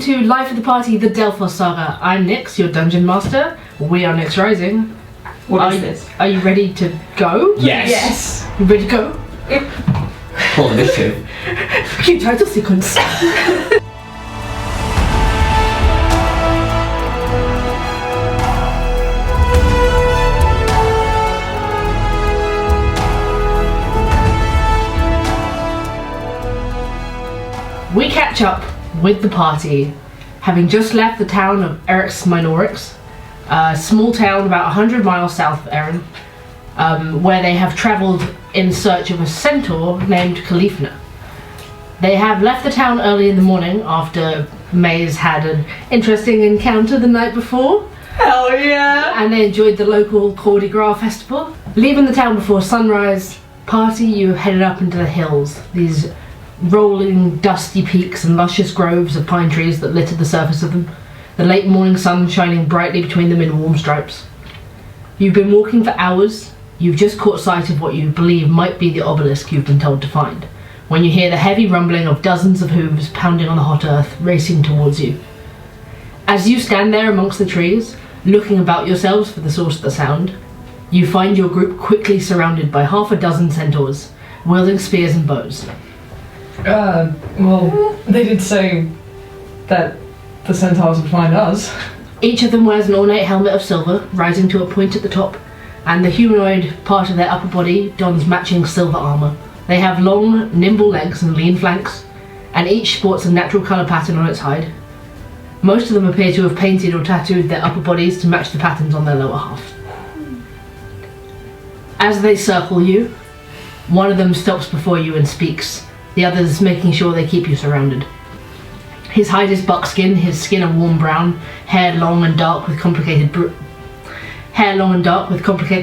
to Life of the Party, the Delphos Saga. I'm Nyx, your dungeon master. We are NyxRising. What is this? Are you ready to go? Yes. You ready to go? Full initiative. Cute title sequence. We catch up with the party, having just left the town of Erix Minorix, a small town about 100 miles south of Erin, where they have travelled in search of a centaur named Kalifna. They have left the town early in the morning after Maze had an interesting encounter the night before. Hell yeah! And they enjoyed the local Cordy Gras festival. Leaving the town before sunrise, party, you headed up into the hills, these rolling dusty peaks and luscious groves of pine trees that littered the surface of them, the late morning sun shining brightly between them in warm stripes. You've been walking for hours. You've just caught sight of what you believe might be the obelisk you've been told to find, when you hear the heavy rumbling of dozens of hooves pounding on the hot earth, racing towards you. As you stand there amongst the trees, looking about yourselves for the source of the sound, you find your group quickly surrounded by half a dozen centaurs, wielding spears and bows. Well, they did say that the centaurs would find us. Each of them wears an ornate helmet of silver, rising to a point at the top, and the humanoid part of their upper body dons matching silver armour. They have long, nimble legs and lean flanks, and each sports a natural colour pattern on its hide. Most of them appear to have painted or tattooed their upper bodies to match the patterns on their lower half. As they circle you, one of them stops before you and speaks, the others making sure they keep you surrounded. His hide is buckskin, his skin a warm brown, hair long and dark with complicated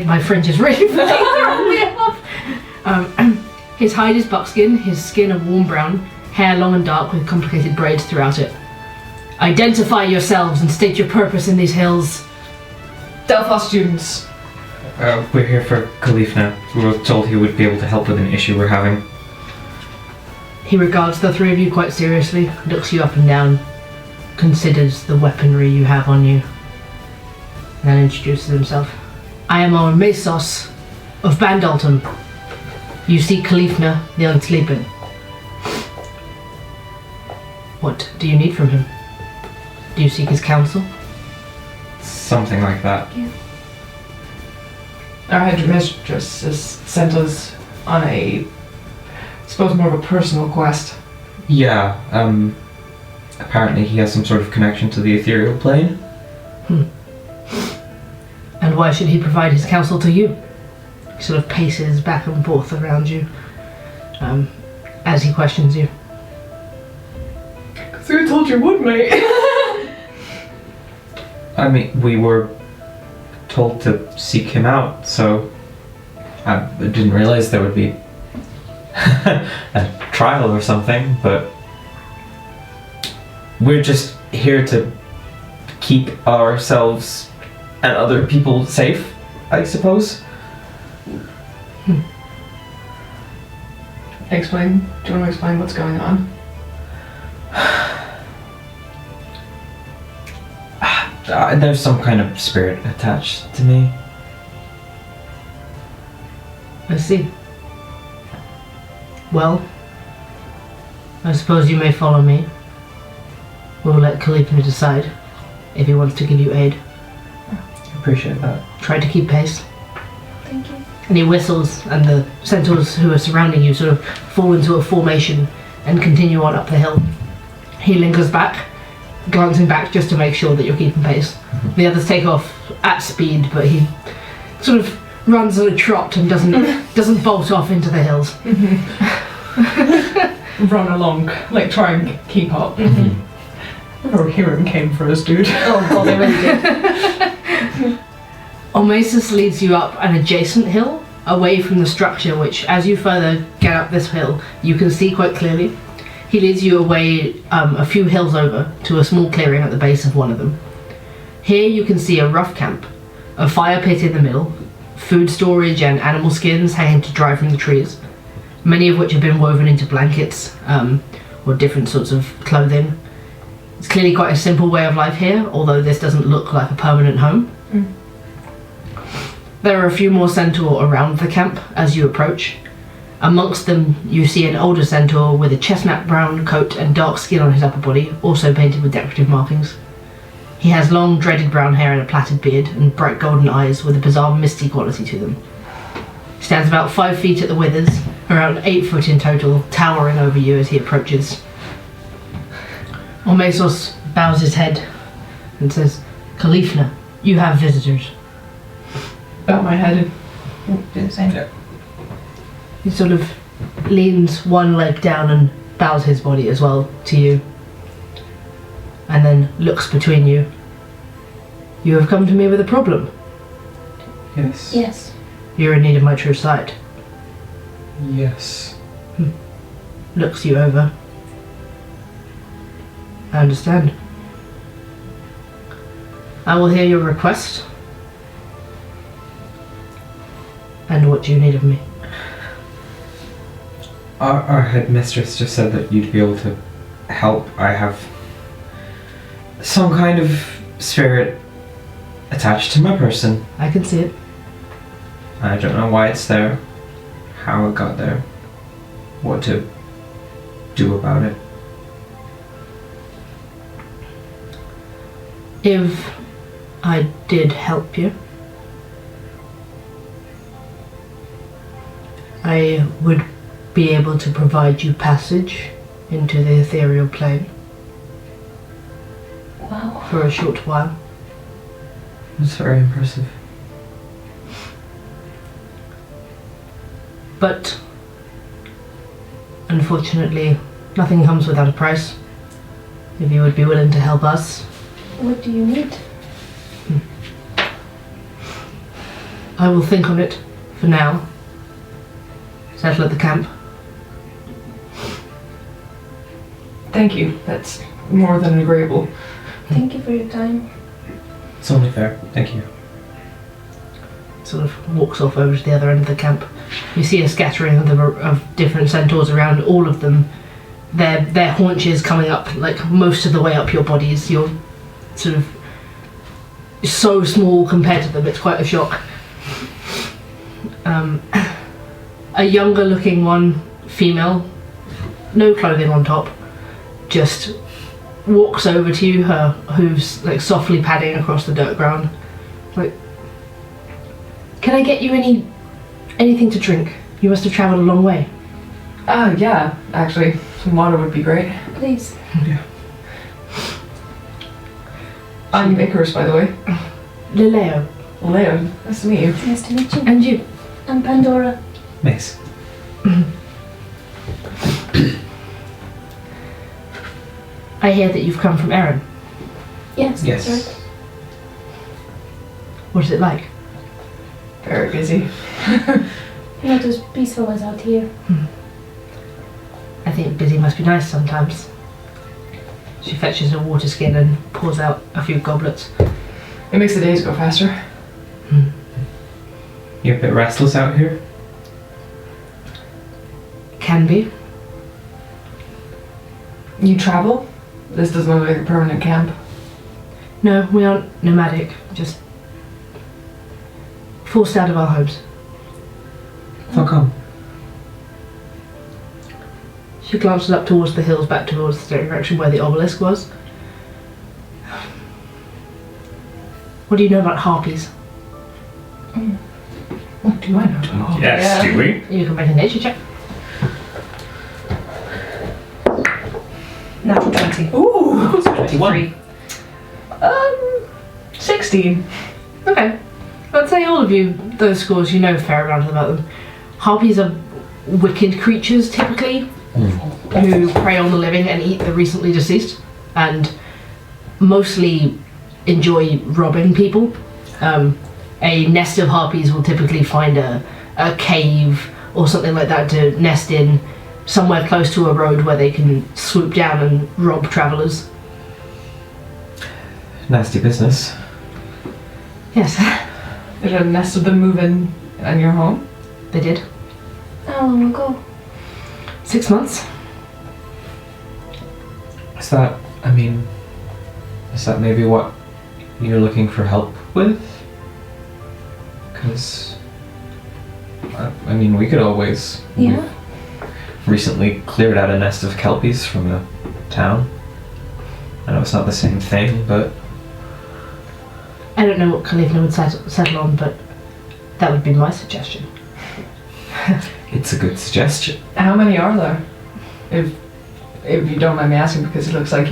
my French is really throwing me off. His hide is buckskin, his skin a warm brown, hair long and dark with complicated braids throughout it. Identify yourselves and state your purpose in these hills. Delphos students. We're here for Kalifna. We were told he would be able to help with an issue we're having. He regards the three of you quite seriously, looks you up and down, considers the weaponry you have on you, and then introduces himself. I am our Mesos of Bandalton. You seek Kalifna, the Unsleeping. What do you need from him? Do you seek his counsel? Something like that. Yeah. Our headmistress has sent us on I suppose more of a personal quest. Yeah, apparently he has some sort of connection to the ethereal plane. And why should he provide his counsel to you? He sort of paces back and forth around you, as he questions you. So we told you would, mate. I mean, we were told to seek him out, so I didn't realize there would be a trial or something, but we're just here to keep ourselves and other people safe, I suppose. Explain. Do you want to explain what's going on? There's some kind of spirit attached to me. I see. Well, I suppose you may follow me. We'll let Kalifna decide if he wants to give you aid. Appreciate that. Try to keep pace. Thank you. And he whistles, and the centaurs who are surrounding you sort of fall into a formation and continue on up the hill. He lingers back, glancing back just to make sure that you're keeping pace. The others take off at speed, but he sort of runs at a trot and doesn't bolt off into the hills. Run along, like try and keep up. Our hearing came for us, dude. Oh god, they really did. Omesis leads you up an adjacent hill, away from the structure, which, as you further get up this hill, you can see quite clearly. He leads you away a few hills over to a small clearing at the base of one of them. Here you can see a rough camp, a fire pit in the middle, food storage and animal skins hanging to dry from the trees, many of which have been woven into blankets or different sorts of clothing. It's clearly quite a simple way of life here, although this doesn't look like a permanent home. There are a few more centaur around the camp as you approach. Amongst them, you see an older centaur with a chestnut brown coat and dark skin on his upper body, also painted with decorative markings. He has long, dreaded brown hair and a plaited beard, and bright golden eyes with a bizarre misty quality to them. He stands about 5 feet at the withers, around 8 foot in total, towering over you as he approaches. Ormesos bows his head and says, Kalifna, you have visitors. Bow my head. Do the same. Yeah. He sort of leans one leg down and bows his body as well to you. And then looks between you. You have come to me with a problem. Yes. Yes. You're in need of my true sight. Yes. Looks you over. I understand. I will hear your request. And what do you need of me? Our headmistress just said that you'd be able to help. I have some kind of spirit attached to my person. I can see it. I don't know why it's there, how it got there, what to do about it. If I did help you, I would be able to provide you passage into the ethereal plane Wow. for a short while. It's very impressive. But unfortunately, nothing comes without a price. If you would be willing to help us, What do you need? I will think on it for now. Settle at the camp. Thank you. That's more than agreeable. Thank you for your time. It's only fair. Thank you. Sort of walks off over to the other end of the camp. You see a scattering of different centaurs around, all of them. Their haunches coming up, like most of the way up your bodies. You're sort of so small compared to them, it's quite a shock. A younger looking one, female, no clothing on top, just walks over to you, her hooves like softly padding across the dirt ground. Like, can I get you anything to drink? You must have travelled a long way. Yeah, actually, some water would be great. Please. Yeah. I'm Icarus, by the way. Lileo. Leo, nice to meet you. Nice to meet you. And you. I'm Pandora. Nice. I hear that you've come from Erin. Yes, Yes. that's right. What is it like? Very busy. Not as peaceful as out here. I think busy must be nice sometimes. She fetches a water skin and pours out a few goblets. It makes the days go faster. You're a bit restless out here? Can be. You travel? This doesn't look like a permanent camp. No, we aren't nomadic, just forced out of our homes. How come? She glances up towards the hills, back towards the direction where the obelisk was. What do you know about harpies? What do I know? Oh, Yes, yeah. do we? You can make a nature check. Natural 20. Ooh! 21. 16. Okay. I'd say all of you, those scores, you know a fair amount about them. Harpies are wicked creatures, typically, who prey on the living and eat the recently deceased, and mostly enjoy robbing people. A nest of harpies will typically find a cave or something like that to nest in, somewhere close to a road where they can swoop down and rob travellers. Nasty business. Yes, Did a nest of them move in on your home? they did. How long ago? 6 months. Is that, I mean, Is that maybe what you're looking for help with? Because, I mean, we could always... Yeah. We've recently cleared out a nest of kelpies from a town. I know it's not the same thing, but... I don't know what Kalifna would settle on, but that would be my suggestion. It's a good suggestion. How many are there? If you don't mind me asking, because it looks like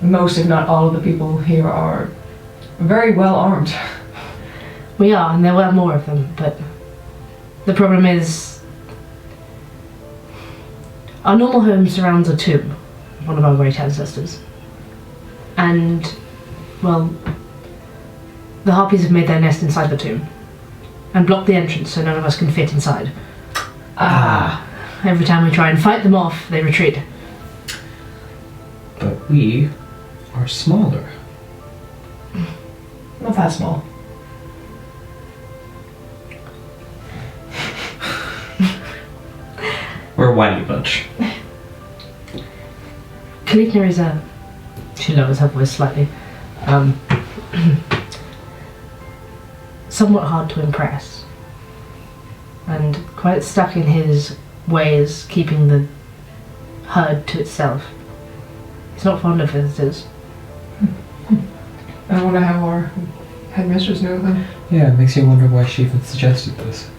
most, if not all, of the people here are very well armed. We are, and there were more of them, but the problem is our normal home surrounds a tomb, one of our great ancestors. And, well, the harpies have made their nest inside the tomb and blocked the entrance so none of us can fit inside. Every time we try and fight them off, they retreat. But we are smaller. Not that small. We're a wily bunch. Kalifna is a... She lowers her voice slightly. Somewhat hard to impress. And quite stuck in his ways, keeping the herd to itself. He's not fond of visitors. I wonder how our headmistress knew of them. Yeah, it makes you wonder why she even suggested this.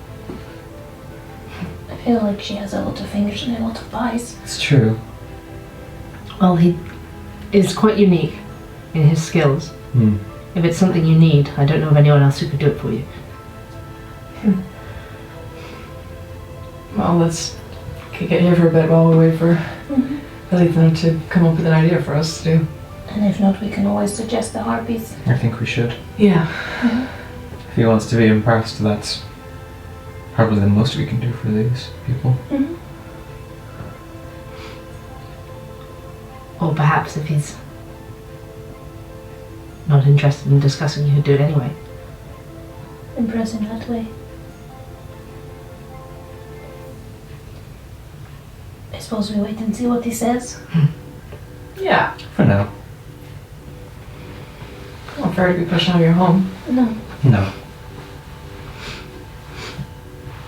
I feel like she has a lot of fingers and a lot of pies. It's true. Well, he is quite unique in his skills. Hmm. If it's something you need, I don't know of anyone else who could do it for you. Well, let's kick it here for a bit while we wait for Kalifna to come up with an idea for us to do. And if not, we can always suggest the harpies. I think we should. Yeah. If he wants to be impressed, that's probably the most we can do for these people. Or perhaps if he's not interested in discussing, you could do it anyway. Impress him that way. I suppose we wait and see what he says. Yeah. For now. Not fair to be pushing out of your home. No. No.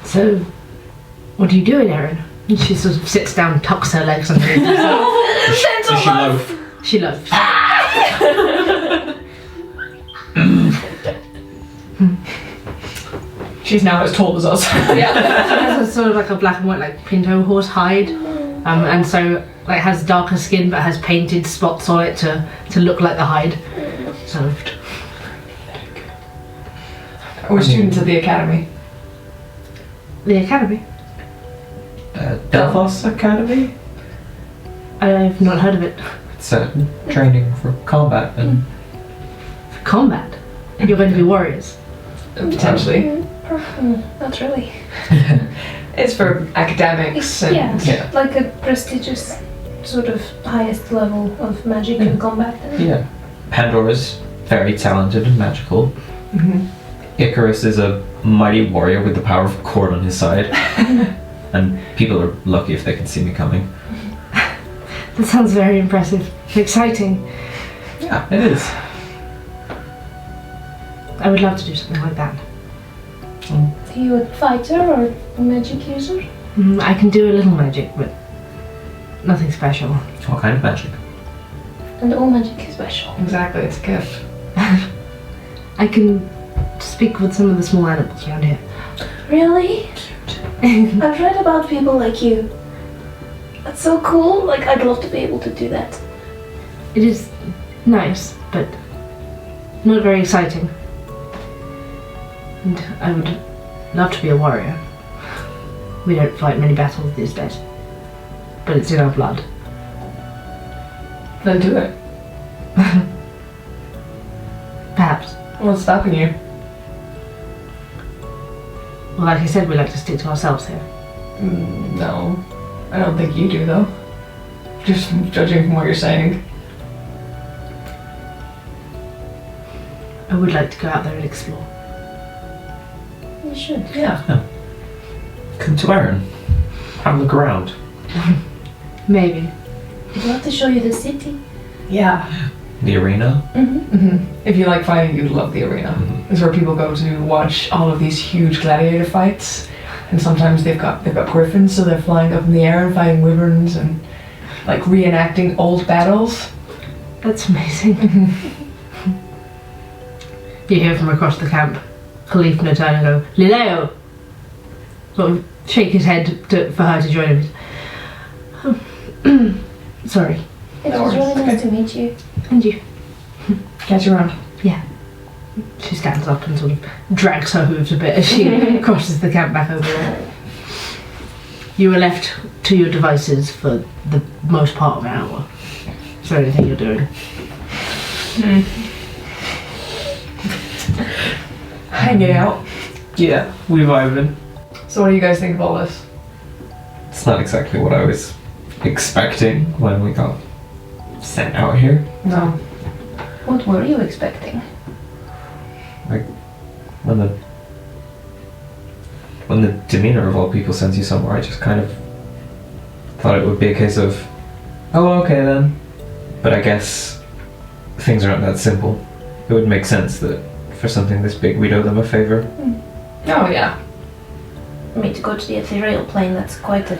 So, what are you doing, Erin? And she sort of sits down, tucks her legs underneath herself. Does she loaf? She loves. She's now as tall as us. Yeah. She has a sort of like a black and white like pinto horse hide, and so like has darker skin but has painted spots on it to look like the hide. So We're students at the academy. the academy. Delphos Academy? I've not heard of it. It's training for combat and... For combat. You're going to be warriors. Potentially. Not really. It's for academics and... Yeah. Like a prestigious sort of highest level of magic and combat. Yeah. Pandora's very talented and magical. Mhm. Icarus is a mighty warrior with the power of a cord on his side. And people are lucky if they can see me coming. That sounds very impressive. Exciting. Yeah, it is. I would love to do something like that. Are you a fighter or a magic user? I can do a little magic, but nothing special. What kind of magic? And all magic is special. Exactly, it's a gift. I can speak with some of the small animals around here. Really? I've read about people like you. That's so cool. Like, I'd love to be able to do that. It is nice, but not very exciting. And I would love to be a warrior. We don't fight many battles these days, but it's in our blood. Then do it. Perhaps. What's stopping you? Well, like I said, we like to stick to ourselves here. No. I don't think you do, though. Just judging from what you're saying. I would like to go out there and explore. You should. Yeah. Come to Erin. Have a look around. Maybe. I'd love to show you the city. Yeah. The arena? If you like fighting, you'd love the arena. It's where people go to watch all of these huge gladiator fights, and sometimes they've got griffins, so they're flying up in the air and fighting wyverns and like reenacting old battles. That's amazing. You hear from across the camp, Kalifna turn and go, Lileo! Sort of shake his head for her to join him. Sorry. It was really nice to meet you. And you. Catch you around. Yeah. She stands up and sort of drags her hooves a bit as she crosses the camp back over there. You were left to your devices for the most part of an hour. Is there anything you're doing? Hanging out. Yeah, we vibing. So what do you guys think of all this? It's not exactly what I was expecting when we got sent out here. No. What were you expecting? Like, when the demeanor of all people sends you somewhere, I just kind of thought it would be a case of, oh, okay then. But I guess things aren't that simple. It would make sense that for something this big, we'd owe them a favor. Oh yeah. I mean, to go to the ethereal plane, that's quite a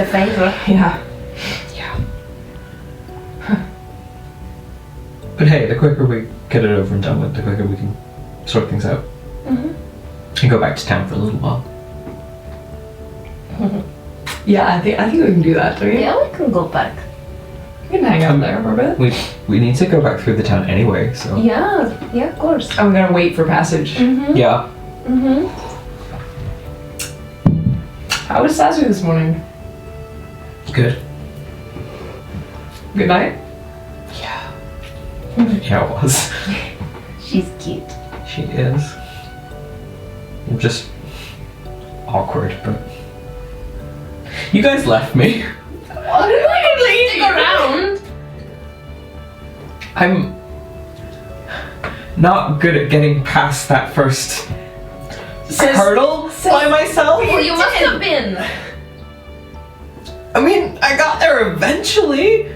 favor. Yeah. But hey, the quicker we get it over and done with, the quicker we can sort things out. And go back to town for a little while. Yeah, I think we can do that, don't you? Yeah, we can go back. We can hang out there for a bit. We need to go back through the town anyway, so... Yeah, of course. I'm gonna wait for passage. Yeah. How was Sasu this morning? Good. Good night? Yeah, it was. She's cute. She is. Just awkward, but... You guys left me. What did I stick around? I'm not good at getting past that first hurdle by myself. Well, you must have been. I mean, I got there eventually.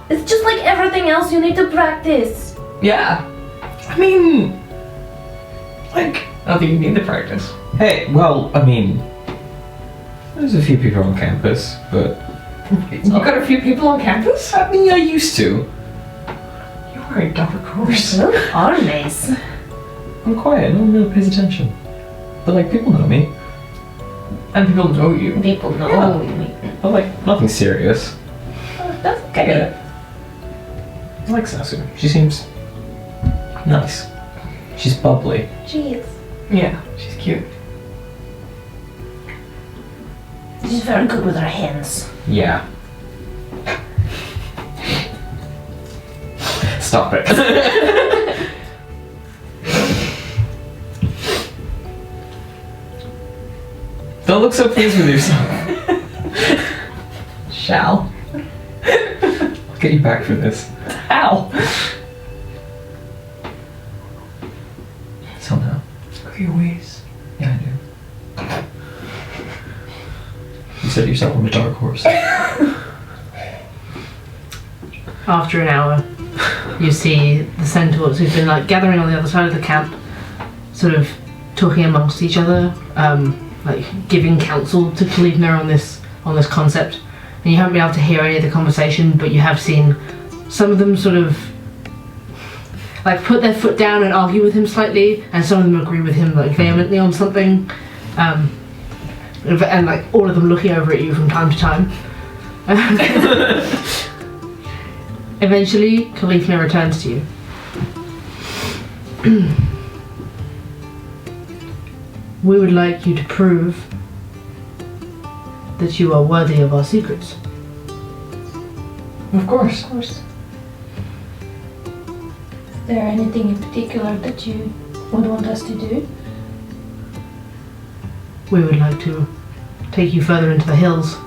It's just like everything else, you need to practice. Yeah. I mean, like... I don't think you need the practice. Hey, well, I mean... There's a few people on campus, but... You got a few people on campus? I mean, I used to. You are a dark horse. Those are nice. I'm quiet, no one really pays attention. But, like, people know me. And people know you. People know me. But, like, nothing serious. That's I get it. I like Sasu. She seems... nice. She's bubbly. She is. Yeah, she's cute. She's very good with her hands. Yeah. Stop it. Don't look so pleased with yourself. Shall. I'll get you back for this. Ow. Somehow. Go your ways. Yeah, I do. You said yourself I'm a dark horse. After an hour, you see the centaurs who've been like gathering on the other side of the camp, sort of talking amongst each other, like giving counsel to Kalifna on this concept. And you haven't been able to hear any of the conversation, but you have seen some of them sort of like put their foot down and argue with him slightly, and some of them agree with him like vehemently on something. And like all of them looking over at you from time to time. Eventually, Kalifna returns to you. We would like you to prove that you are worthy of our secrets. Of course. Of course. Is there anything in particular that you would want us to do? We would like to take you further into the hills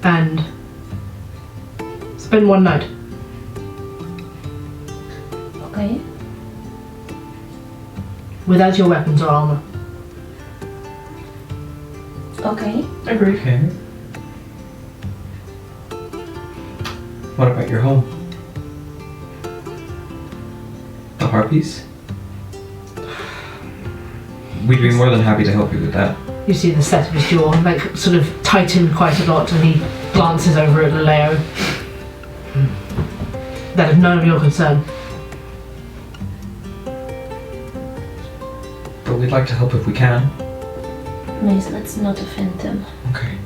and spend one night. Okay. Without your weapons or armor. Okay. Agreed. Okay. What about your home? The harpies? We'd be more than happy to help you with that. You see the set of his jaw like sort of tighten quite a lot, and he glances over at Leo. That is none of your concern. But we'd like to help if we can. Please, let's not offend them. Okay.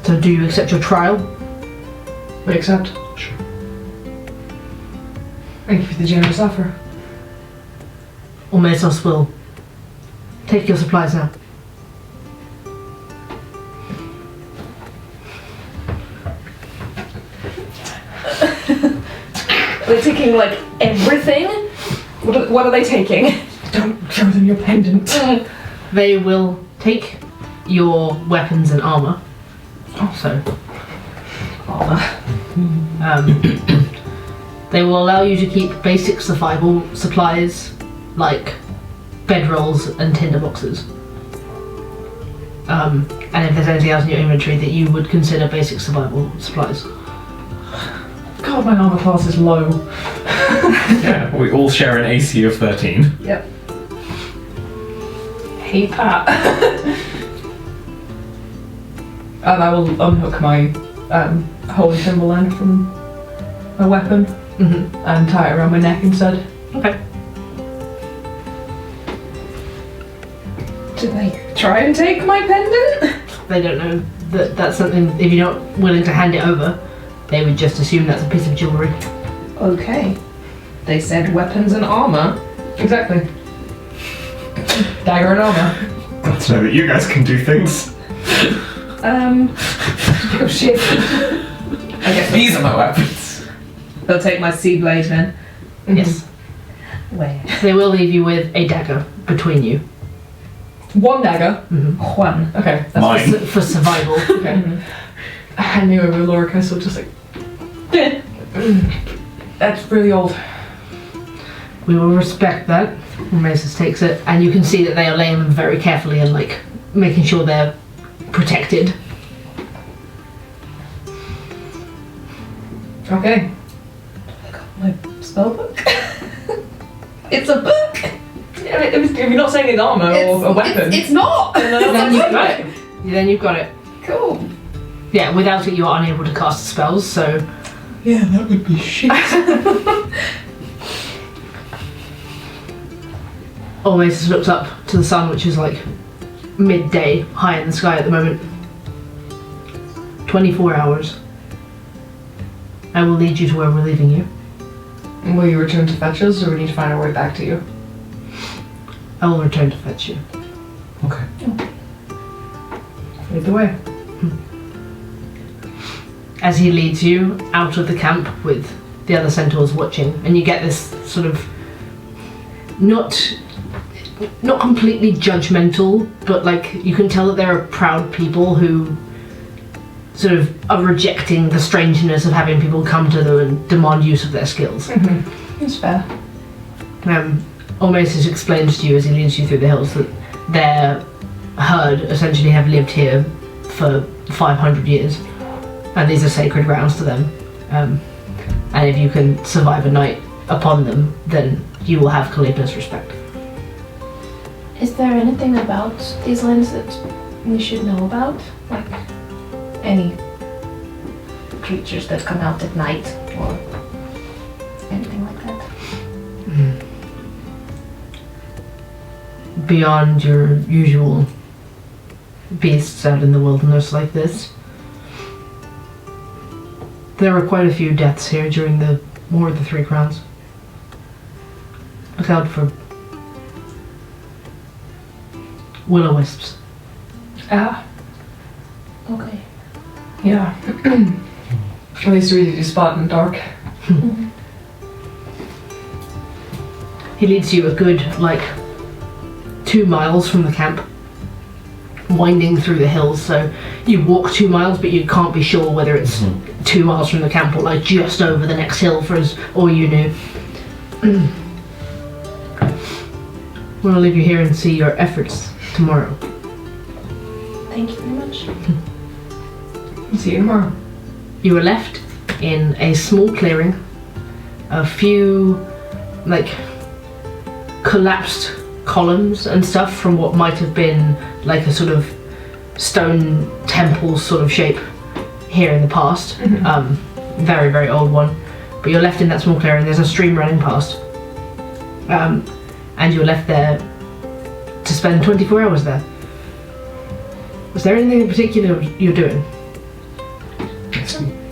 So do you accept your trial? We accept. Sure. Thank you for the generous offer. Or Mesos will take your supplies now. We're taking like everything? What are they taking? Don't show them your pendant. They will take your weapons and armor. So, they will allow you to keep basic survival supplies like bedrolls and tinder boxes. And if there's anything else in your inventory that you would consider basic survival supplies. God, my armor class is low. Yeah, we all share an AC of 13. Yep. Hate that. And I will unhook my holy symbol then from my weapon and tie it around my neck instead. Okay. Did they try and take my pendant? They don't know that that's something, if you're not willing to hand it over, they would just assume that's a piece of jewellery. Okay. They said weapons and armor. Exactly. Dagger and armor. Got to know that you guys can do things. Oh shit. I guess These are my weapons. they'll take my sea blade then. Yes. Where? They will leave you with a dagger between you. One dagger. One. Okay. That's Mine. for survival. Okay. I knew it with Lorica, so just like. That's really old. We will respect that. Mesos takes it, and you can see that they are laying them very carefully and like making sure they're protected. Okay. My spell book? It's a book! Yeah, if you're not saying it's armor or a weapon. It's not! Then you've got it. Then you've got it. Cool. Yeah, without it you're unable to cast spells, so Yeah, that would be shit. Mesos looks up to the sun, which is like midday, high in the sky at the moment. 24 hours. I will lead you to where we're leaving you. Will you return to fetch us, or we need to find our way back to you? I will return to fetch you. Okay. Lead the way. As he leads you out of the camp with the other centaurs watching, and you get this sort of not completely judgmental, but like you can tell that there are proud people who sort of are rejecting the strangeness of having people come to them and demand use of their skills. That's fair. Almost as explains to you as he leads you through the hills that their herd essentially have lived here for 500 years, and these are sacred grounds to them. And if you can survive a night upon them, then you will have Kalifna's respect. Is there anything about these lands that we should know about? Like any creatures that come out at night or anything like that? Beyond your usual beasts out in the wilderness like this, there were quite a few deaths here during the War of the Three Crowns. Look out for will-o-wisps. Ah. Okay. Yeah. At least they're easy to spot in the dark. He leads you a good, 2 miles from the camp, winding through the hills, so you walk 2 miles, but you can't be sure whether it's 2 miles from the camp or just over the next hill for all you knew. We'll leave you here and see your efforts tomorrow. Thank you very much. See you tomorrow. You were left in a small clearing, a few like collapsed columns and stuff from what might have been like a sort of stone temple sort of shape here in the past. Very, very old one. But you're left in that small clearing. There's a stream running past. And you're left there to spend 24 hours there. Was there anything in particular you're doing?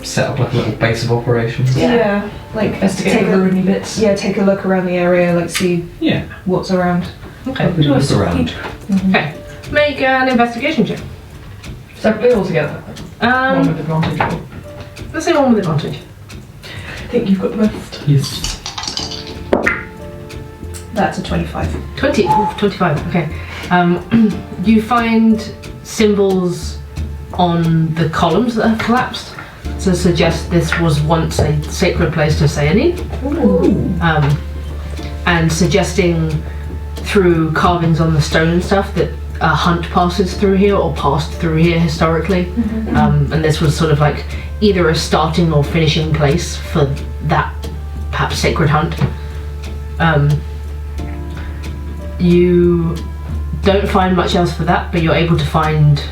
Set up like a little base of operations. Yeah. Like investigate the ruiny bits. Yeah, take a look around the area, like see what's around. Okay. Look around. Okay. Make an investigation check. Separately or together? One with advantage. Let's say one with advantage. I think you've got the best. Yes. That's a 25. 25, okay. You find symbols on the columns that have collapsed to suggest this was once a sacred place to Sayani. And suggesting through carvings on the stone and stuff that a hunt passes through here or passed through here historically. And this was sort of like either a starting or finishing place for that perhaps sacred hunt. You don't find much else for that, but you're able to find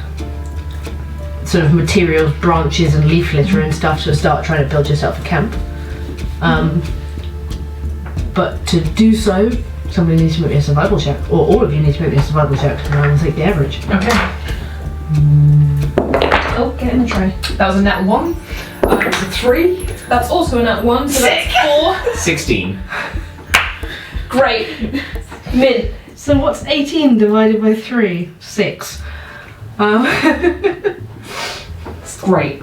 sort of materials, branches and leaf litter and stuff to start trying to build yourself a camp. But to do so, somebody needs to make me a survival check, or all of you need to make me a survival check, and I will take the average. Okay. Oh, get in the tray. That was a nat 1. It's a 3. That's also a nat 1, so that's 4. 16. Great. Mid. So what's 18 divided by 3? 6. It's great.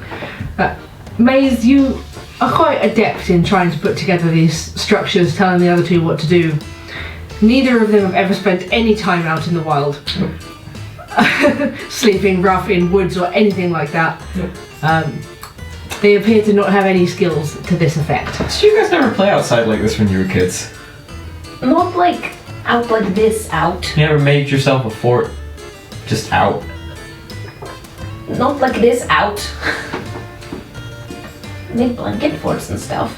Maze, you are quite adept in trying to put together these structures, telling the other two what to do. Neither of them have ever spent any time out in the wild. Sleeping rough in woods or anything like that. They appear to not have any skills to this effect. Did you guys never play outside like this when you were kids? Not like out like this out. You never made yourself a fort just out? Not like this out. Make blanket forts and stuff.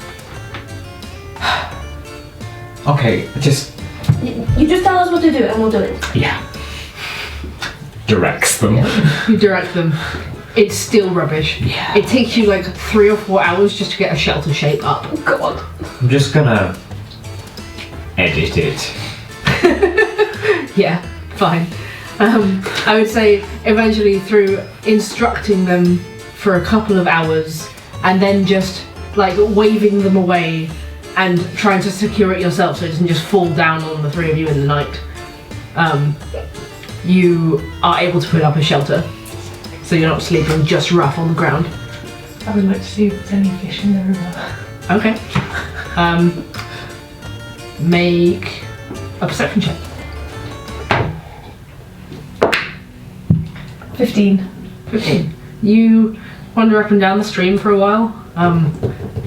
Okay, just... You just tell us what to do and we'll do it. Yeah. Directs them. You direct them. It's still rubbish. Yeah. It takes you like 3 or 4 hours just to get a shelter shape up. God. I'm just gonna edit it. Yeah, fine. I would say eventually through instructing them for a couple of hours and then just like waving them away and trying to secure it yourself so it doesn't just fall down on the 3 of you in the night, you are able to put up a shelter so you're not sleeping just rough on the ground. I would like to see if there's any fish in the river. Okay. Make a perception check. 15. 15. You wander up and down the stream for a while,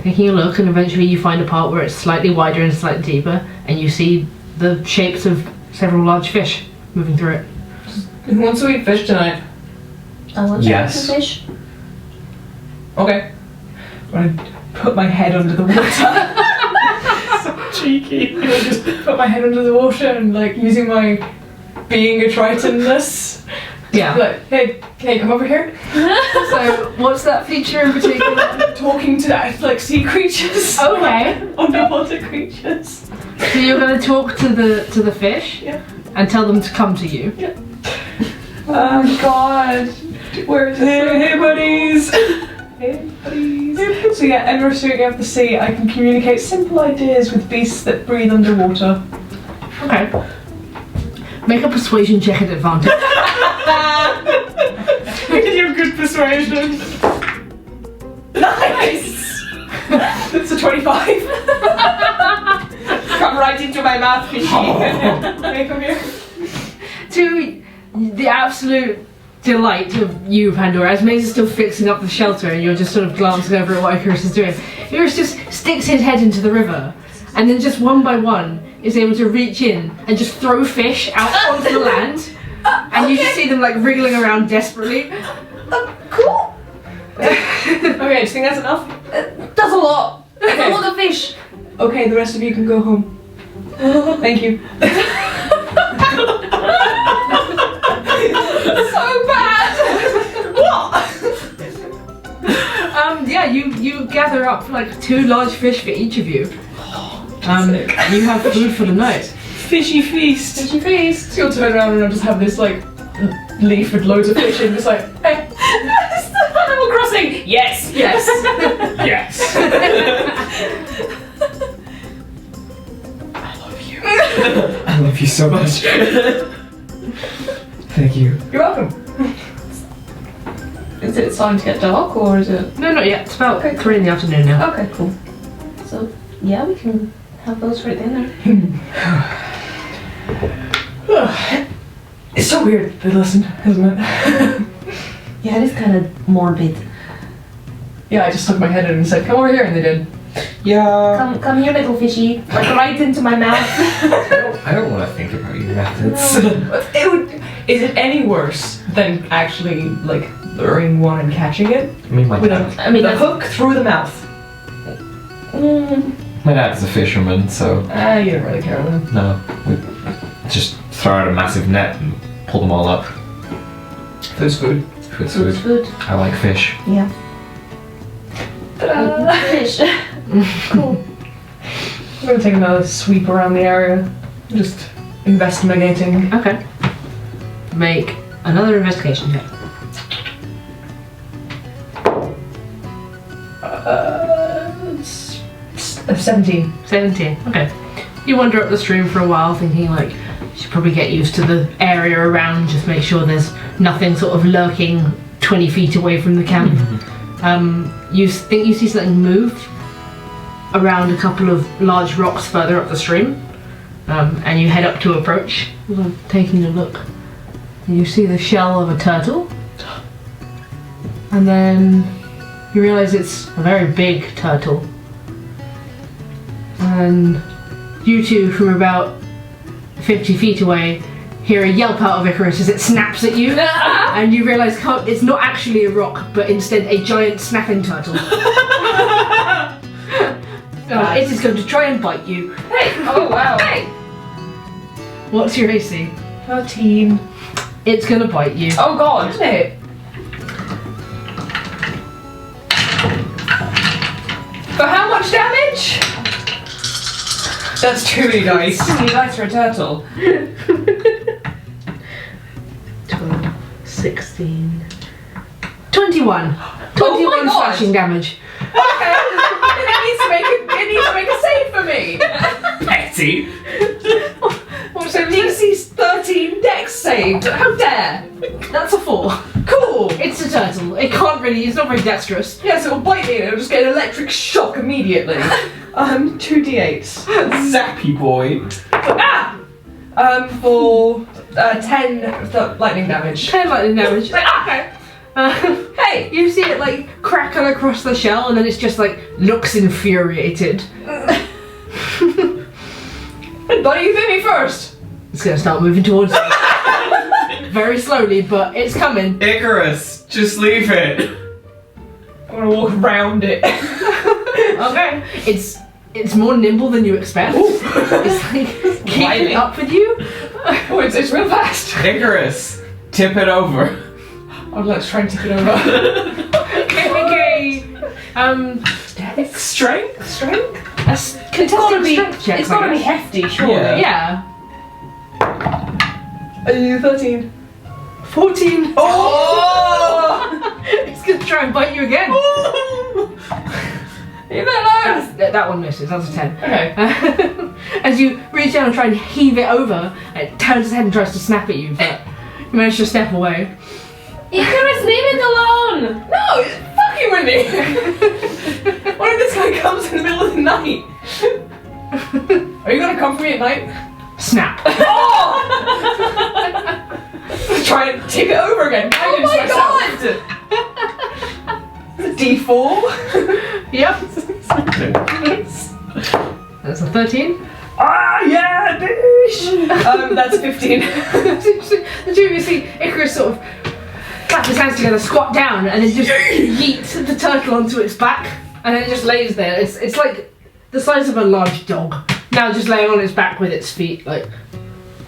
taking a look, and eventually you find a part where it's slightly wider and slightly deeper, and you see the shapes of several large fish moving through it. Who wants to eat fish tonight? I want Yes. some fish. Okay. I'm gonna put my head under the water. So cheeky. I'm gonna just put my head under the water and like using my being a Tritonness. Yeah. Like, hey, come over here. So, what's that feature in particular? Talking to like sea creatures. Okay. Like, underwater creatures. So you're going to talk to the fish, Yeah. and tell them to come to you. Yeah. Oh God. Where is it? Hey buddies. Hey buddies. So yeah, entering of the sea, I can communicate simple ideas with beasts that breathe underwater. Okay. Make a persuasion check at advantage. You have good persuasion. Nice! That's a 25. Come right into my mouth, fishy. Okay, come here. To the absolute delight of you, Pandora, as Maze is still fixing up the shelter and you're just sort of glancing over at what Icarus is doing, Icarus just sticks his head into the river and then just one by one is able to reach in and just throw fish out onto the land, and you just see them like wriggling around desperately. Cool. Okay, do you think that's enough? That's a lot. That's a lot of fish. Okay, the rest of you can go home. Thank you. So bad. What? Yeah, you gather up like 2 large fish for each of you. You have food for the night. Fishy feast. Fishy feast. So you'll turn around and I'll just have this like leaf with loads of fish in, just like, hey. It's the Animal Crossing. Yes. Yes. Yes. I love you. I love you so much. Thank you. You're welcome. Is it starting to get dark or is it? No, not yet. It's about Okay. 3 in the afternoon now. Okay, cool. So yeah, we can have those for dinner. It's so weird they listen, isn't it? Yeah, it is kind of morbid. Yeah, I just stuck my head in and said, come over here, and they did. Yeah. Come here, little fishy. Like right into my mouth. I don't want to think about your methods. Is it any worse than actually like luring one and catching it I mean, my with dad. a with a hook through the mouth? My dad's a fisherman, so You don't really care then. no. We just throw out a massive net and pull them all up. Food's food. Food's food. Food. I like fish. Yeah. Fish. Cool. I'm gonna take another sweep around the area. Just investigating. Okay. Make another investigation check. 17. 17. Okay. You wander up the stream for a while, thinking like you should probably get used to the area around. Just make sure there's nothing sort of lurking 20 feet away from the camp. You think you see something move around a couple of large rocks further up the stream, and you head up to approach. Taking a look, you see the shell of a turtle, and then you realise it's a very big turtle. And you two, from about 50 feet away, hear a yelp out of Icarus as it snaps at you, and you realise it's not actually a rock, but instead a giant snapping turtle. It is going to try and bite you. Hey! Oh wow! Hey! What's your AC? 13. It's going to bite you. Oh god! Isn't it? For how much damage? That's too many dice. Too many dice for a turtle. 12, 16, 21. 21 God. slashing damage. Okay. It needs to make a save for me. Petty. What's a DC's 13 dex save? How dare? That's a 4. Cool. It's a turtle. It can't really, it's not very dexterous. Yes, it will bite me and it'll just get an electric shock immediately. 2d8s. Zappy boy. For 10 lightning damage. 10 lightning damage. Okay. Hey, you see it like crackle across the shell, and then it's just like looks infuriated. Buddy, you hit me first. It's gonna start moving towards you. Very slowly, but it's coming. Icarus, just leave it. I'm gonna walk around it. Okay. It's more nimble than you expect. It's like keeping up with you. Oh, it's real fast. Icarus, tip it over. I'd like to try and tip it over. Okay. Strength? It's gotta be. It's gotta be hefty, surely. Yeah. Yeah. 13. 14. Oh! It's gonna try and bite you again. You better know. That one misses. That's a 10. Okay. As you reach down and try and heave it over, it turns its head and tries to snap at you, but you manage to step away. Icarus, leave it alone! No, it's fucking with me. What if this guy comes in the middle of the night? Are you gonna come for me at night? Snap. Oh! Try and tip it over again. Oh my god! It's a D4. Yep. That's a 13. Ah, yeah, bitch! That's 15. The two of you see Icarus sort of slap his hands together, squat down, and then just yeet the turtle onto its back, and then it just lays there. It's like the size of a large dog. Now just laying on its back with its feet, like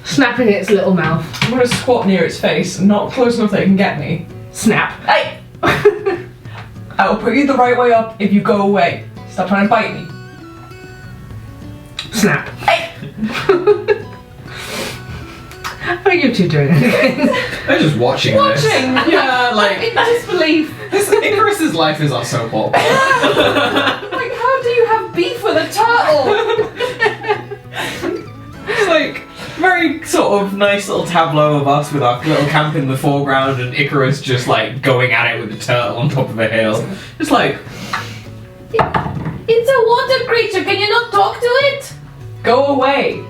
snapping its little mouth. I'm gonna squat near its face, not close enough that it can get me. Snap. Hey! I will put you the right way up if you go away. Stop trying to bite me. Snap. Hey! What are you two doing? I'm just watching this. Yeah, like In disbelief. Icarus's life is our soap opera. Like, how do you have beef with a turtle? It's like very sort of nice little tableau of us with our little camp in the foreground and Icarus just like going at it with a turtle on top of a hill. Just like, It's a water creature. Can you not talk to it? Go away.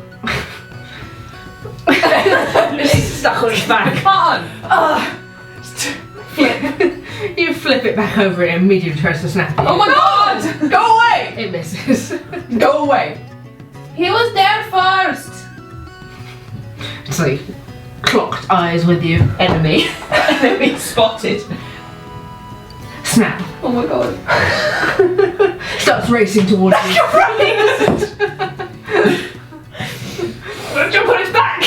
It's stuck on its back. Come on. You flip it back over and immediately tries to snap it. Oh my god! Go away! It misses. Go away. He was there first. It's like clocked eyes with you, enemy. Enemy spotted. Snap. Oh my god. Starts racing towards you. Jump on his back!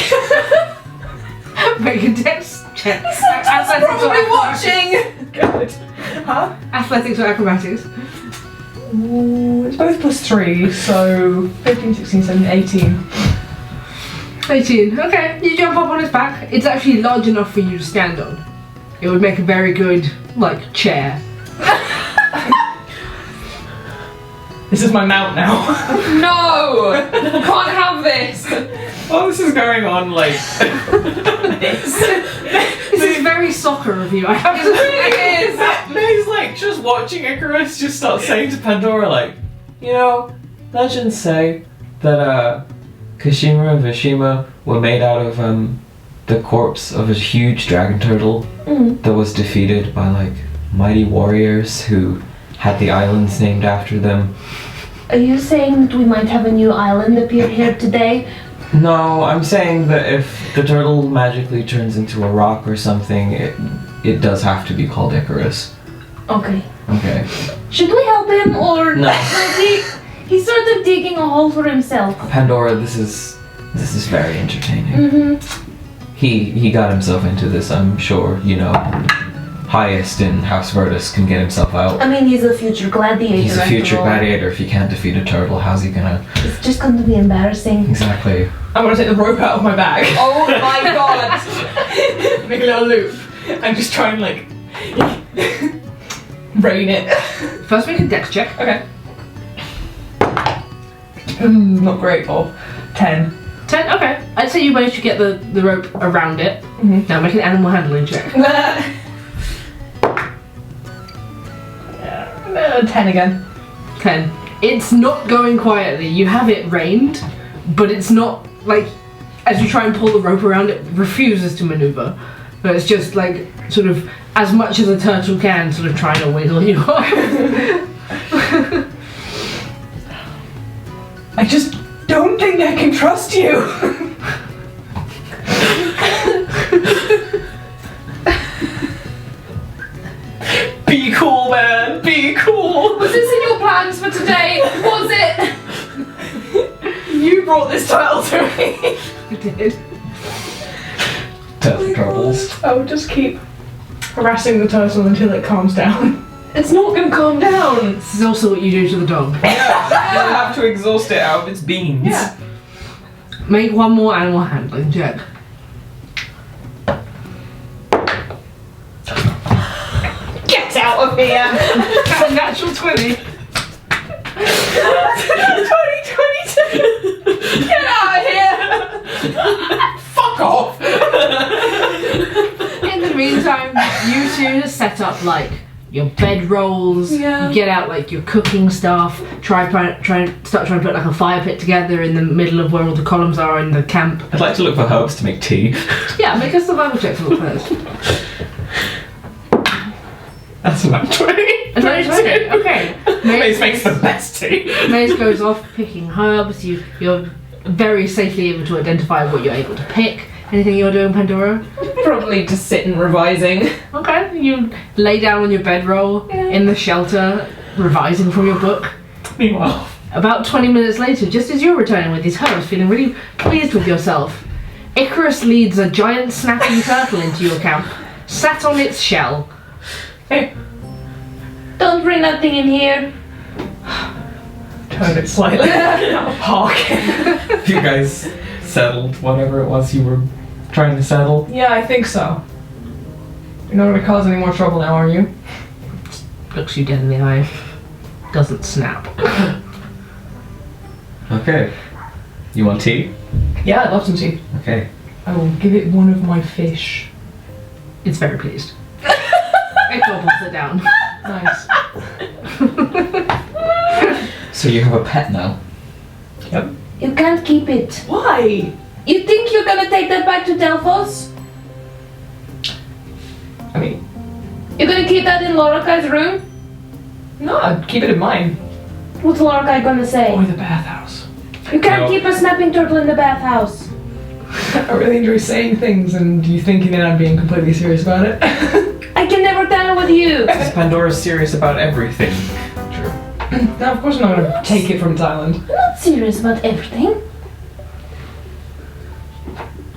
Make a dex check. Probably watching! Good. Huh? Athletics or acrobatics? Ooh, it's both +3, so 15, 16, 17, 18. 18. Okay, you jump up on his back. It's actually large enough for you to stand on. It would make a very good, like, chair. This is my mount now. No! Can't have this. well, this is going on like This is very soccer of you. I have to say. is. May's like just watching Icarus just start saying to Pandora like, you know, legends say that Kashima and Vishima were made out of the corpse of a huge dragon turtle that was defeated by like mighty warriors who had the islands named after them. Are you saying that we might have a new island appear here today? No, I'm saying that if the turtle magically turns into a rock or something, it does have to be called Icarus. Okay. Okay. Should we help him or No. He's sort of digging a hole for himself. Pandora, this is very entertaining. Mm-hmm. He got himself into this, I'm sure, you know. Highest in House Virtus can get himself out. I mean, he's a future gladiator. He's a future after all. gladiator. If he can't defeat a turtle, how's he gonna... It's just going to be embarrassing. Exactly. I'm gonna take the rope out of my bag. Oh my god! Make a little loop. And just try and like rein it. First make a dex check. Okay. Not great, Bob. 10. 10, okay. I'd say you managed to get the rope around it. Mhm. Now make an animal handling check. 10 again. 10. It's not going quietly. You have it reined, but it's not like, as you try and pull the rope around, it refuses to maneuver. But it's just like, sort of, as much as a turtle can, sort of trying to wiggle you off. I just don't think I can trust you. Be cool, man. Be cool. Was this in your plans for today? Was it? You brought this turtle to me. I did. Turtle troubles. I would just keep harassing the turtle until it calms down. It's not gonna calm down. This is also what you do to the dog. You'll have to exhaust it out of its beans. Yeah. Make one more animal handling check. Get out of here. That's a natural 20. 2022. Get out of here. Fuck off! In the meantime, you two set up like your bed rolls. Yeah. You get out like your cooking stuff. Start trying to put like a fire pit together in the middle of where all the columns are in the camp. I'd like to look for herbs to make tea. Yeah, make a survival check for the first. That's about 20. And then it's okay. Okay. Maze makes the best tea. Maze goes off picking herbs. You're very safely able to identify what you're able to pick. Anything you're doing, Pandora? Probably just sitting revising. Okay, you lay down on your bedroll in the shelter, revising from your book. Meanwhile. About 20 minutes later, just as you're returning with these herbs, feeling really pleased with yourself, Icarus leads a giant snapping turtle into your camp, sat on its shell. Hey, Don't bring that thing in here. turn it slightly. Hawk. You guys settled whatever it was you were trying to settle. Yeah, I think so. You're not gonna cause any more trouble now, are you? Looks you dead in the eye. Doesn't snap. Okay. You want tea? Yeah, I'd love some tea. Okay. I will give it one of my fish. It's very pleased. It gobbles it down. Nice. So you have a pet now? Yep. You can't keep it. Why? You think you're gonna take that back to Delphos? I mean, You're gonna keep that in Loracai's room? no, I'd keep it in mine. What's Loracai gonna say? Or the bathhouse. You can't No. keep a snapping turtle in the bathhouse. I really enjoy saying things and you thinking that I'm being completely serious about it. I can never tell with you. Because Pandora's serious about everything. True. Now, of course I'm not gonna take it from its island. I'm not serious about everything.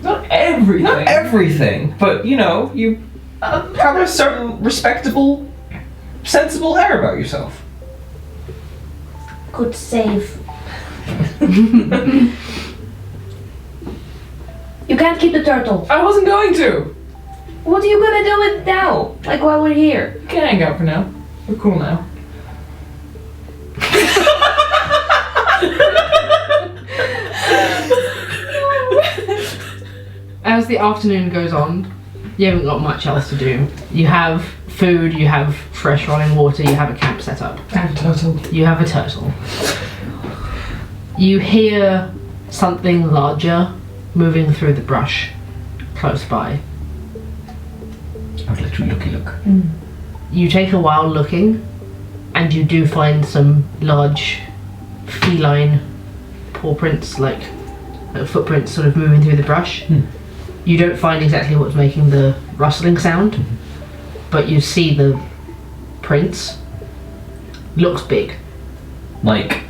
Not everything. Not everything, but you know, you have a certain respectable, sensible air about yourself. Good save. You can't keep the turtle. I wasn't going to. What are you gonna do with it now? Like while we're here? We can hang out for now. We're cool now. As the afternoon goes on, you haven't got much else to do. You have food, you have fresh running water, you have a camp set up. I have a turtle. You have a turtle. You hear something larger moving through the brush close by. I'd let you looky look. You take a while looking, and you do find some large feline paw prints, like footprints sort of moving through the brush. You don't find exactly what's making the rustling sound, but you see the prints. Looks big. Like,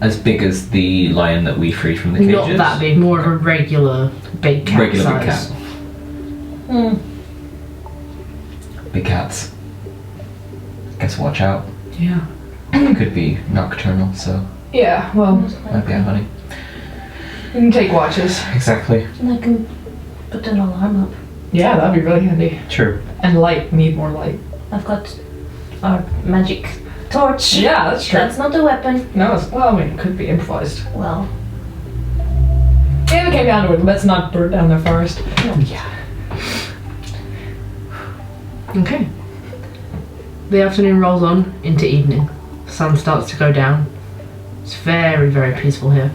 as big as the lion that we freed from the cages? Not that big, more of a regular big cat Regular big size. cat. Big cats. Guess watch out. Yeah. Could be nocturnal, so Yeah, well, might be a honey. we can take watches. Exactly. And I can put an alarm up. Yeah, that'd be really handy. True. And light. We need more light. I've got our magic torch. Yeah, that's true. That's not a weapon. No, it's, well, I mean, it could be improvised. Well, Yeah, we came down to it. Let's not burn down their forest. Yeah. Okay. The afternoon rolls on into evening. The sun starts to go down. It's very, very peaceful here.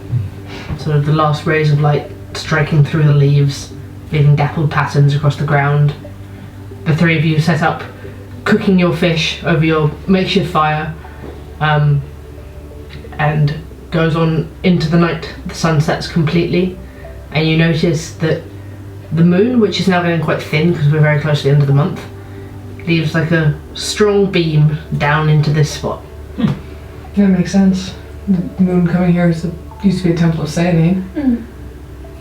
Sort of the last rays of light striking through the leaves, leaving dappled patterns across the ground. The three of you set up cooking your fish over your makeshift fire, and goes on into the night. The sun sets completely, and you notice that the moon, which is now getting quite thin because we're very close to the end of the month, leaves like a strong beam down into this spot. That makes sense. The moon coming here used to be a temple of Sayanine.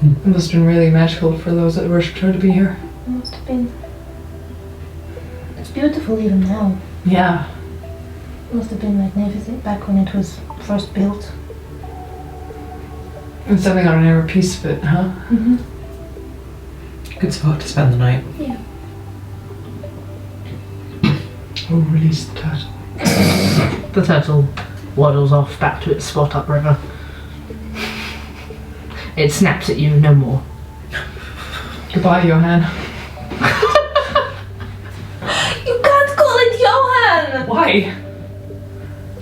It must have been really magical for those that worshipped her to be here. it must have been. It's beautiful even now. Yeah. It must have been magnificent back when it was first built. And something on every piece of it, huh? Good spot to spend the night. Oh, release the turtle. The turtle waddles off back to its spot upriver. It snaps at you no more. Goodbye, Johan. You can't call it Johan! Why?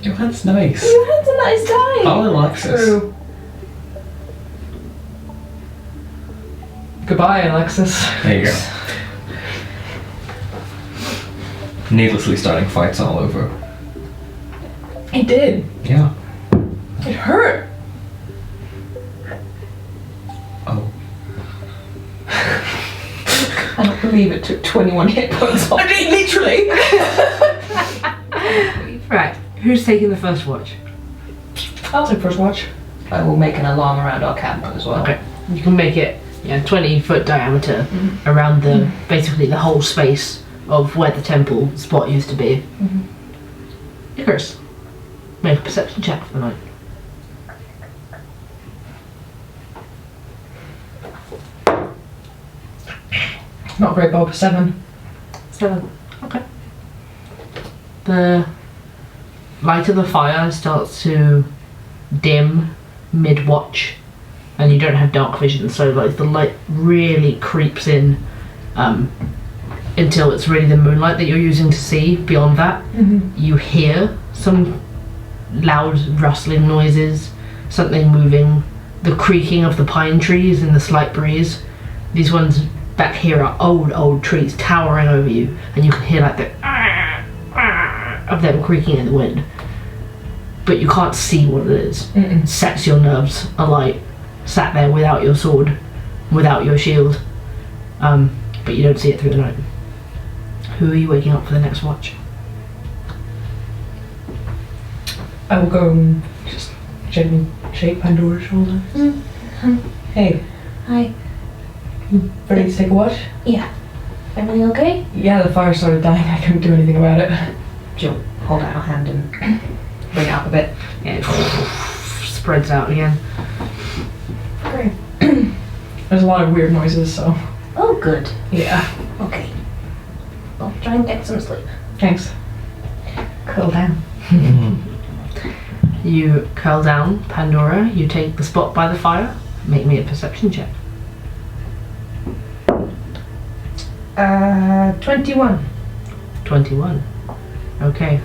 Johan's nice. Johan's a nice guy! Call him Alexis. True. Goodbye, Alexis. There you go. Needlessly starting fights all over. He did. Yeah. It hurt. Oh. believe it took 21 hit points off. I mean, literally! Right, who's taking the first watch? I'll take first watch. I will make an alarm around our camp as well. Okay, you can make it 20-foot diameter around basically the whole space of where the temple spot used to be. Icarus, make a perception check for the night. Not great, Bob. 7. 7. Okay. The light of the fire starts to dim mid-watch, and you don't have dark vision, so like the light really creeps in until it's really the moonlight that you're using to see. Beyond that, you hear some loud rustling noises, something moving, the creaking of the pine trees in the slight breeze. These ones back here are old trees towering over you, and you can hear like the of them creaking in the wind, but you can't see what it is. Sets your nerves alight, sat there without your sword, without your shield, but you don't see it through the night. Who are you waking up for the next watch? I will go and just gently shake Pandora's shoulder. Hey, Hi. you ready to take a watch? Yeah. Everything okay? Yeah, the fire started dying. I couldn't do anything about it. She'll hold out her hand and bring it up a bit. Yeah, it spreads out again. Great. There's a lot of weird noises, so Oh, good. yeah. Okay. I'll try and get some sleep. Thanks. Cool down. You curl down, Pandora. You take the spot by the fire. Make me a perception check. 21. 21. Okay.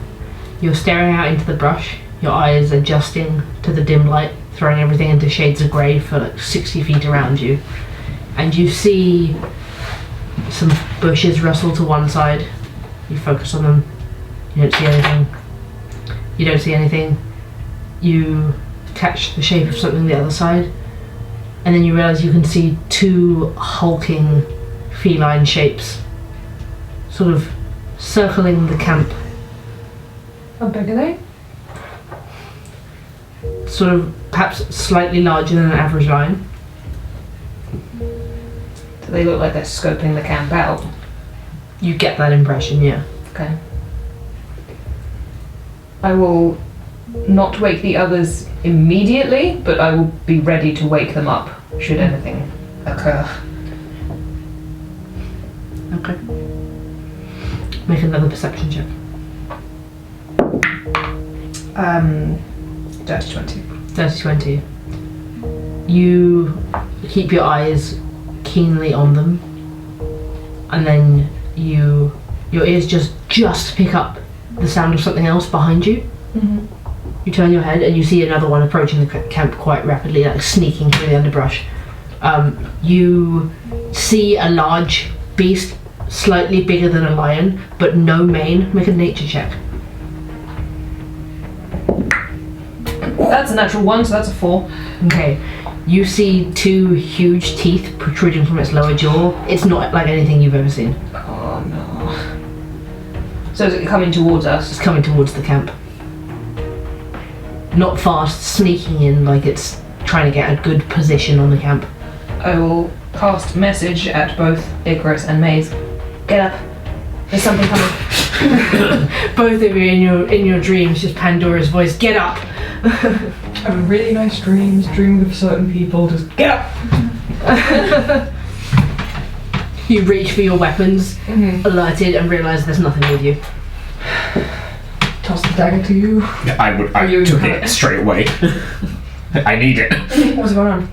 You're staring out into the brush, your eyes adjusting to the dim light, throwing everything into shades of grey for like 60 feet around you. And you see some bushes rustle to one side. You focus on them. You don't see anything. You don't see anything. You catch the shape of something the other side. And then you realise you can see 2 hulking feline shapes sort of circling the camp. How big are they? Sort of perhaps slightly larger than an average lion. Do they look like they're scoping the camp out? You get that impression, yeah. Okay. I will not wake the others immediately, but I will be ready to wake them up should anything occur. Okay. Make another perception check. Dirty 20. 30-20. You keep your eyes keenly on them, and then your ears just pick up the sound of something else behind you. You turn your head and you see another one approaching the camp quite rapidly, like sneaking through the underbrush. You see a large beast, slightly bigger than a lion, but no mane. Make a nature check. That's a natural 1, so that's a 4. Okay. You see 2 huge teeth protruding from its lower jaw. It's not like anything you've ever seen. Oh no. So is it coming towards us? It's coming towards the camp. Not fast, sneaking in like it's trying to get a good position on the camp. I will cast message at both Icarus and Maze. Get up. There's something coming. Both of you in your dreams, just Pandora's voice, get up! Having really nice dreams, dreaming of certain people, just get up! You reach for your weapons, alerted, and realise there's nothing with you. Toss the dagger to you. Yeah, I took it straight away. I need it. What's going on?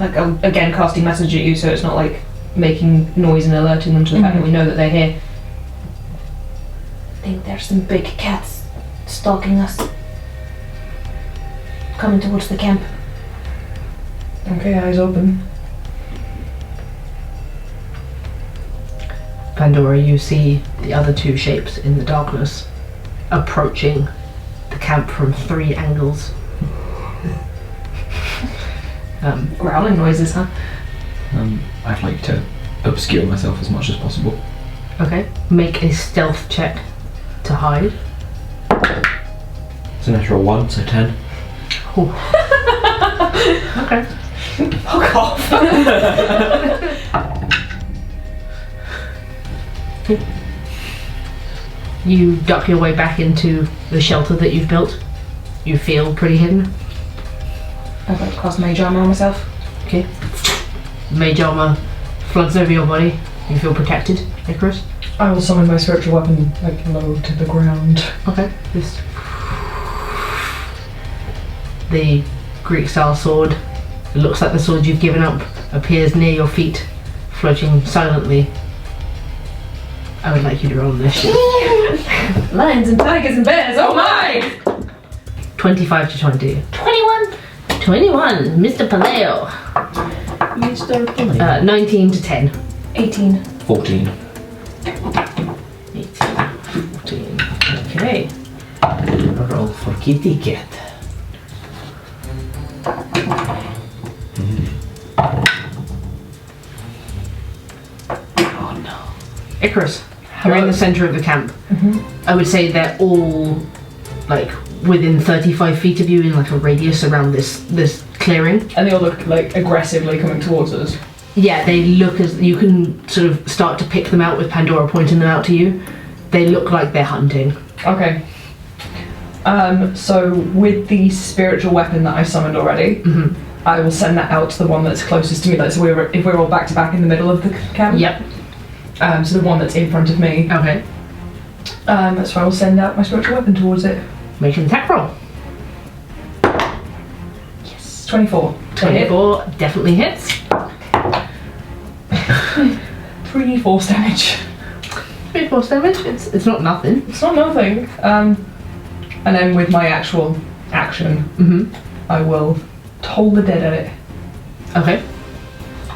Like, I'm again casting message at you so it's not like making noise and alerting them to the fact that we know that they're here. I think there's some big cats stalking us. Coming towards the camp. Okay, eyes open. Pandora, you see the other 2 shapes in the darkness approaching the camp from 3 angles. Growling noises, huh? I'd like to obscure myself as much as possible. Okay. Make a stealth check to hide. It's a natural 1, so 10. Ooh. Okay. Fuck off. You duck your way back into the shelter that you've built. You feel pretty hidden. I'd like to cast Mage Armor on myself. Okay. Mage armor floods over your body. You feel protected, Icarus. I will summon my spiritual weapon, like, low to the ground. Okay. Just the Greek style sword. It looks like the sword you've given up appears near your feet, floating silently. I would like you to roll this shit. Lions and tigers and bears, oh my! 25 to 20. 21! 21, Mr. Paleo. Mr. Paleo. 19 to 10. 18. 14. 18, 14. Okay. Roll for kitty cat. Oh no. Icarus, you're in the center of the camp. I would say they're all like within 35 feet of you in like a radius around this clearing. And they all look, like, aggressively coming towards us. Yeah, they look as you can sort of start to pick them out with Pandora pointing them out to you. They look like they're hunting. Okay. So with the spiritual weapon that I summoned already, I will send that out to the one that's closest to me. Like, so if we're all back to back in the middle of the camp. Yep. So the one that's in front of me. Okay. So I will send out my spiritual weapon towards it. Make an attack roll. Yes. 24. 24 definitely hits. 3 force damage. 3 force damage. It's not nothing. It's not nothing. And then with my actual action, I will toll the dead at it. Okay.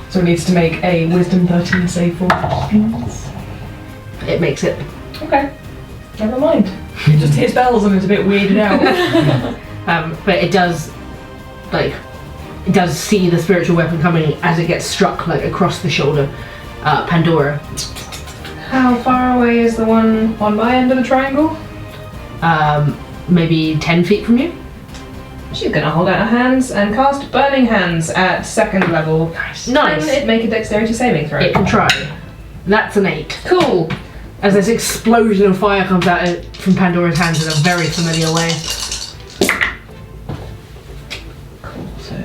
So it needs to make a Wisdom 13 save for please. It makes it. Okay. Never mind. It just hits bells and it's a bit weirded out. But it does, like, it does see the spiritual weapon coming as it gets struck, like, across the shoulder. Pandora. How far away is the one on my end of the triangle? Maybe 10 feet from you. She's gonna hold out her hands and cast Burning Hands at 2nd level. Nice. Can it make a dexterity saving throw? It can try. That's an 8. Cool. As this explosion of fire comes out from Pandora's hands in a very familiar way. Cool. So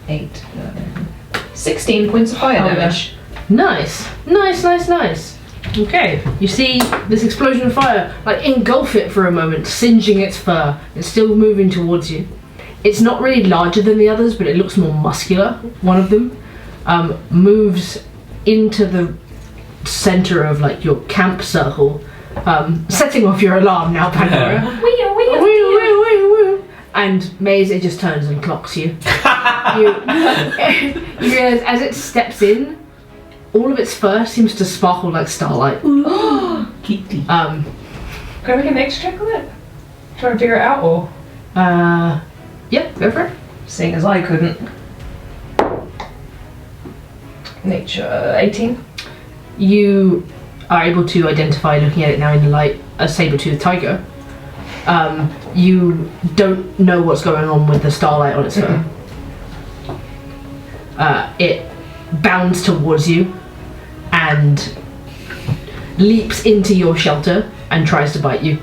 8, 11, 16 points of fire damage. Nice. Okay, you see this explosion of fire like engulf it for a moment, singeing its fur. It's still moving towards you. It's not really larger than the others, but it looks more muscular. One of them moves into the center of like your camp circle, setting off your alarm now, Pandora. And Maze, it just turns and clocks you. You realize as it steps in, all of its fur seems to sparkle like starlight. Kitty. Can I make a nature check on it? Try to figure it out, or? Yep, go for it. Seeing as I couldn't. Nature 18. You are able to identify, looking at it now in the light, a saber-toothed tiger. You don't know what's going on with the starlight on its fur. It bounds towards you and leaps into your shelter and tries to bite you.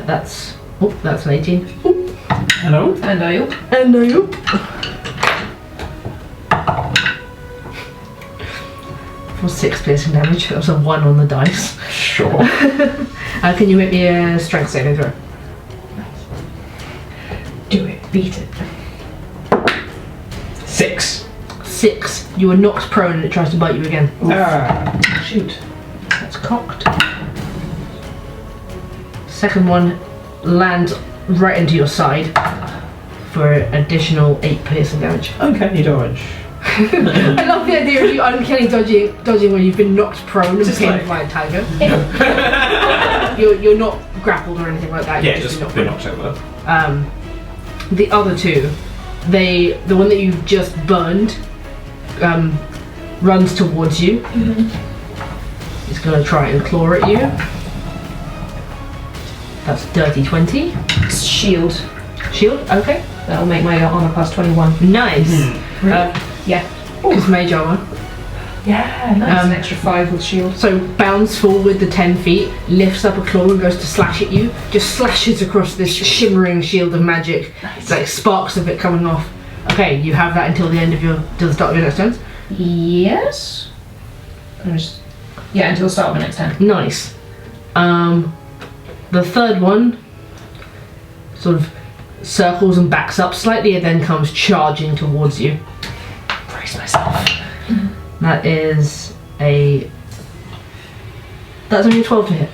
That's an 18. Hello? And I And no. For 6 piercing damage. That was a 1 on the dice. Sure. Can you make me a strength saving throw? Do it. Beat it. 6. 6. You are knocked prone and it tries to bite you again. Shoot. That's cocked. Second one lands right into your side for additional 8 piercing damage. Uncanny dodge. I love the idea of you uncanny dodging when you've been knocked prone and Just pinned like- by a tiger. You're not grappled or anything like that. Yeah, you've just been been knocked knocked over. prone. The other two the one that you've just burned runs towards you. It's going to try and claw at you. That's dirty 20. Shield. Shield, okay. That'll make my armor class 21. Nice. Yeah. It's mage armor. Yeah, nice. That's an extra 5 with shield. So bounds forward the 10 feet, lifts up a claw and goes to slash at you. Just slashes across this shimmering shield of magic. Nice. Like sparks of it coming off. Okay, you have that until the start of your next turn. Yes. Yeah, until the start of the next turn. Nice. The third one sort of circles and backs up slightly and then comes charging towards you. Brace myself. That is that's only a 12 to hit.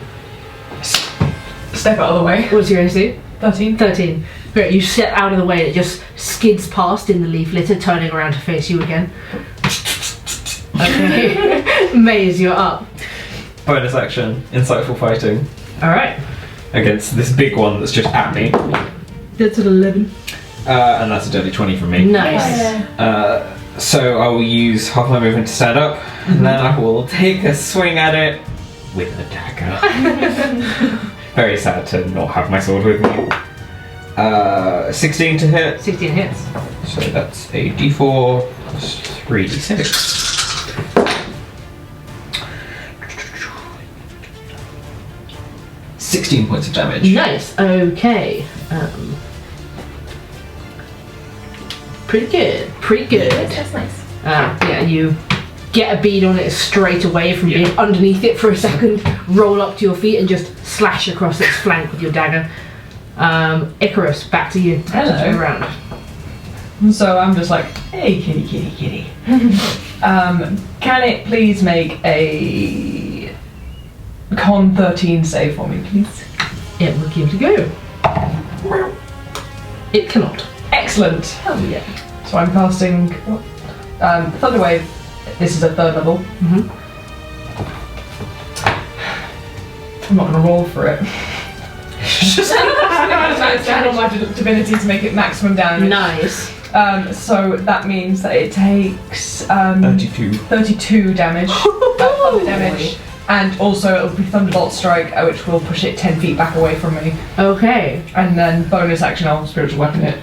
Step out of the way. What's your AC? 13. 13. Great, you step out of the way, it just skids past in the leaf litter, turning around to face you again. Okay. Maze, you're up. Bonus action, insightful fighting Alright. against this big one that's just at me. That's an 11. And that's a dirty 20 from me. Nice. So I will use half my movement to stand up, and then I will take a swing at it with a dagger. Very sad to not have my sword with me. 16 to hit. 16 hits. So that's a d4 plus 3d6. 16 points of damage. Nice. Okay. Pretty good. Pretty good. That's nice. Yeah, you get a bead on it straight away from being underneath it for a second, roll up to your feet and just slash across its flank with your dagger. Icarus, back to you. Hello. Turn around. So I'm just like, hey, kitty, kitty, kitty. Can it please make a con 13 save for me, please? It will give it a go. It cannot. Excellent. Hell yeah. So I'm casting Thunder Wave. This is a 3rd level. I'm not going to roll for it. Just channel my divinity to make it maximum damage. Nice. So that means that it takes 32 damage. Thunder damage. And also it'll be Thunderbolt Strike, which will push it 10 feet back away from me. Okay. And then bonus action, I'll spiritual weapon it.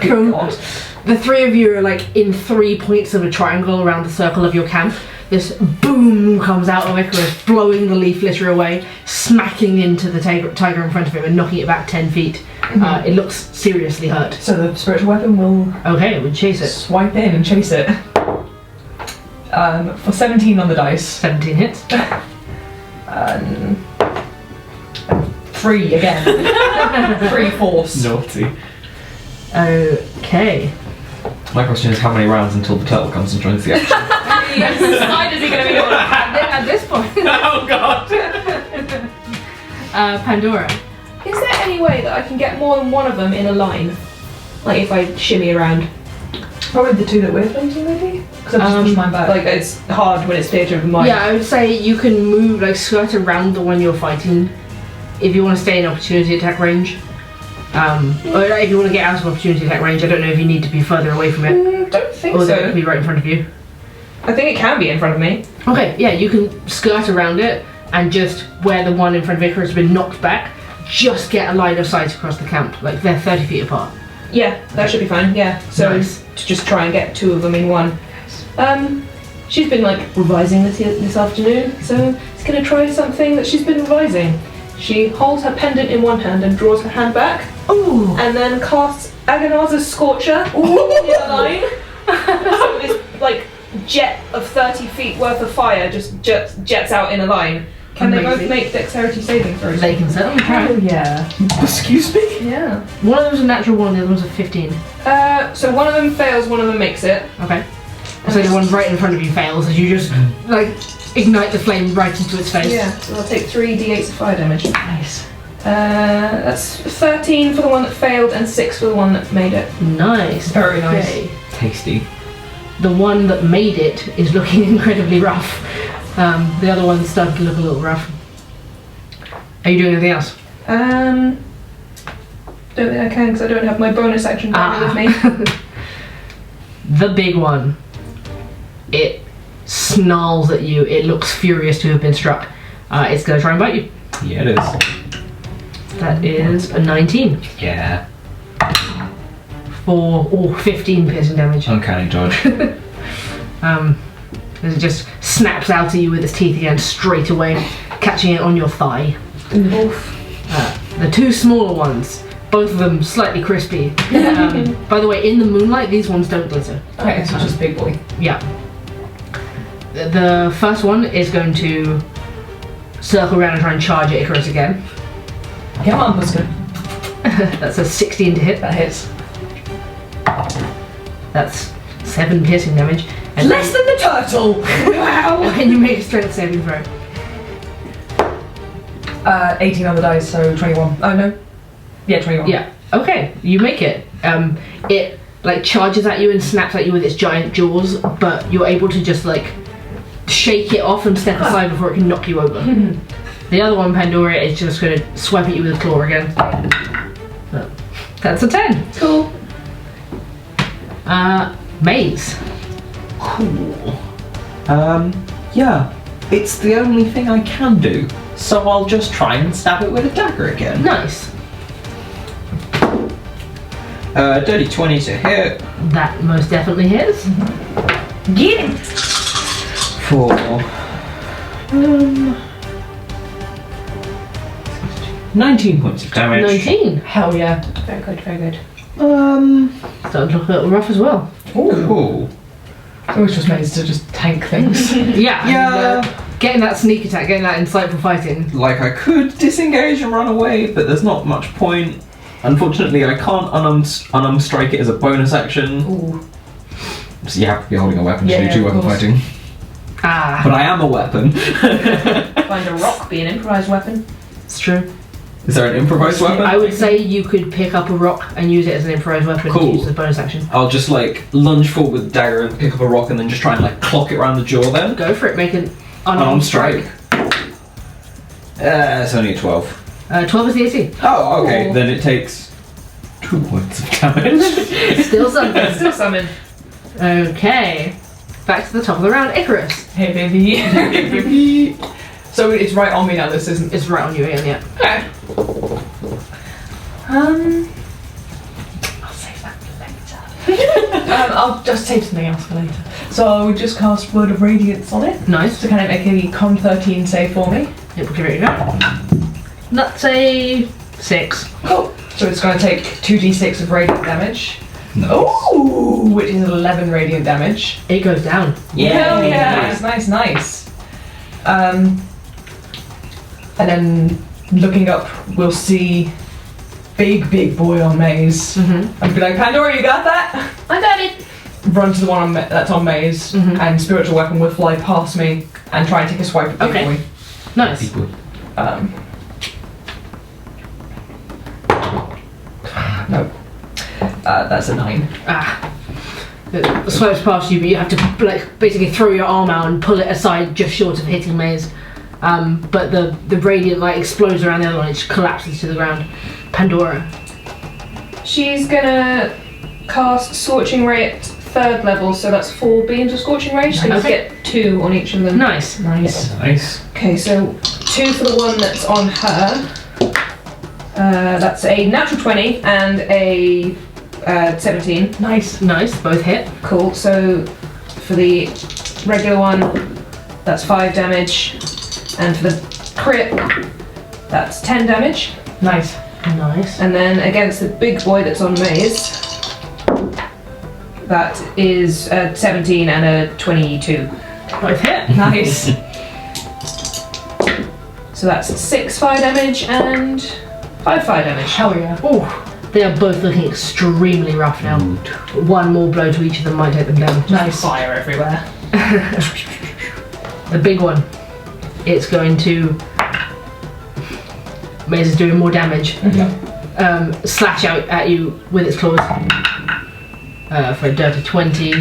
God. The three of you are like in 3 points of a triangle around the circle of your camp. This boom comes out of Icarus, blowing the leaf litter away, smacking into the tiger in front of him and knocking it back 10 feet. It looks seriously hurt. So the spiritual weapon will Okay, we chase it. swipe in and chase it. For 17 on the dice. 17 hits. 3 again. 3 force. Naughty. Okay. My question is how many rounds until the turtle comes and joins the action? Whose side is he going to be on? At this point. Oh god! Pandora. Is there any way that I can get more than one of them in a line? Like if I shimmy around? Probably the 2 that we're fighting, maybe? Because I've just pushed mine back. Like it's hard when it's theatre of the mind. Yeah, I would say you can move, like skirt around the one you're fighting if you want to stay in opportunity attack range. Or if you want to get out of opportunity attack range, I don't know if you need to be further away from it. Don't think Or that it so. could be right in front of you. I think it can be in front of me. Okay, yeah, you can skirt around it and just where the one in front of Icarus has been knocked back, just get a line of sight across the camp. Like they're 30 feet apart. Yeah, that should be fine. Yeah. So Nice. to just try and get 2 of them in one. She's been like revising this afternoon, so it's gonna try something that she's been revising. She holds her pendant in one hand and draws her hand back. Ooh. And then casts Agonar's Scorcher in a line. So this like jet of 30 feet worth of fire just jets out in a line. Can they both Amazing. make dexterity saving throws? They can certainly try. Oh yeah. Excuse me? Yeah. One of them's a natural one, the other one's a 15. So one of them fails, one of them makes it. Okay. So the one right in front of you fails as you just like ignite the flame right into its face. Yeah. So I'll take 3 d8s of fire damage. Nice. That's 13 for the one that failed and 6 for the one that made it. Nice. Very nice. Okay. Tasty. The one that made it is looking incredibly rough. The other one's starting to look a little rough. Are you doing anything else? Don't think I can because I don't have my bonus action with me. The big one. It snarls at you. It looks furious to have been struck. It's going to try and bite you. Yeah, it is. That is a 19 Yeah. for 15 piercing damage. Uncanny dodge. As it just snaps out at you with its teeth again straight away, catching it on your thigh. The two smaller ones, both of them slightly crispy. By the way, in the moonlight, these ones don't glitter. Okay, so just big boy. Yeah. The first one is going to circle around and try and charge at Icarus again. Come on, let's go. That's a 16 to hit. That hits. That's 7 piercing damage. And Less than the turtle! Wow! Can you make a strength saving throw? 18 on the dice, so 21. Oh no. Yeah, 21. Yeah. Okay, you make it. It like charges at you and snaps at you with its giant jaws, but you're able to just like shake it off and step aside before it can knock you over. The other one, Pandora, is just going to swipe at you with a claw again. That's a 10. Cool. Maze. Cool. Yeah. It's the only thing I can do, so I'll just try and stab it with a dagger again. Nice. Dirty 20 to hit. That most definitely hits. Get him! For 19 points of damage. 19. Hell yeah. Very good, very good. Starting to look a little rough as well. Cool. It was just made to just tank things. Yeah. Yeah. And, getting that sneak attack, getting that insightful fighting. Like, I could disengage and run away, but there's not much point. Unfortunately, I can't unstrike it as a bonus action. Ooh. So you have to be holding a weapon to Yeah, do of 2 weapon course. fighting. But I am a weapon. Find a rock, be an improvised weapon. It's true. Is there an improvised weapon? I would say you could pick up a rock and use it as an improvised weapon Cool. to use as a bonus action. I'll just like lunge forward with the dagger and pick up a rock and then just try and like clock it around the jaw then. Go for it, make an Unarmed unarmed strike. It's only a 12. 12 is the AC. Oh, okay. Cool. Then it takes 2 points of damage. Still something. Still summon. Okay. Back to the top of the round, Icarus. Hey baby. Hey baby. So it's right on me now, this isn't. It's right on you again, yeah. Okay. I'll save that for later. I'll just save something else for later. So I would just cast Word of Radiance on it Nice. to kind of make a Con 13 save for me. Yep, give it a go. That's a 6. Cool. So it's going to take 2d6 of radiant damage. Nice. Ooh, which is 11 radiant damage. It goes down. Hell yeah! Nice. And then looking up, we'll see big boy on Maze. Mm-hmm. And be like, Pandora, you got that? I got it. Run to the one that's on Maze, Mhm. and spiritual weapon will fly past me and try and take a swipe at Big Okay. Boy. Nice. People. No. That's a 9. It swipes past you, but you have to like basically throw your arm out and pull it aside just short of hitting Maze. But the radiant light explodes around the other one, it just collapses to the ground. Pandora. She's gonna cast Scorching Ray at 3rd level, so that's 4 beams of Scorching Ray. She's gonna Okay. get 2 on each of them. Nice. Nice. Nice. Okay, so 2 for the one that's on her. That's a natural 20 and a 17. Nice. Nice, both hit. Cool. So for the regular one, that's 5 damage, and for the crit, that's 10 damage. Nice. Nice. And then against the big boy that's on Maze, that is a 17 and a 22. Both hit. Nice. So that's 6 fire damage and 5 fire damage. Hell yeah. Oh, they are both looking extremely rough now. One more blow to each of them might take them down. Nice. Fire everywhere. The big one. It's going to. Maze is doing more damage. Slash out at you with its claws. For a dirty 20.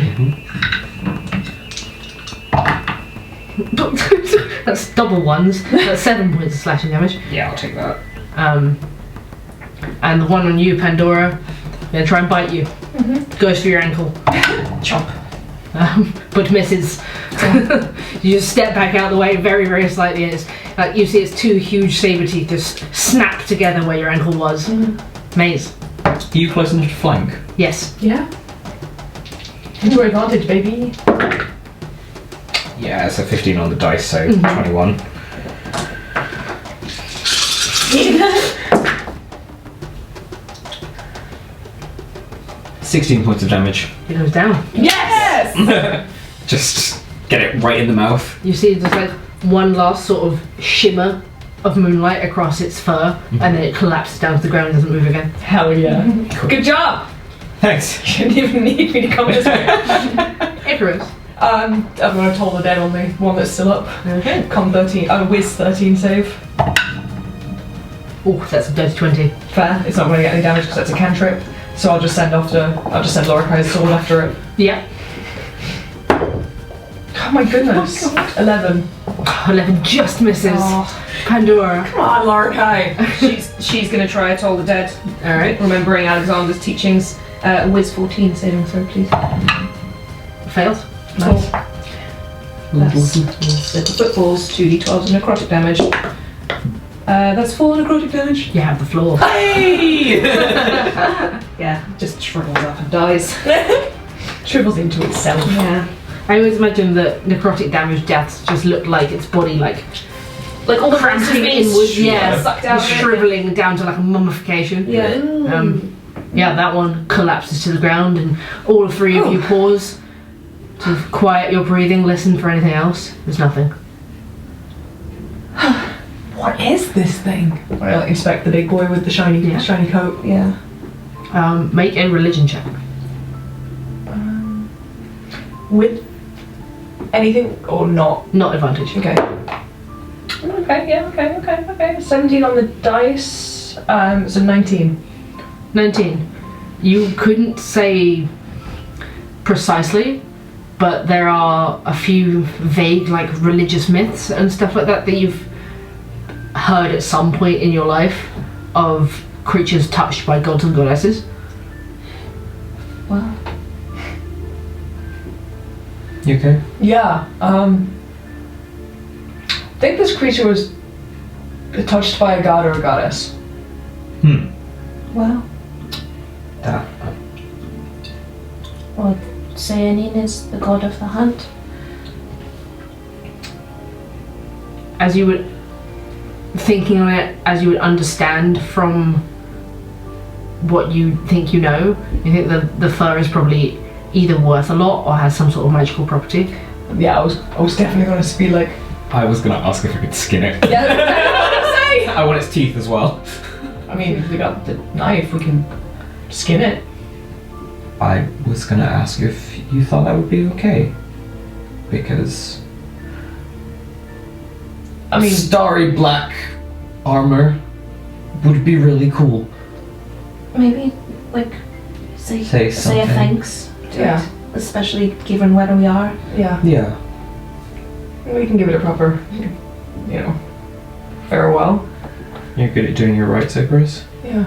That's double ones. That's 7 points of slashing damage. Yeah, I'll take that. And the one on you, Pandora, gonna try and bite you. Goes for your ankle. Chomp. But misses. You just step back out of the way very, very slightly, and it's like you see its two huge saber teeth just snap together where your ankle was. Maze. Are you close enough to flank? Yes. Yeah. Your advantage, baby. Yeah, it's a 15 on the dice, so 21. 16 points of damage. He goes down. Yes! Just get it right in the mouth. You see just like one last sort of shimmer of moonlight across its fur, and then it collapses down to the ground and doesn't move again. Hell yeah. Good job! Thanks. You didn't even need me to come this way. Icarus. I'm going to toll the dead on the one that's still up. Okay. Con 13. Oh, whiz 13 save. Oh, that's a dirty 20. Fair. It's not going to get any damage because that's a cantrip. So I'll just send Lorikai's sword after it. Yeah. Oh my goodness. 11. 11 just misses. Oh. Pandora. Come on, Lorikai. She's going to try to toll the dead. Alright. Remembering Alexandra's teachings. Whiz 14 saving throw, please. Fails. Nice. That's footballs, 2d12s necrotic damage. That's 4 necrotic damage. You have the floor. Hey! Yeah, just shrivels up and dies. Shrivels into itself. Yeah. I always imagine that necrotic damage deaths just look like its body like Like all the rest cramping is inwards, yeah, sucked out. shriveling down to like a mummification. Yeah. Yeah, that one collapses to the ground, and all three of you pause to quiet your breathing, listen for anything else. There's nothing. What is this thing? I like inspect the big boy with the shiny coat. Yeah. Make a religion check. With anything or not? Not advantage. Okay. Okay, yeah, okay. 17 on the dice. So 19. 19. You couldn't say precisely, but there are a few vague like religious myths and stuff like that you've heard at some point in your life of creatures touched by gods and goddesses. Wow. You okay? Yeah. I think this creature was touched by a god or a goddess. Wow. That. Well, Sayanin is the god of the hunt. As you would thinking on it, as you would understand from what you think you know, you think the fur is probably either worth a lot or has some sort of magical property. Yeah, I was definitely going to be like, I was gonna ask if we could skin it. yeah, that's what I was gonna say. I want its teeth as well. I mean, if we got the knife, we can skin it. I was gonna ask if you thought that would be okay. Because I mean, starry black armor would be really cool. Maybe, like, say Say a something. thanks to Yeah. it, especially given where we are. yeah, Yeah. we can give it a proper, farewell. You're good at doing your rites, Icarus. Yeah.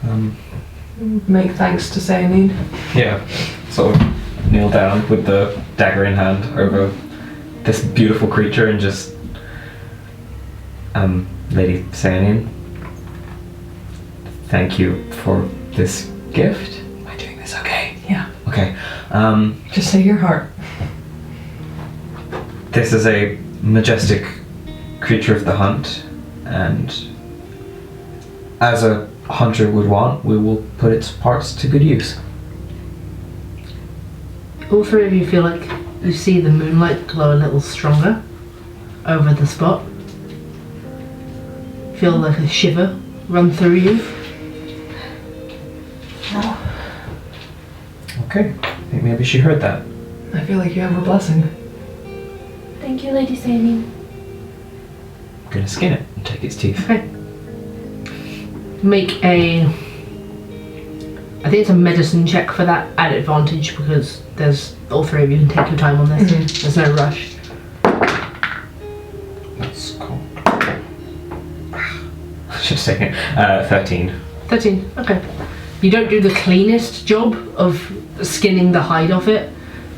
Um, Make thanks to Sayanin. yeah. Sort of kneel down with the dagger in hand over this beautiful creature and just Lady Sayanin, thank you for this gift. Am I doing this okay? Yeah. Okay. Just say your heart. This is a majestic creature of the hunt, and as a hunter would want, we will put its parts to good use. All three of you feel like you see the moonlight glow a little stronger over the spot. Feel like a shiver run through you. Okay. I think maybe she heard that. I feel like you have her blessing. Thank you, Lady Sayanin. I'm gonna skin it and take its teeth. Okay. Make a... I think it's a medicine check for that at advantage because there's all three of you can take your time on this. Mhm. There's no rush. That's cool. Just taking 13. 13. Okay. You don't do the cleanest job of skinning the hide off it,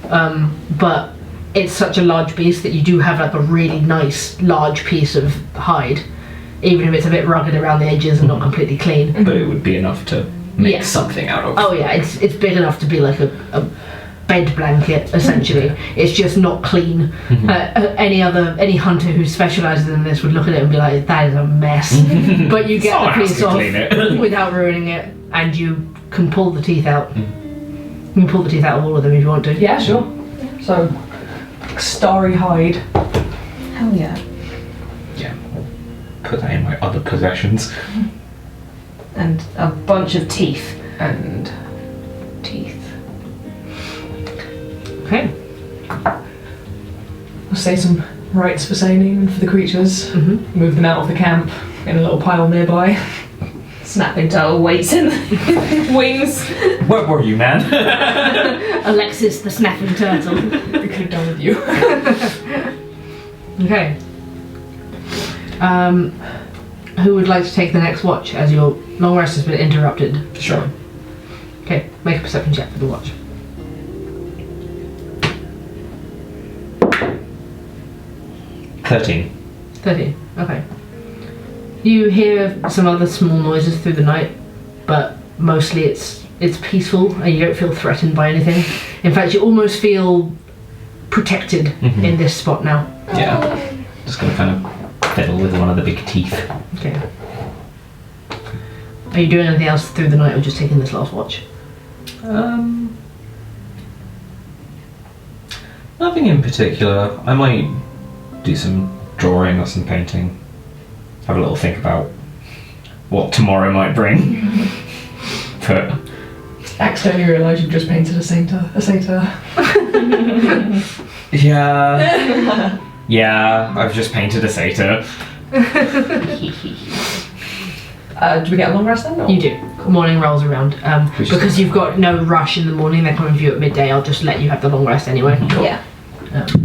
but it's such a large beast that you do have like a really nice large piece of hide, even if it's a bit rugged around the edges and not completely clean. But it would be enough to make Yeah. something out of. Oh yeah, it's big enough to be like a bed blanket essentially. It's just not clean. Any hunter who specialises in this would look at it and be like, that is a mess. But you get Someone the has piece to off clean it. without ruining it, and you can pull the teeth out. You can pull the teeth out of all of them if you want to. Yeah, sure. So, starry hide. Hell yeah. Yeah. Put that in my other possessions. And a bunch of teeth. And Teeth. Okay. we'll say some rites for saying and for the creatures. Move them out of the camp in a little pile nearby. Snapping turtle waits in the wings. Where were you, man? Alexis the snapping turtle. We could have done with you. Okay. Who would like to take the next watch as your long rest has been interrupted? Sure. Okay, make a perception check for the watch. $13. 13. Okay. You hear some other small noises through the night, but mostly it's peaceful and you don't feel threatened by anything. In fact, you almost feel protected in this spot now. Yeah. Just gonna kind of fiddle with one of the big teeth. Okay. Are you doing anything else through the night or just taking this last watch? Nothing in particular. I might do some drawing or some painting. Have a little think about what tomorrow might bring. But Accidentally realise you've just painted a satyr. yeah. Yeah, I've just painted a satyr. Do we get a long rest then? Or? You do. Morning rolls around. We just- Because you've got no rush in the morning, they're coming for you at midday, I'll just let you have the long rest anyway. Yeah.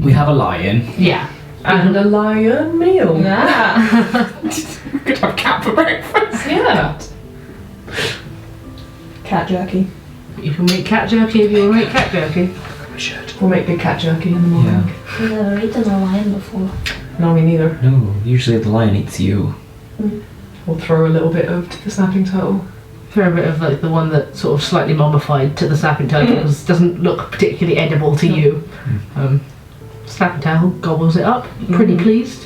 We have a lion. Yeah. And a lion meal. Ah. We could have cat for breakfast. Yeah. Cat jerky. You can make cat jerky if you want to make cat jerky. We should. We'll make big cat jerky in the morning. Yeah. I've never eaten a lion before. No, me neither. No, usually the lion eats you. We'll throw a little bit of the snapping turtle. Throw a bit of like the one that's sort of slightly mummified to the snapping turtle because it doesn't look particularly edible to you. Snapping turtle gobbles it up, pretty pleased.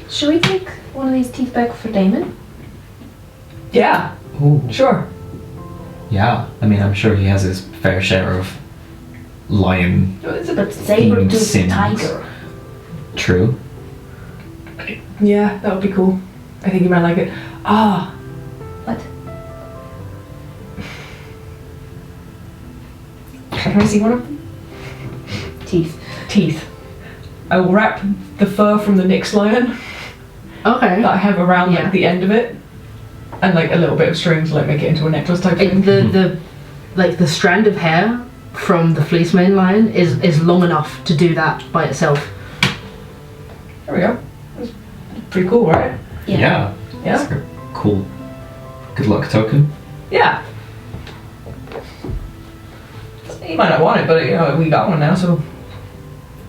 Should we take one of these teeth back for Damon? Yeah, Ooh. sure. Yeah, I mean, I'm sure he has his fair share of lion. It's a But bit. saber tooth sins. tiger. True. Yeah, that would be cool. I think you might like it. Ah. What? Can I see one of them? Teeth. Teeth. I will wrap the fur from the Nyx lion Okay. that I have around Yeah. like the end of it, and like a little bit of string to like make it into a necklace type thing. The strand of hair from the fleece mane lion is long enough to do that by itself. There we go. That's pretty cool, right? Yeah. Yeah. It's like a cool good luck token. Yeah. You might not want it, but you know we got one now, so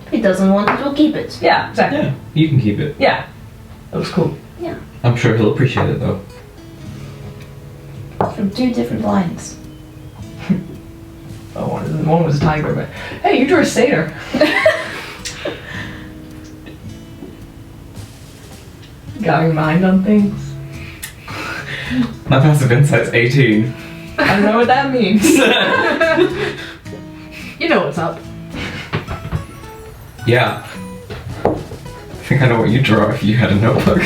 If he doesn't want it, we'll keep it. yeah, exactly. Yeah, you can keep it. Yeah, that was cool. I'm sure he'll appreciate it though. From 2 different lions. Oh, one was a tiger, but hey, you drew a satyr. Got your mind on things. My passive insight's 18. I don't know what that means. You know what's up. Yeah. I think I know what you'd draw if you had a notebook.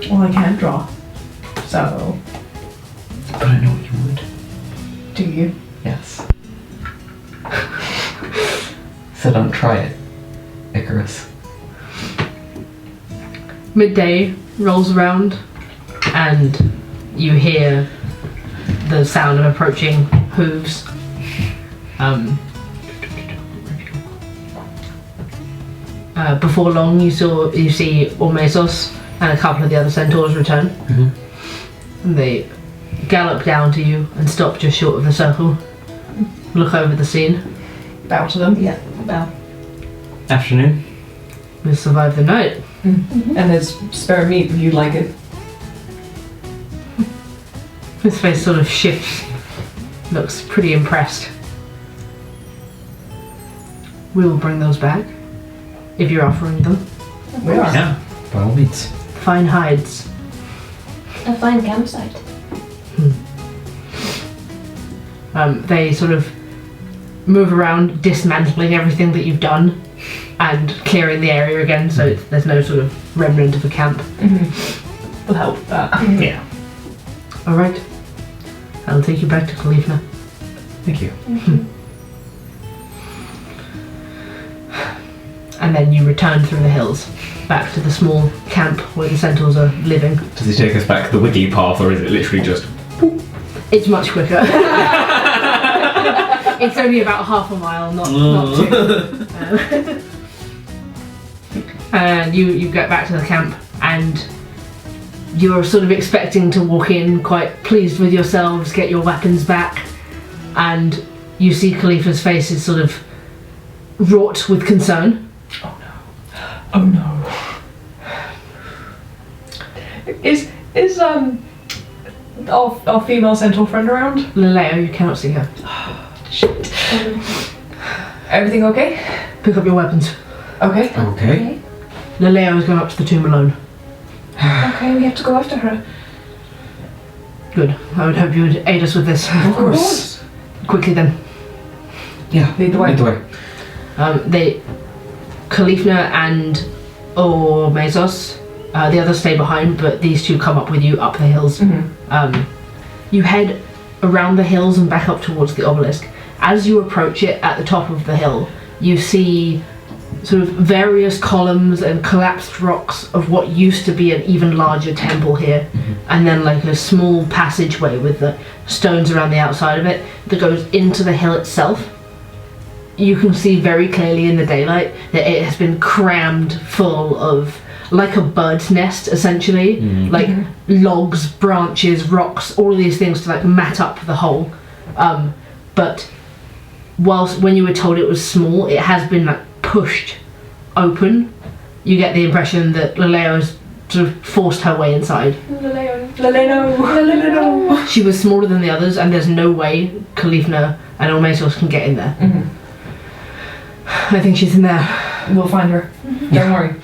Well, I can't draw, so But I know what you would. do you? Yes. So don't try it, Icarus. Midday rolls around and you hear the sound of approaching hooves. Before long you see Ormesos and a couple of the other centaurs return. And they gallop down to you and stop just short of the circle. Look over the scene. Bow to them. Yeah, bow. Afternoon. We'll survive the night. And there's spare meat if you'd like it. His face sort of shifts. Looks pretty impressed. We will bring those back. If you're offering them. We are. Yeah, by all means. Fine hides. A fine campsite. They sort of move around, dismantling everything that you've done and clearing the area again, so there's no sort of remnant of a camp. Will help with that. Yeah. Alright. I'll take you back to Kalifna. Thank you. And then you return through the hills, back to the small camp where the centaurs are living. Does he take us back the wiggy path, or is it literally just? It's much quicker. It's only about half a mile, not 2. And you get back to the camp, and you're sort of expecting to walk in quite pleased with yourselves, get your weapons back, and you see Khalifa's face is sort of wrought with concern. Oh no. Is our female centaur friend around? Leleo, you cannot see her. Shit. Everything okay? Pick up your weapons. Okay. Okay. Leleo is going up to the tomb alone. Okay, we have to go after her. Good. I would hope you would aid us with this. Of course. Quickly then. Yeah. Lead the way. Lead the way. Kalifna and Mesos, the others stay behind, but these two come up with you up the hills. You head around the hills and back up towards the obelisk. As you approach it at the top of the hill, you see sort of various columns and collapsed rocks of what used to be an even larger temple here, and then like a small passageway with the stones around the outside of it that goes into the hill itself. You can see very clearly in the daylight that it has been crammed full of, like a bird's nest essentially, like logs, branches, rocks, all of these things to like mat up the whole. But whilst when you were told it was small, it has been like pushed open. You get the impression that Leleo has sort of forced her way inside. Leleno. She was smaller than the others, and there's no way Kalifna and Olmesos can get in there. I think she's in there. We'll find her. Don't worry.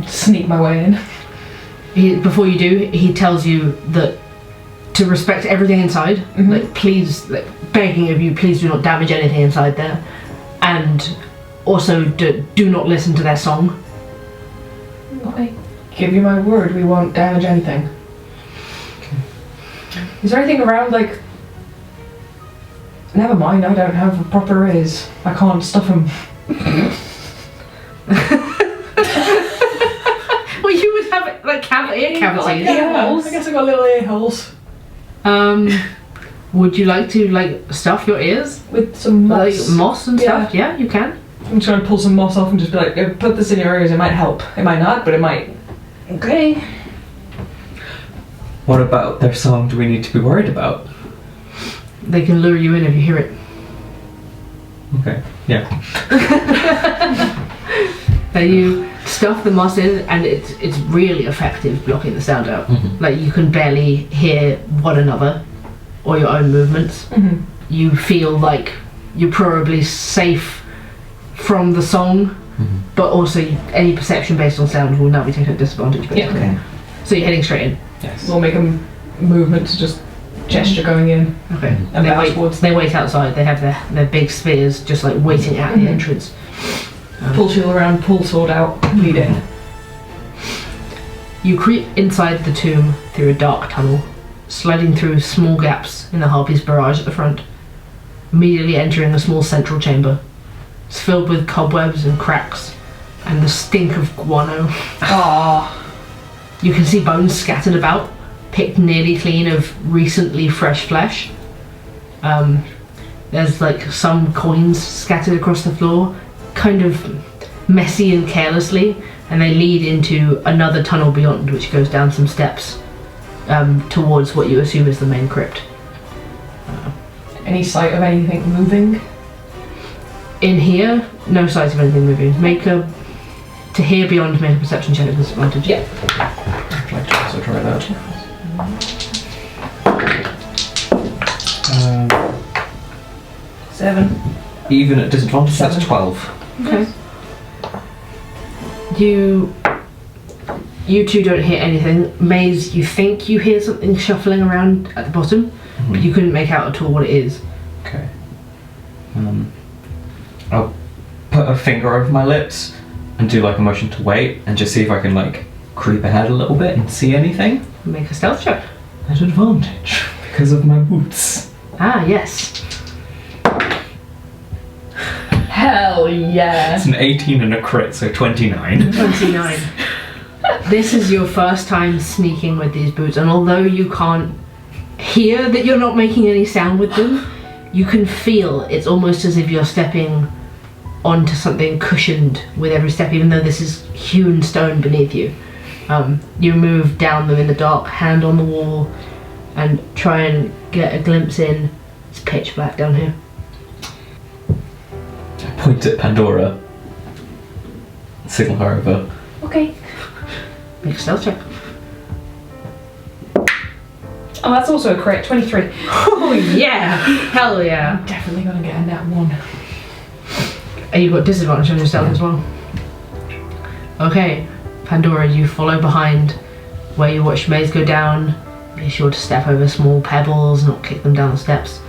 Sneak my way in. Before you do, he tells you that to respect everything inside, like please, like, begging of you, please do not damage anything inside there, and also do not listen to their song. Okay. Give you my word, we won't damage anything. Is there anything around, like... Never mind, I don't have a proper raise. I can't stuff them. Well, you would have like ear cavities. Yeah, I guess I got little ear holes. Would you like to like stuff your ears With some moss. like moss and stuff? Yeah, you can. I'm trying to pull some moss off and just be like, put this in your ears, it might help. It might not, but it might. Okay. What about their song do we need to be worried about? They can lure you in if you hear it. Okay. Yeah. You stuff the moss in, and it's really effective blocking the sound out. Like you can barely hear one another or your own movements. You feel like you're probably safe from the song, but also any perception based on sound will now be taken at disadvantage. Basically. Yeah. Okay. So you're heading straight in. Yes. We'll make a movement to just gesture going in. Okay. And They wait outside. They have their big spears just like waiting at the entrance. Pull shield around, pull sword out, lead in. You creep inside the tomb through a dark tunnel, sliding through small gaps in the Harpy's barrage at the front, immediately entering a small central chamber. It's filled with cobwebs and cracks, and the stink of guano. You can see bones scattered about, picked nearly clean of recently fresh flesh. There's like some coins scattered across the floor, kind of messy and carelessly, and they lead into another tunnel beyond, which goes down some steps. towards what you assume is the main crypt. Any sight of anything moving? In here, no signs of anything moving. To hear beyond, make a perception check at disadvantage. Yeah. I'd like to also try that. 7. Even at disadvantage, that's 12. Okay. You two don't hear anything. Maze, you think you hear something shuffling around at the bottom, but you couldn't make out at all what it is. Okay. I'll put a finger over my lips and do like a motion to wait and just see if I can like creep ahead a little bit and see anything. Make a stealth check. At advantage because of my boots. Ah, yes. Hell yeah! It's an 18 and a crit, so 29. 29. This is your first time sneaking with these boots, and although you can't hear that you're not making any sound with them, you can feel it's almost as if you're stepping onto something cushioned with every step, even though this is hewn stone beneath you. You move down them in the dark, hand on the wall, and try and get a glimpse in. It's pitch black down here. I point at Pandora, signal her over. Okay. Make a stealth check. Oh, that's also a crit. 23. Oh yeah! Hell yeah! Definitely gonna get a nat 1. And you've got disadvantage on your stealth as well. Okay, Pandora, you follow behind where you watch Maze go down. Be sure to step over small pebbles, not kick them down the steps.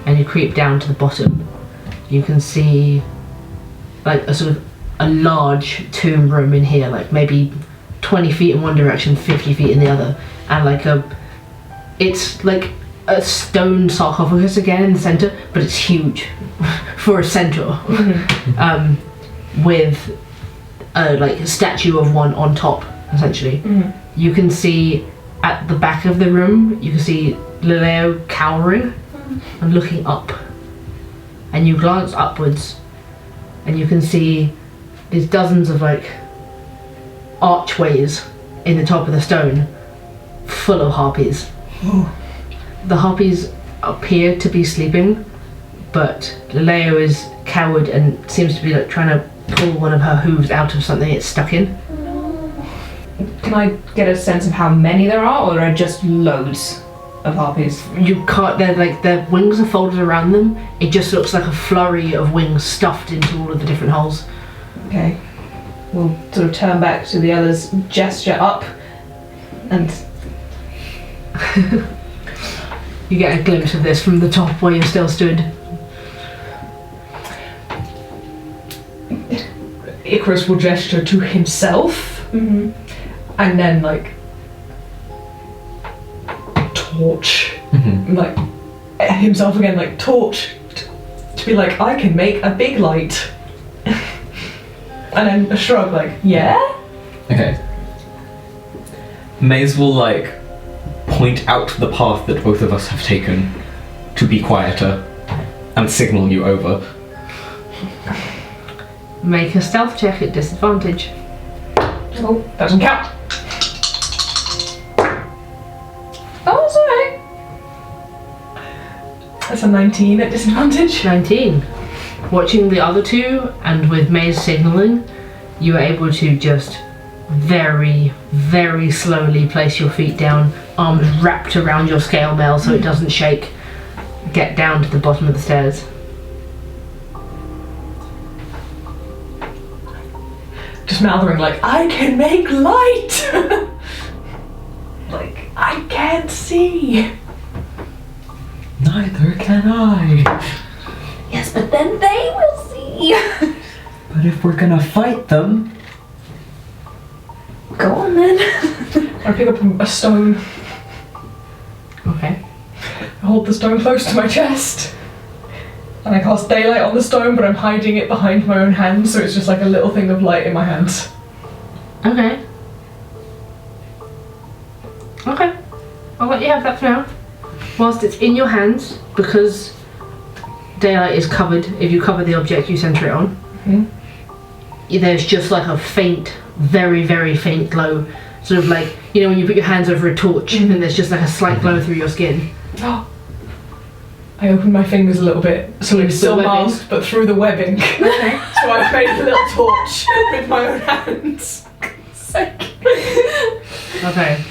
And you creep down to the bottom. You can see like a sort of a large tomb room in here, like maybe 20 feet in one direction, 50 feet in the other. And it's like a stone sarcophagus again in the center, but it's huge for a centaur. With a statue of one on top, essentially. You can see at the back of the room, you can see Lileo cowering and looking up. And you glance upwards and you can see there's dozens of archways in the top of the stone full of harpies. The harpies appear to be sleeping, but Lileo is cowered and seems to be trying to pull one of her hooves out of something it's stuck in. Can I get a sense of how many there are, or are just loads of harpies? You can't, their wings are folded around them. It just looks like a flurry of wings stuffed into all of the different holes. Okay. We'll sort of turn back to the others, gesture up, and You get a glimpse of this from the top where you're still stood. Icarus will gesture to himself, and then torch, himself again, torch, to be like, I can make a big light. And then a shrug, yeah? Okay. Maze will point out the path that both of us have taken to be quieter and signal you over. Make a stealth check at disadvantage. Oh, doesn't count. oh, it's alright. That's a 19 at disadvantage. 19. Watching the other two, and with Maze signalling, you are able to just very, very slowly place your feet down, arms wrapped around your scale mail so it doesn't shake, get down to the bottom of the stairs. Just mouthing I can make light! I can't see! Neither can I. Yes, but then they will see. But if we're gonna fight them... Go on then. I pick up a stone, Okay. I hold the stone close to my chest, and I cast daylight on the stone, but I'm hiding it behind my own hand, so it's just a little thing of light in my hands. Okay. Okay. I'll let you have that for now. Whilst it's in your hands, because daylight is covered, if you cover the object you center it on, there's just a faint, very, very faint glow, sort of like, you know, when you put your hands over a torch and there's just like a slight glow through your skin. I opened my fingers a little bit, so Through it's the still webbing. masked, but through the webbing. Okay. So I've made a little torch with my own hands. Sick. Okay.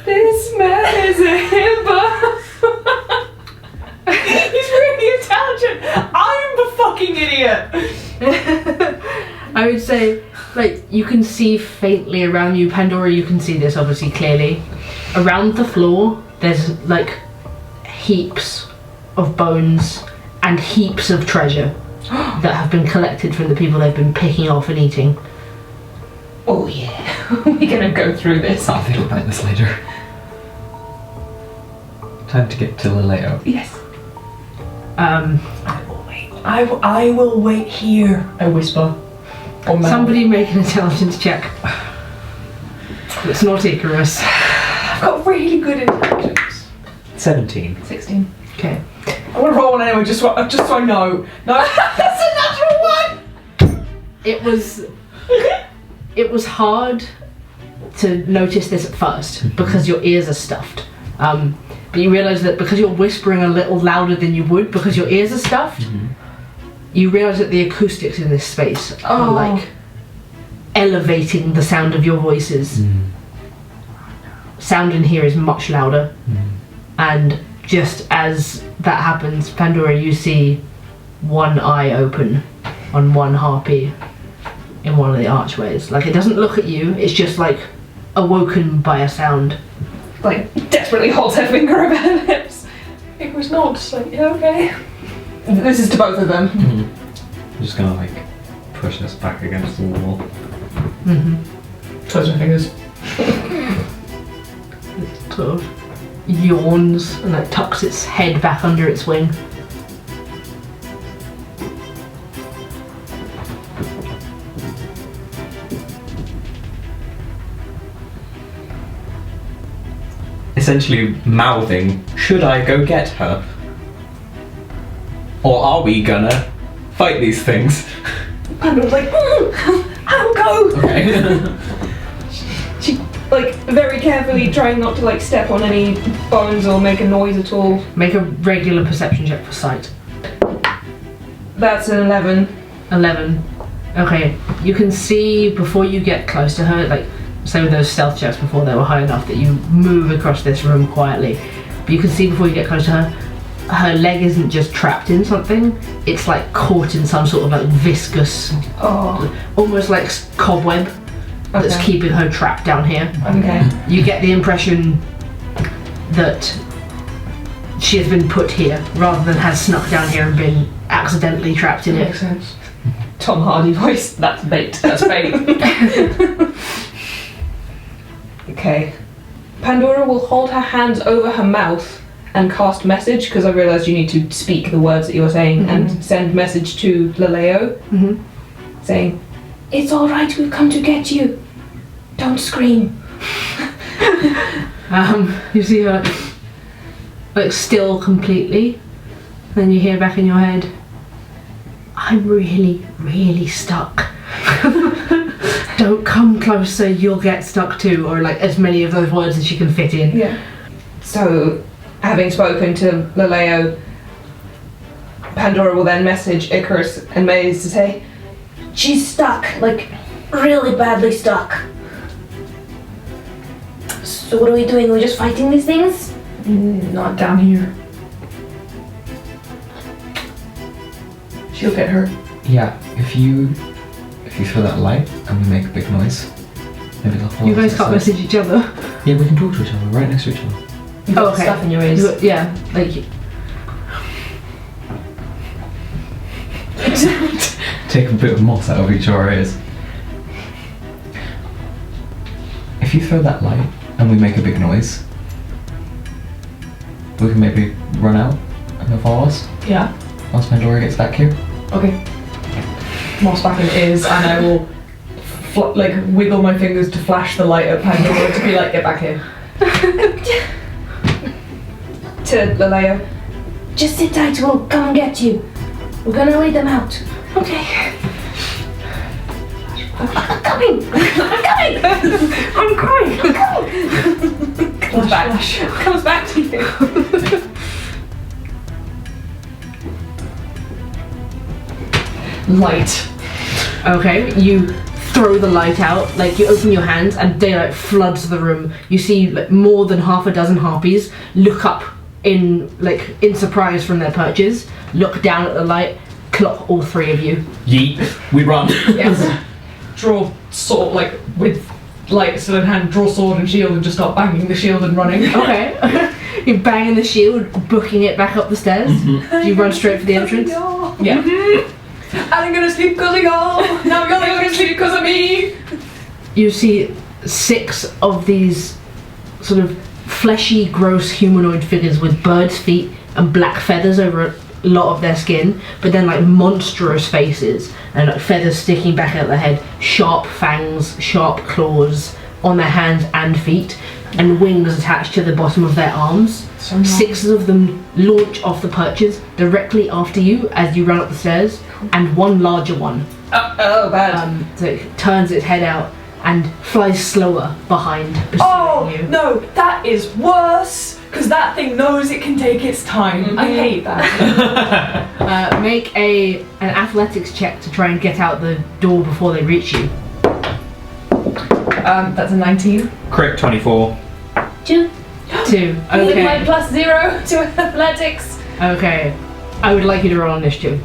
This man is a himbo. He's really intelligent. I'm the fucking idiot. I would say, like, you can see faintly around you. Pandora, you can see this obviously clearly. Around the floor, there's like heaps of bones and heaps of treasure that have been collected from the people they've been picking off and eating. Oh yeah, we're gonna go through this. I'll think about this later. Time to get to Leleo. Yes. I will wait. I will wait here. I whisper. Or mouth. Somebody make an intelligence check. It's not Icarus. I've got really good intelligence. 17. 16. Okay. I want to roll one anyway, just so I know. No, that's a natural one. It was hard to notice this at first because your ears are stuffed. But you realise that because you're whispering a little louder than you would because your ears are stuffed, you realise that the acoustics in this space are like elevating the sound of your voices. Sound in here is much louder. And just as that happens, Pandora, you see one eye open on one harpy in one of the archways. Like, it doesn't look at you, it's just like awoken by a sound. Like, desperately holds her finger over her lips. It was nods. Like, yeah, okay. This is to both of them. I'm just gonna like push us back against the wall. Close my fingers. It sort of yawns and like tucks its head back under its wing. Essentially mouthing, should I go get her? Or are we gonna fight these things? Pandora's like, I'll go! Okay. She, like, very carefully trying not to, like, step on any bones or make a noise at all. Make a regular perception check for sight. That's an 11. 11. Okay, you can see before you get close to her, like, say with those stealth checks before, they were high enough that you move across this room quietly. But you can see before you get close to her, her leg isn't just trapped in something, it's like caught in some sort of like viscous, almost like cobweb that's keeping her trapped down here. Okay. You get the impression that she has been put here rather than has snuck down here and been accidentally trapped in it. Makes sense. Tom Hardy voice. That's bait. That's bait. Okay. Pandora will hold her hands over her mouth and cast message, because I realised you need to speak the words that you were saying, and send message to Leleo, saying, "It's alright, we've come to get you. Don't scream." You see her like still completely, then you hear back in your head, "I'm really, really stuck. Don't come closer, you'll get stuck too," or like as many of those words as she can fit in. Yeah. So, having spoken to Leleo, Pandora will then message Icarus and Maze to say, "She's stuck, like, really badly stuck." So what are we doing? We're just fighting these things? Not down here. She'll get hurt. Yeah, if you throw that light and we make a big noise, maybe they'll follow You guys us can't outside. message each other. Yeah, we can talk to each other right next to each other. You've got Okay. stuff in your ears. Yeah, like Take a bit of moss out of each of our ears. If you throw that light and we make a big noise, we can maybe run out and they'll follow us Yeah. once Pandora gets back here. Okay. Moss back in ears, and I will like wiggle my fingers to flash the light at Pandora to be like, get back here. To Leleo, "Just sit tight, we'll come and get you. We're gonna lead them out." "Okay. I'm coming! I'm coming!" I'm crying. Comes back. Comes back to you. Light. Okay, you throw the light out, like you open your hands and daylight floods the room. You see like more than half a dozen harpies look up in surprise from their perches, look down at the light, clock all three of you. Yeet. We run. Yes. Draw sword, like with light still in hand, draw sword and shield and just start banging the shield and running. Okay. You're banging the shield, booking it back up the stairs. Do you run straight for the entrance? Yeah. I'm gonna sleep because of y'all. Now you're gonna sleep because of me. You see 6 of these sort of fleshy, gross humanoid figures with birds' feet and black feathers over a lot of their skin, but then like monstrous faces and like feathers sticking back out their head, sharp fangs, sharp claws on their hands and feet, and wings attached to the bottom of their arms. So nice. 6 of them launch off the perches directly after you as you run up the stairs, and one larger one Oh, bad. so it turns its head out and flies slower behind, pursuing you. No, that is worse. Because that thing knows it can take its time. I hate that. Make an athletics check to try and get out the door before they reach you. That's a 19. Crit 24. 2. 2. With my Okay. +0 to athletics. Okay. I would like you to roll initiative.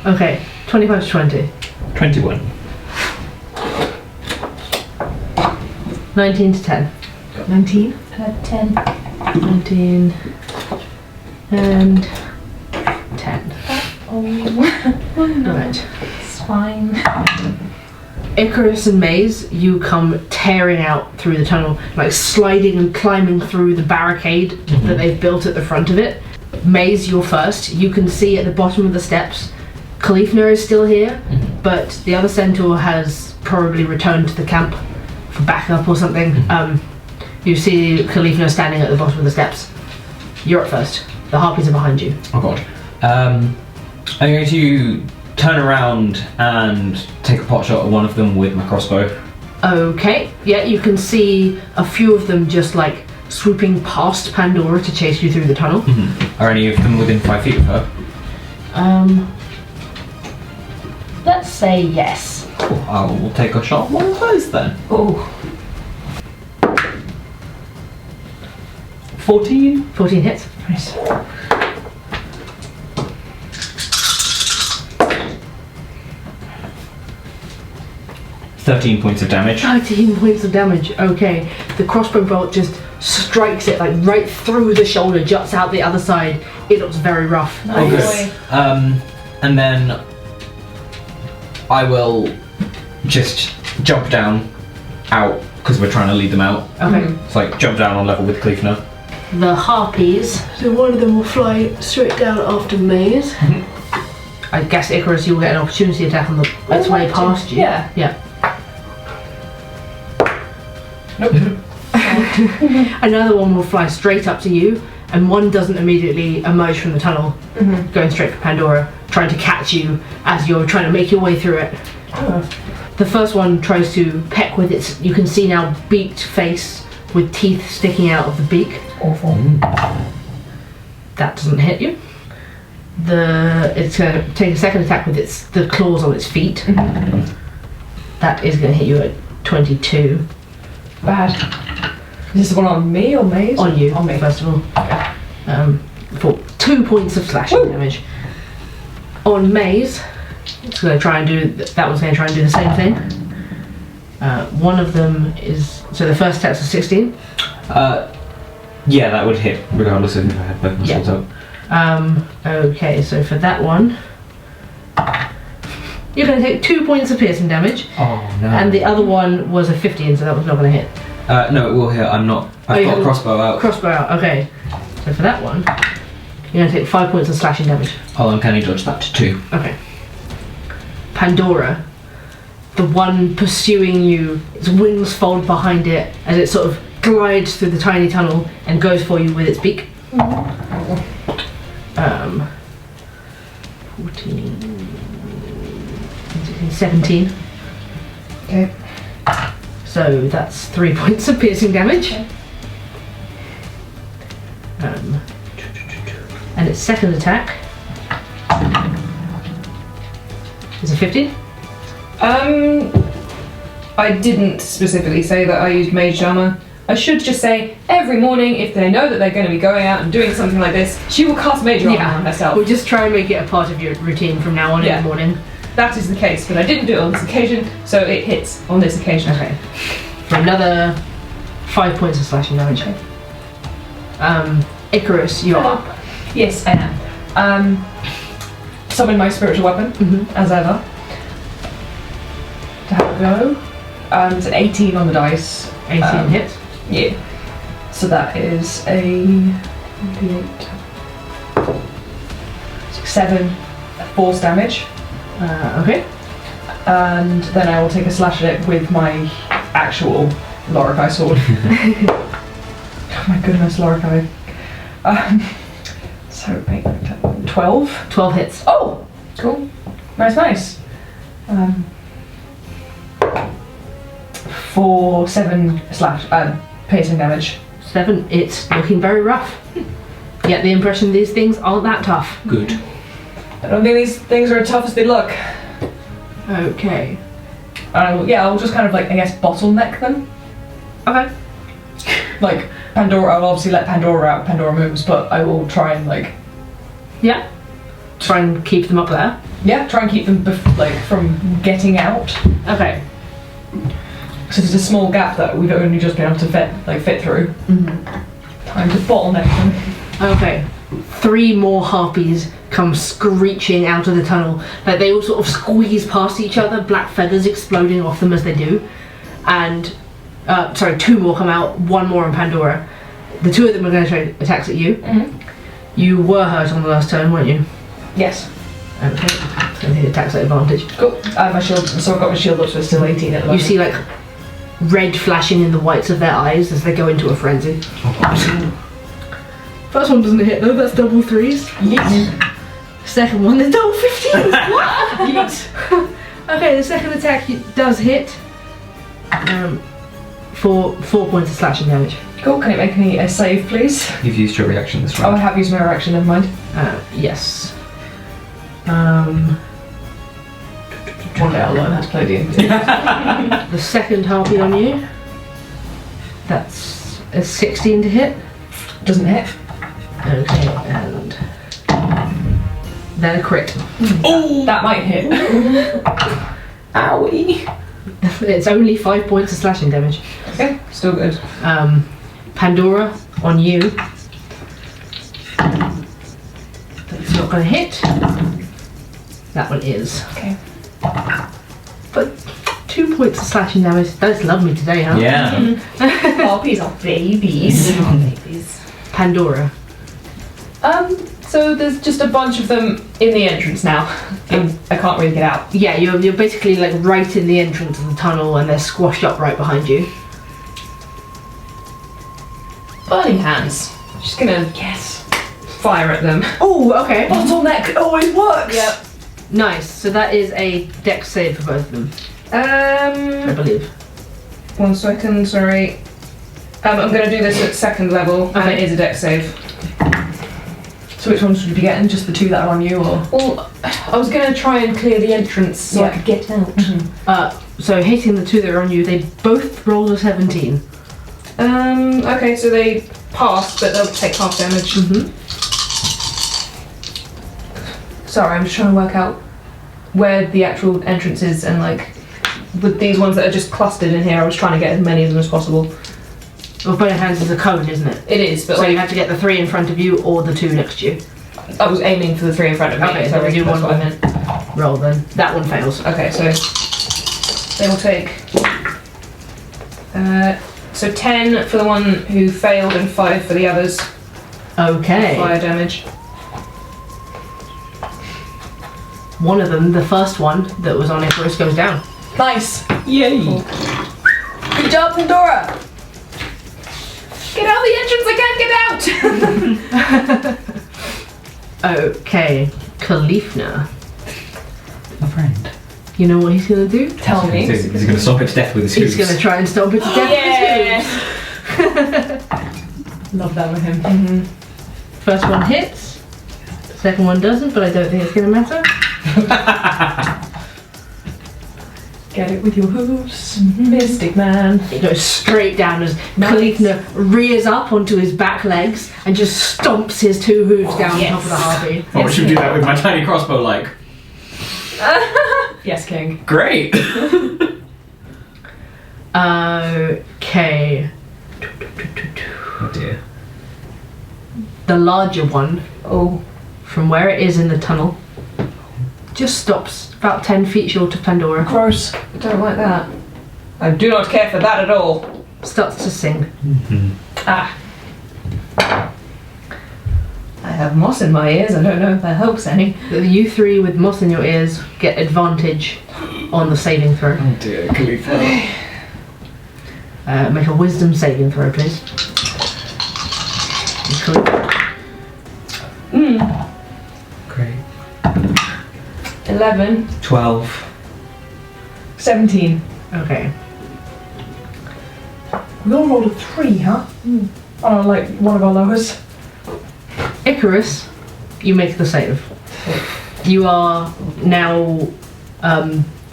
Okay. 25 to 20. 21. 19 to 10. 19. 10. 19 and 10. Oh, no. Right. It's fine. Icarus and Maze, you come tearing out through the tunnel, like sliding and climbing through the barricade that they've built at the front of it. Maze, you're first. You can see at the bottom of the steps, Kalifna is still here, but the other centaur has probably returned to the camp for backup or something. You see Kalifna standing at the bottom of the steps. You're up first. The harpies are behind you. Oh god. I'm going to turn around and take a pot shot at one of them with my crossbow. Okay, yeah, you can see a few of them just like swooping past Pandora to chase you through the tunnel. Are any of them within 5 feet of her? Let's say yes. Cool. I will take a shot at one of those then. Oh, 14. 14 hits. Nice. $13 points of damage. 19 points of damage. Okay, the crossbow bolt just strikes it like right through the shoulder, juts out the other side. It looks very rough. Oh, good. And then I will just jump down, out, because we're trying to lead them out. Okay. It's like jump down on level with Kalifna. The harpies. So one of them will fly straight down after Maze. I guess Icarus, you will get an opportunity attack on its way past you. Yeah. Yeah. Nope. Another one will fly straight up to you, and one doesn't immediately emerge from the tunnel, going straight for Pandora, trying to catch you as you're trying to make your way through it. Oh. The first one tries to peck with its, you can see now, beaked face with teeth sticking out of the beak. Awful. That doesn't hit you. It's going to take a second attack with the claws on its feet. That is going to hit you at 22. Bad. Is this the one on me or Maze? On you, On me. first of all. For 2 points of slashing damage. On Maze, it's going to try and do, that one's going to try and do the same thing. One of them is, so the first attack's a 16. Yeah, that would hit regardless of if I had both my swords up. Okay, so for that one, you're going to take 2 points of piercing damage, Oh no. and the other one was a 15, so that was not going to hit. No, it will hit. I've you got a have crossbow out. Crossbow out, okay. So for that one, you're going to take 5 points of slashing damage. I'll uncanny dodge that to 2. Okay. Pandora, the one pursuing you, its wings fold behind it as it sort of glides through the tiny tunnel and goes for you with its beak. 14, 16, 17. Okay. So that's 3 points of piercing damage. Okay. And its second attack is a 15. I didn't specifically say that I used Mage Armor. I should just say, every morning, if they know that they're going to be going out and doing something like this, she will cast Mage Armor on herself. We'll just try and make it a part of your routine from now on in the morning. That is the case, but I didn't do it on this occasion, so it hits on this occasion. Okay. For another 5 points of slashing damage. Okay. Icarus, you're up. Yes, I am. Summon my spiritual weapon, as ever. To have a go. It's an 18 on the dice. 18 hits. Yeah. So that is a 8, 7 force damage. Okay. And then I will take a slash at it with my actual Lorikai sword. Oh my goodness, Lorikai. So 8, 9, 10, 12. 12 hits. Oh, cool. Nice. For 7 piercing damage. 7. It's looking very rough. Get the impression these things aren't that tough. Good. I don't think these things are as tough as they look. Okay. I'll just kind of like, I guess, bottleneck them. Okay. Like, Pandora, I'll obviously let Pandora out, Pandora moves, but I will try and like... Yeah. Try and keep them up there. Yeah, try and keep them from getting out. Okay. So there's a small gap that we've only just been able to fit through. Time to bottleneck them. Okay. 3 more harpies come screeching out of the tunnel. Like they all sort of squeeze past each other, black feathers exploding off them as they do. And 2 more come out, 1 more on Pandora. The 2 of them are going to try attacks at you. You were hurt on the last turn, weren't you? Yes. Okay. So he attacks at advantage. Cool. I have my shield, so I've got my shield up, so it's still 18 at the You moment. see like red flashing in the whites of their eyes as they go into a frenzy. First one doesn't hit though, that's double 3s. Yes. Second one, there's double 15s. What? Yes. Okay, the second attack does hit for 4 points of slashing damage. Cool. Can it make me a save, please? You've used your reaction this Oh, I round. have used my reaction, never mind. Yes. One day I'll learn how to play D&D. The second harpy on you. That's a 16 to hit. Doesn't hit. Okay, and then a crit. Oh! That might hit. Owie. It's only 5 points of slashing damage. Okay, still good. Pandora on you. That's not going to hit. That one is. Okay. But 2 points of slashing damage. Those love me today, huh? Yeah. Harpies are babies. Pandora. So there's just a bunch of them in the entrance now. I can't really get out. Yeah, you're basically like right in the entrance of the tunnel and they're squashed up right behind you. Burning hands. Just gonna fire at them. Oh, okay. Bottleneck always works. Yep. Nice. So that is a dex save for both of them, I believe. 1 second, sorry. I'm gonna do this at 2nd level, and it is a dex save. So which ones should you be getting? Just the 2 that are on you, or? Well, I was gonna try and clear the entrance so I could get out. So hitting the 2 that are on you, they both rolled a 17. Okay, so they pass, but they'll take half damage. Sorry, I'm just trying to work out where the actual entrance is, and like with these ones that are just clustered in here, I was trying to get as many of them as possible. Well, burning hands is a cone, isn't it? It is, but So like you have to get the 3 in front of you or the 2 next to you. I was aiming for the 3 in front of me. Okay, so sorry, we do that's one what I meant. Roll then. That one fails. Okay, so they will take so 10 for the one who failed and 5 for the others. Okay. Fire damage. One of them, the first one that was on Icarus, goes down. Nice. Yay! Cool. Good job, Pandora. Get out of the entrance! I can't get out. Okay, Kalifna. My friend. You know what he's gonna do? Tell me. He's going to stomp it to death with his He's hooves. gonna try and stomp it to death with his hooves. Love that with him. First one hits. Second one doesn't, but I don't think it's gonna matter. Get it with your hooves, Mystic Man. It goes straight down as Kalifna rears up onto his back legs and just stomps his 2 hooves down yes. top of the harpy. I should do that with my tiny crossbow, like. Yes, King. Great! Okay. Oh dear. The larger one, Oh. from where it is in the tunnel, just stops about 10 feet short of Pandora. Gross. I don't like that. I do not care for that at all. Starts to sing. Ah. I have moss in my ears. I don't know if that helps any. You 3 with moss in your ears get advantage on the saving throw. Oh dear, Kalifna. Make a wisdom saving throw, please. Great. 11. 12. 17. Okay. We all rolled a 3, huh? Oh, like one of our lowest. Icarus, you make the save. You are now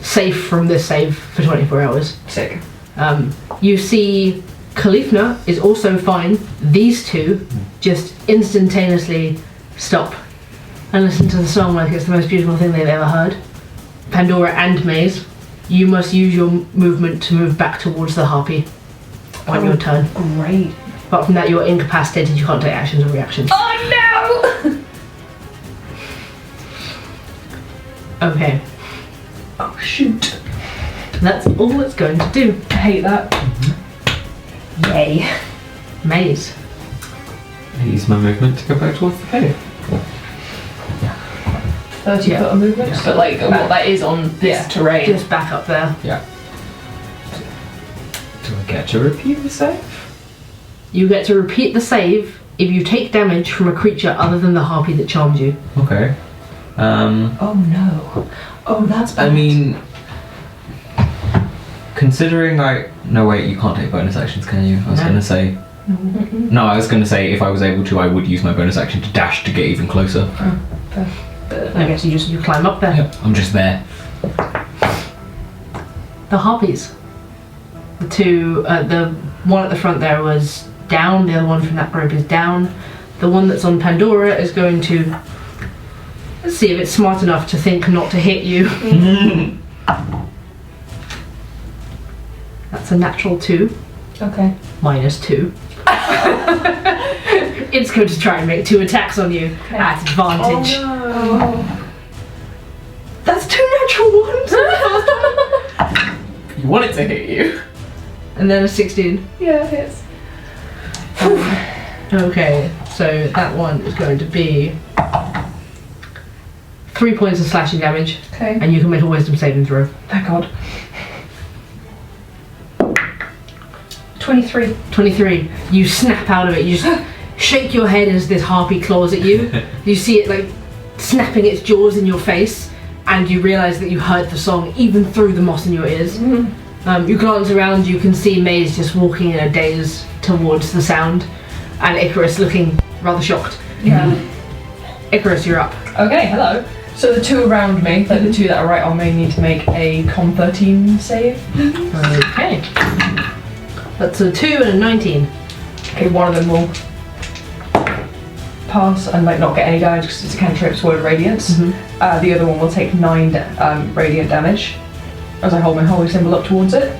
safe from this save for 24 hours. Sick. You see Kalifna is also fine. These 2 just instantaneously stop and listen to the song like it's the most beautiful thing they've ever heard. Pandora and Maze, you must use your movement to move back towards the harpy on your turn. Great. Apart from that, you're incapacitated, you can't take actions or reactions. Oh no! Okay, Oh shoot. that's all it's going to do. I hate that. Yay. Maze. I use my movement to go back towards the cave. 30 Yeah. foot of movement, Yeah. but like what that is on this terrain. Just back up there. Yeah. Do I get to repeat the save? You get to repeat the save if you take damage from a creature other than the harpy that charmed you. Okay. Oh no. Oh, that's bad. I mean, considering no wait, you can't take bonus actions, can you? I was No. gonna say. No, I was gonna say if I was able to, I would use my bonus action to dash to get even closer. But I guess you climb up there. Yep, I'm just there. The harpies. The 2, the one at the front there was down, the other one from that group is down. The one that's on Pandora is going to, let's see if it's smart enough to think not to hit you. That's a natural 2, Okay. -2. It's going to try and make 2 attacks on you at advantage. Oh. That's 2 natural ones! You want it to hit you? And then a 16. Yeah, it hits. Okay, so that one is going to be 3 points of slashing damage, Okay. and you can make a wisdom saving throw. Thank God. 23. 23. You snap out of it. You just shake your head as this harpy claws at you. You see it like snapping its jaws in your face, and you realise that you heard the song even through the moss in your ears. You glance around, you can see Maze just walking in a daze towards the sound, and Icarus looking rather shocked. Yeah. Icarus, you're up. Okay, hello. So the 2 around me, like the 2 that are right on me, need to make a Con 13 save. Okay. That's a 2 and a 19. Okay, one of them will pass and like not get any damage because it's a cantrip's word of radiance. The other one will take 9 radiant damage as I hold my holy symbol up towards it.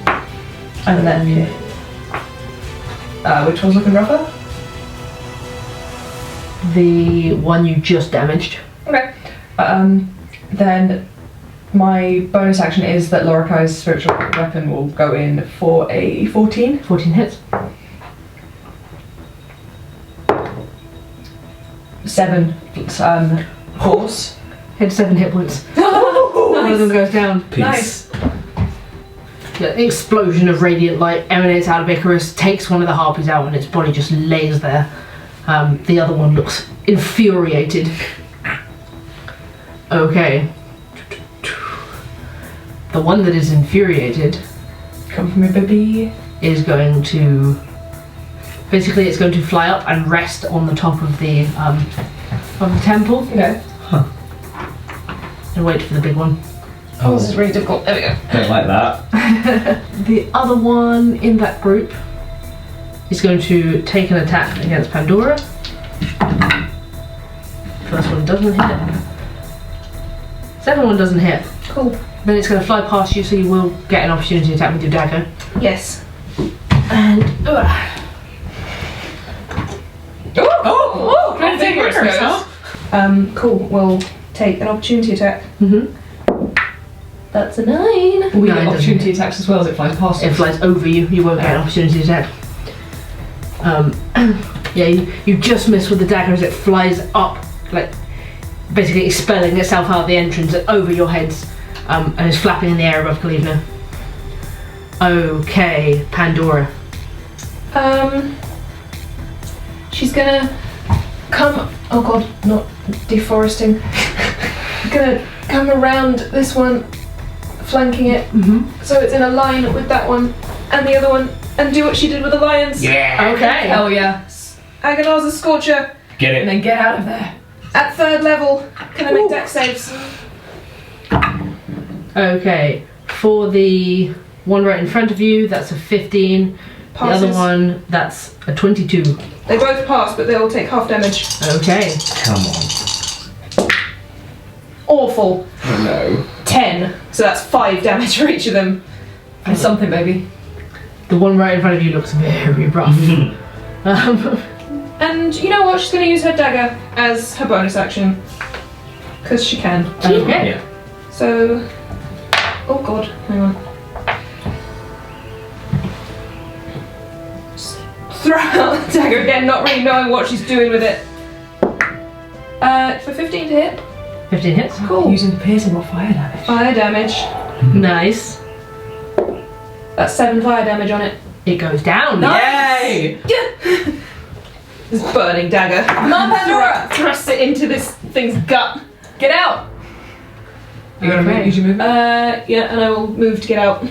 And then, which one's looking rougher? The one you just damaged. Okay. Then my bonus action is that Lorikai's spiritual weapon will go in for a 14. 14 hits. 7 force. Hit 7 hit points. One of them goes down. Peace. Nice. An explosion of radiant light emanates out of Icarus, takes one of the harpies out, and its body just lays there. The other one looks infuriated. Okay. The one that is infuriated Come from me, baby. is going to... Basically, it's going to fly up and rest on the top of the temple Okay. and wait for the big one. Oh, this is really difficult. There we go. Don't like that. The other one in that group is going to take an attack against Pandora. First one doesn't hit. Second one doesn't hit. Cool. Then it's going to fly past you, so you will get an opportunity to attack with your dagger. Yes. And Oh! Trying to take Icarus Icarus, goes. huh? Cool. We'll take an opportunity attack. That's a 9. We No, get it doesn't. opportunity attacks as well as it flies past it us. flies over you. You won't get an opportunity to attack. Yeah, you just miss with the dagger as it flies up, like basically expelling itself out the entrance and over your heads, and is flapping in the air above Kalifna. Okay, Pandora. She's gonna come. Oh god, not deforesting. Gonna come around this one, flanking it, so it's in a line with that one and the other one, and do what she did with the lions. Yeah. Okay. Hell yeah. Agonar's a Scorcher Get And it. then get out of there. at 3rd level. Can I make dex saves? Okay, for the one right in front of you, that's a 15. Passes. The other one, that's a 22. They both pass, but they'll take half damage. Okay. Come on. Awful. Oh no. 10. So that's 5 damage for each of them. It's something, baby. The one right in front of you looks very rough. And you know what? She's going to use her dagger as her bonus action. Because she can. Okay. Yeah. So... Oh god, hang on. Just throw out the dagger again, not really knowing what she's doing with it. For 15 to hit. 15 hits. Cool. Using piercing or fire damage. Fire damage. Nice. That's 7 fire damage on it. It goes down. Yay! This burning dagger. Come on, Pandora! Thrusts it into this thing's gut. Get out! You gotta Okay. use your movement? Yeah, and I will move to get out.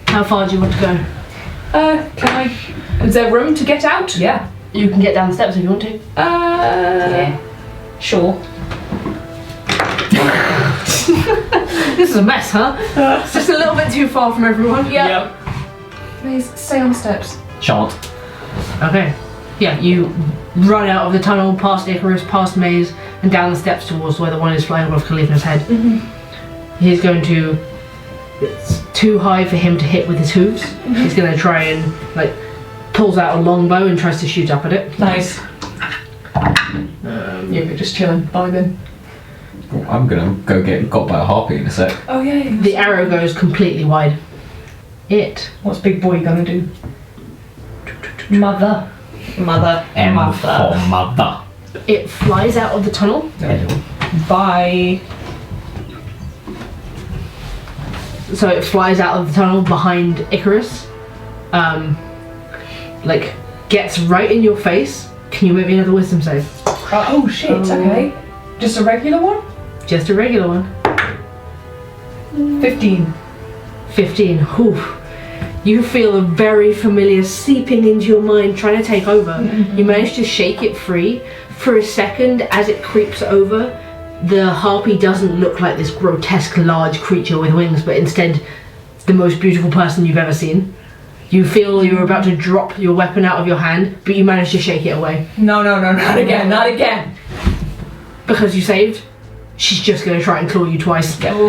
How far do you want to go? Can I... Is there room to get out? Yeah. You can get down the steps if you want to. Sure. This is a mess, huh? It's just a little bit too far from everyone. Yeah. Please stay on the steps. Shan't. Okay. Yeah, you run out of the tunnel, past Icarus, past Maze, and down the steps towards where the one is flying above Kalifna's head. He's going to... It's too high for him to hit with his hooves. He's going to try and, like, pulls out a longbow and tries to shoot up at it. Nice. You're just chilling, vibing. I'm gonna go get got by a harpy in a sec. Oh yeah. The arrow goes completely wide. It... What's big boy gonna do? Mother. Mother. M for mother. It flies out of the tunnel. Bye. So it flies out of the tunnel behind Icarus. Like, gets right in your face. Can you make me another wisdom save? Oh shit, okay. Just a regular one? Just a regular one. 15. 15. Oof. You feel a very familiar seeping into your mind, trying to take over. You manage to shake it free. For a second, as it creeps over, the harpy doesn't look like this grotesque large creature with wings, but instead the most beautiful person you've ever seen. You feel you're about to drop your weapon out of your hand, but you manage to shake it away. No, not again, not again. Because you saved, she's just going to try and claw you twice. Just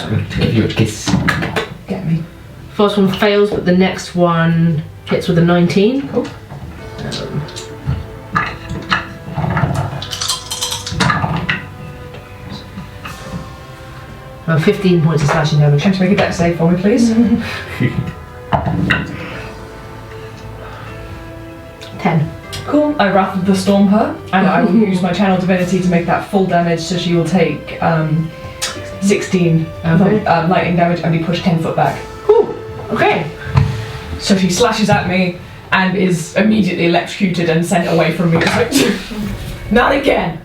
gonna give you a kiss. Get me. First one fails, but the next one hits with a 19. Cool. 15 points of slashing damage. Can you make a dex save for me, please? 10. Cool. I Wrath of the Storm her, and I will use my Channel Divinity to make that full damage, so she will take 16 Okay. lightning damage and be pushed 10 foot back. Ooh, okay. So she slashes at me and is immediately electrocuted and sent away from me. It's like, not again!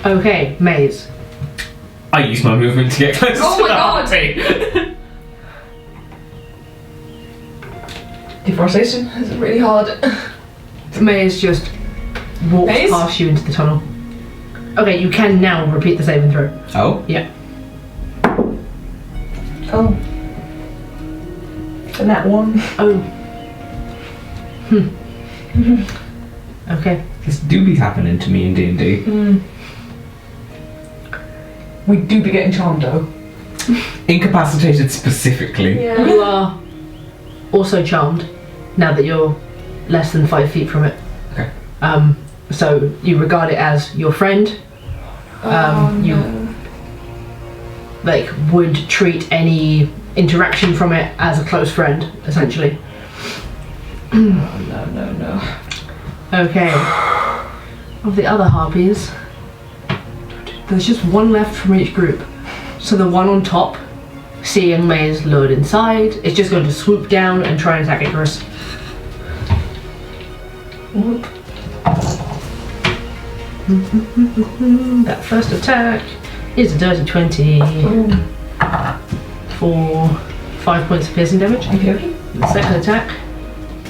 Okay, Maze. I use my movement to get closer Oh to my the God. harpy. Deforestation is really hard. Maze just walks Maze? past you into the tunnel. Okay, you can now repeat the saving throw. Oh? Oh. And that one. Oh. Okay. This do be happening to me in D&D. We do be getting charmed though. Incapacitated specifically. Yeah. You are also charmed now that you're less than 5 feet from it. Okay. So you regard it as your friend. You like would treat any interaction from it as a close friend, essentially. No. Okay. Of the other harpies, there's just one left from each group. So the one on top, seeing Maze lured inside, is just going to swoop down and try and attack Icarus. Whoop. That first attack is a dirty 20 for 5 points of piercing damage. Okay. The second attack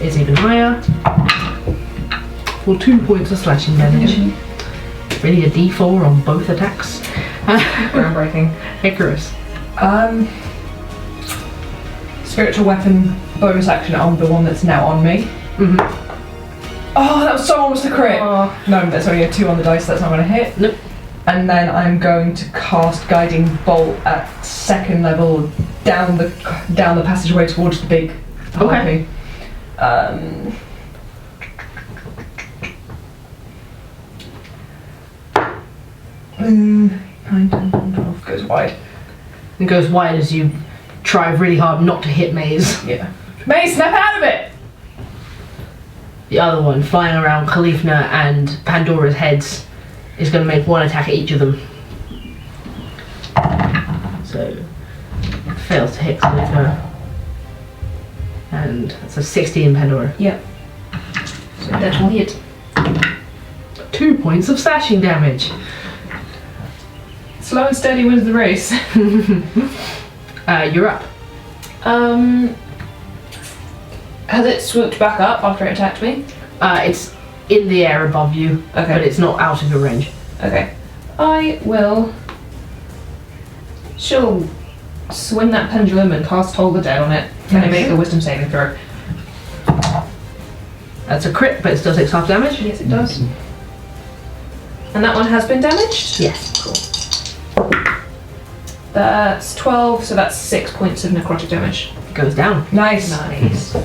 is even higher for 2 points of slashing damage. Really a d4 on both attacks. Groundbreaking. Icarus. Spiritual weapon bonus action on the one that's now on me. Oh, that was so almost a crit. Oh. No, that's only a 2 on the dice, that's not going to hit. Nope. And then I'm going to cast Guiding Bolt at 2nd level down the passageway towards the big harpy. Okay. 9, 10, 12 goes wide. It goes wide as you try really hard not to hit Maze. Yeah. May, snap out of it! The other one, flying around Kalifna and Pandora's heads, is going to make one attack at each of them. So, fails to hit Kalifna. And that's a 16 Pandora. Yep. So that will hit. 2 points of slashing damage. Slow and steady wins the race. You're up. Has it swooped back up after it attacked me? It's in the air above you, Okay. but it's not out of your range. Okay. I will. She'll swing that pendulum and cast Toll the Dead on it. Can I make a wisdom saving throw? That's a crit, but it still takes half damage. Yes, it does. And that one has been damaged? Yes. Cool. That's 12, so that's 6 points of necrotic damage. It goes down. Nice. Nice.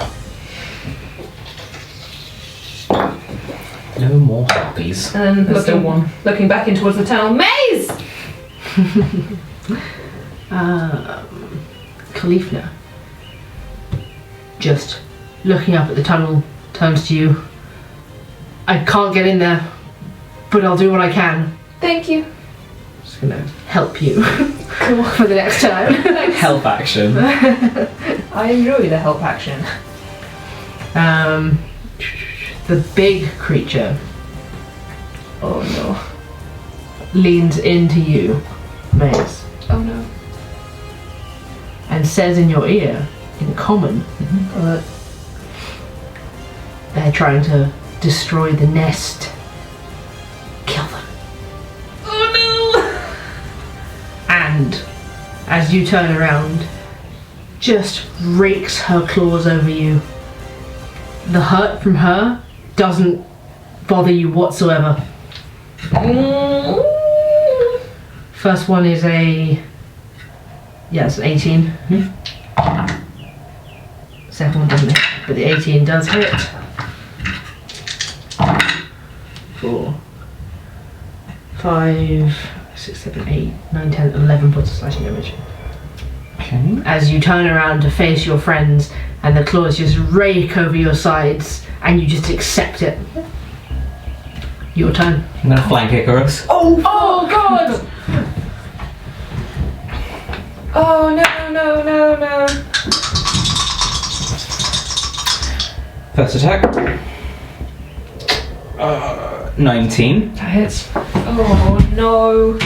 No more harpies. And then There's still looking, one. looking back in towards the tunnel. Maze! Kalifna, just looking up at the tunnel, turns to you. I can't get in there, but I'll do what I can. Thank you. Just gonna help you Cool. for the next time. Help action. I enjoy the help action. The big creature Oh no. leans into you, Maze, Oh no. and says in your ear, in common, that they're trying to destroy the nest. Kill them. Oh And as you turn around, just rakes her claws over you. The hurt from her doesn't bother you whatsoever. no. First one is it's an 18. Second one doesn't hit, but the 18 does hit. 4, 5, 6, 7, 8, 9, 10, 11 points of slashing damage. Okay. As you turn around to face your friends and the claws just rake over your sides and you just accept it. Your turn. I'm gonna flank Icarus. Oh god! Oh no. First attack. 19. That hits. Oh no.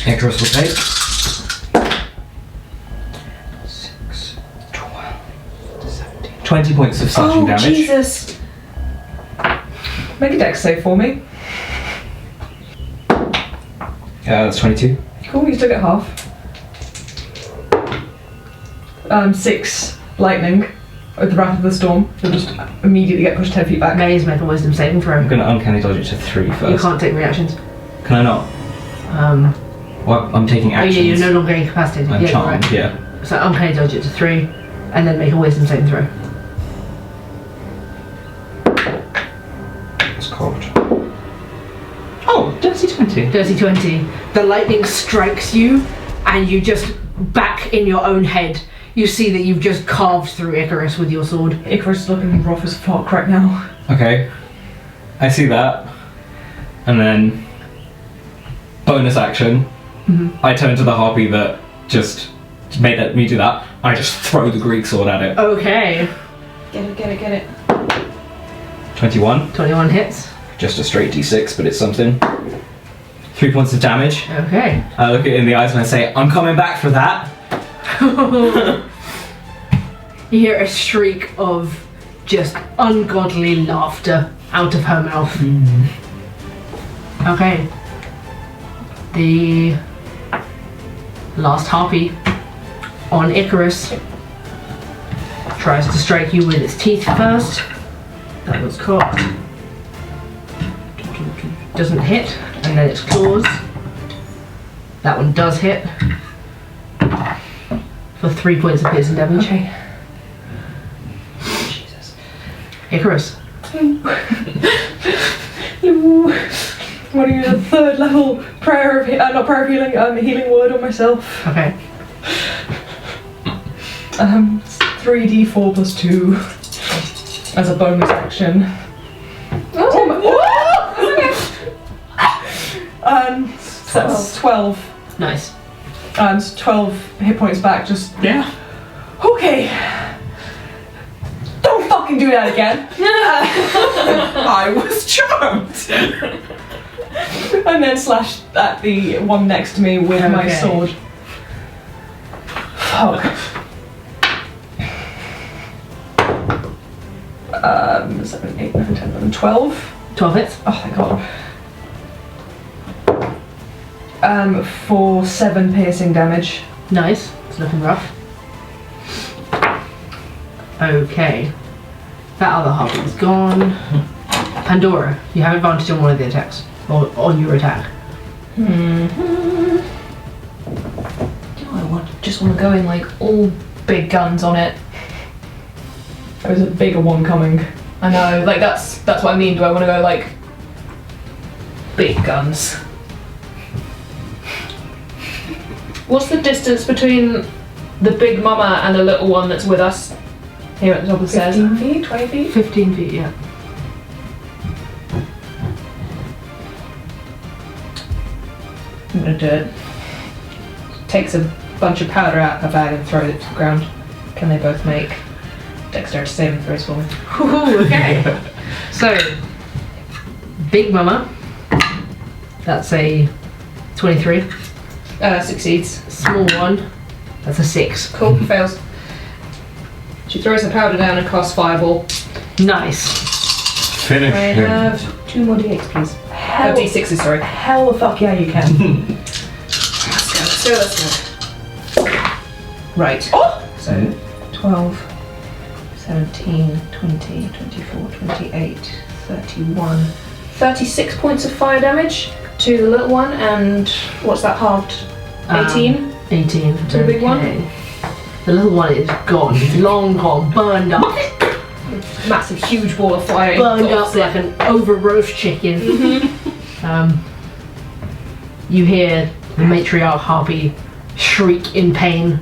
Icarus will take 6, 12, 17, 20 points of slashing Oh damage. Jesus. Make a dex save for me. That's 22. Cool, you still get half. 6 lightning with the wrath of the storm. You'll just immediately get pushed 10 feet back. Maze make a wisdom saving throw. I'm going to uncanny dodge it to 3 first. You can't take reactions. Can I not? Well, I'm taking Oh actions. yeah, you're no longer incapacitated. I'm Yeah, you're charmed, right. yeah. So uncanny dodge it to 3, and then make a wisdom saving throw. It's called. Oh, dirty 20. Dirty 20. The lightning strikes you, and you just back in your own head. You see that you've just carved through Icarus with your sword. Icarus is looking rough as fuck right now. Okay. I see that. And then, bonus action, I turn to the harpy that just made me do that. I just throw the Greek sword at it. Okay. Get it. 21. 21 hits. Just a straight d6, but it's something. 3 points of damage. Okay. I look it in the eyes and I say, I'm coming back for that. You hear a shriek of just ungodly laughter out of her mouth. Okay. The last harpy on Icarus tries to strike you with its teeth first. That was cocked. Doesn't hit, and then its claws. That one does hit. For 3 points of piercing damage. Okay. Jesus. Icarus. Want to use a 3rd level prayer of not prayer of healing, healing word on myself. Okay. 3d4 plus 2 as a bonus action. Oh my So that's 12. Nice. 12 hit points back. Just Yeah. okay. Don't fucking do that again. I was charmed. And then slash at the one next to me with my Okay. sword. Fuck. 7, 8, 9, 10, 11, 12. 12 hits. Oh thank god. For 7 piercing damage. Nice. It's looking rough. Okay. That other harpy is gone. Pandora, you have advantage on one of the attacks. Or on your attack. Just want to go in like all big guns on it. There's a bigger one coming. I know, like that's what I mean. Do I want to go like big guns? What's the distance between the big mama and the little one that's with us here at the top of the stairs? 15 feet? 20 feet? 15 feet, yeah. I'm gonna do it. Takes a bunch of powder out of her bag and throws it to the ground. Can they both make dexterity saving throws for me? Ooh, okay. So, Big Mama. That's a 23. Succeeds. Small one. That's a 6. Cool, fails. She throws her powder down and casts Fireball. Nice. Finish I him. have 2 more d8s, please. Hell, Oh, d6s, sorry. hell the fuck yeah you can. Let's go. Right. Oh! So, 12, 17, 20, 24, 28, 31, 36 points of fire damage to the little one, and what's that halved? 18? 18. To the big one? Okay. The little one is gone. It's long gone. Burned up. Massive, huge ball of fire. Burned engulfs up like it. an over-roast chicken. You hear the matriarch harpy shriek in pain,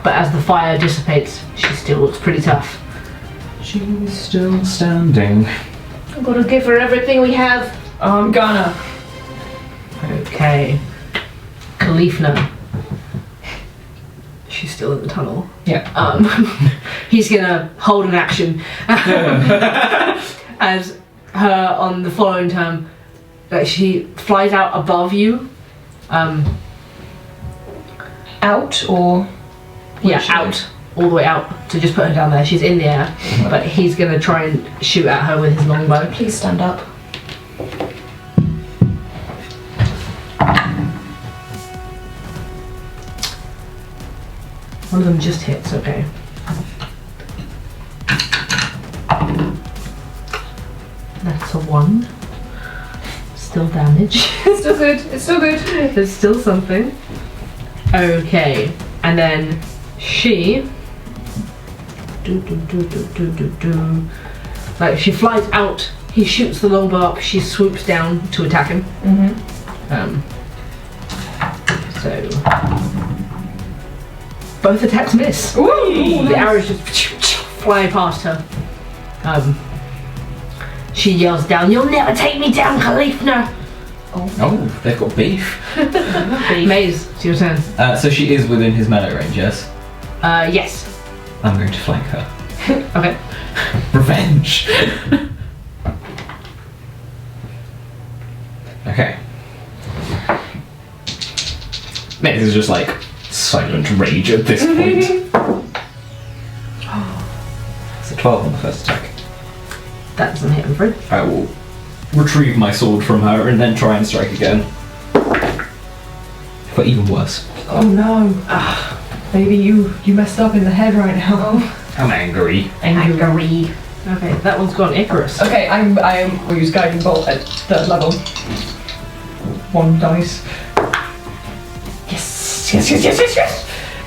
but as the fire dissipates, she still looks pretty tough. She's still standing. I'm gonna give her everything we have. I'm gonna. Okay. Kalifna. She's still in the tunnel. Yeah. He's gonna hold an action as her on the following turn like she flies out above you. Out or? Yeah, out. All the way out. So just put her down there. She's in the air. But he's going to try and shoot at her with his longbow. Please stand up. One of them just hits, okay. That's a 1. Still damage. It's still good. It's still good. There's still something. Okay, and then she. Like she flies out. He shoots the longbow up. She swoops down to attack him. So both attacks miss. Ooh, The arrows just fly past her. She yells down, "You'll never take me down, Kalifna!" Oh, they've got beef. Maze, it's your turn. So she is within his melee range, yes? Yes. I'm going to flank her. Okay. Revenge! Okay. Maze is just like silent rage at this point. It's a 12 on the first attack. That doesn't hit, I'm afraid. I will retrieve my sword from her and then try and strike again. But even worse. Oh no. Baby, you messed up in the head right now. I'm angry. Angry. Okay, that one's gone Icarus. Okay, we'll use guiding bolt at third level. 1 dice. Yes.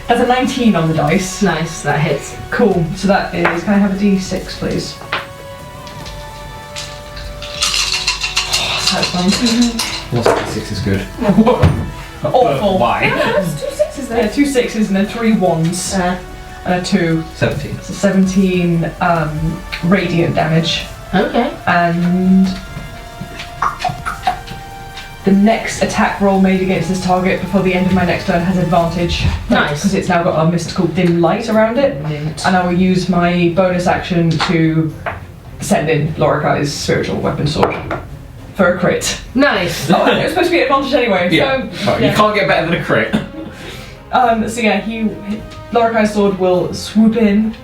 That's a 19 on the dice. Nice, that hits. Cool. So that is. Can I have a d6, please? That's fine. What's 6 is good. Awful. Why? There's 2 6s there. Yeah, 2 6s and then 3 1s and a 2. 17. So 17 radiant damage. Okay. And the next attack roll made against this target before the end of my next turn has advantage. Nice. Because it's now got a mystical dim light around it. Mint. And I will use my bonus action to send in Lorikai's spiritual weapon sword for a crit. Nice. Oh, and it was supposed to be advantage anyway. Yeah. So, You can't get better than a crit. So yeah, Lorikai's sword will swoop in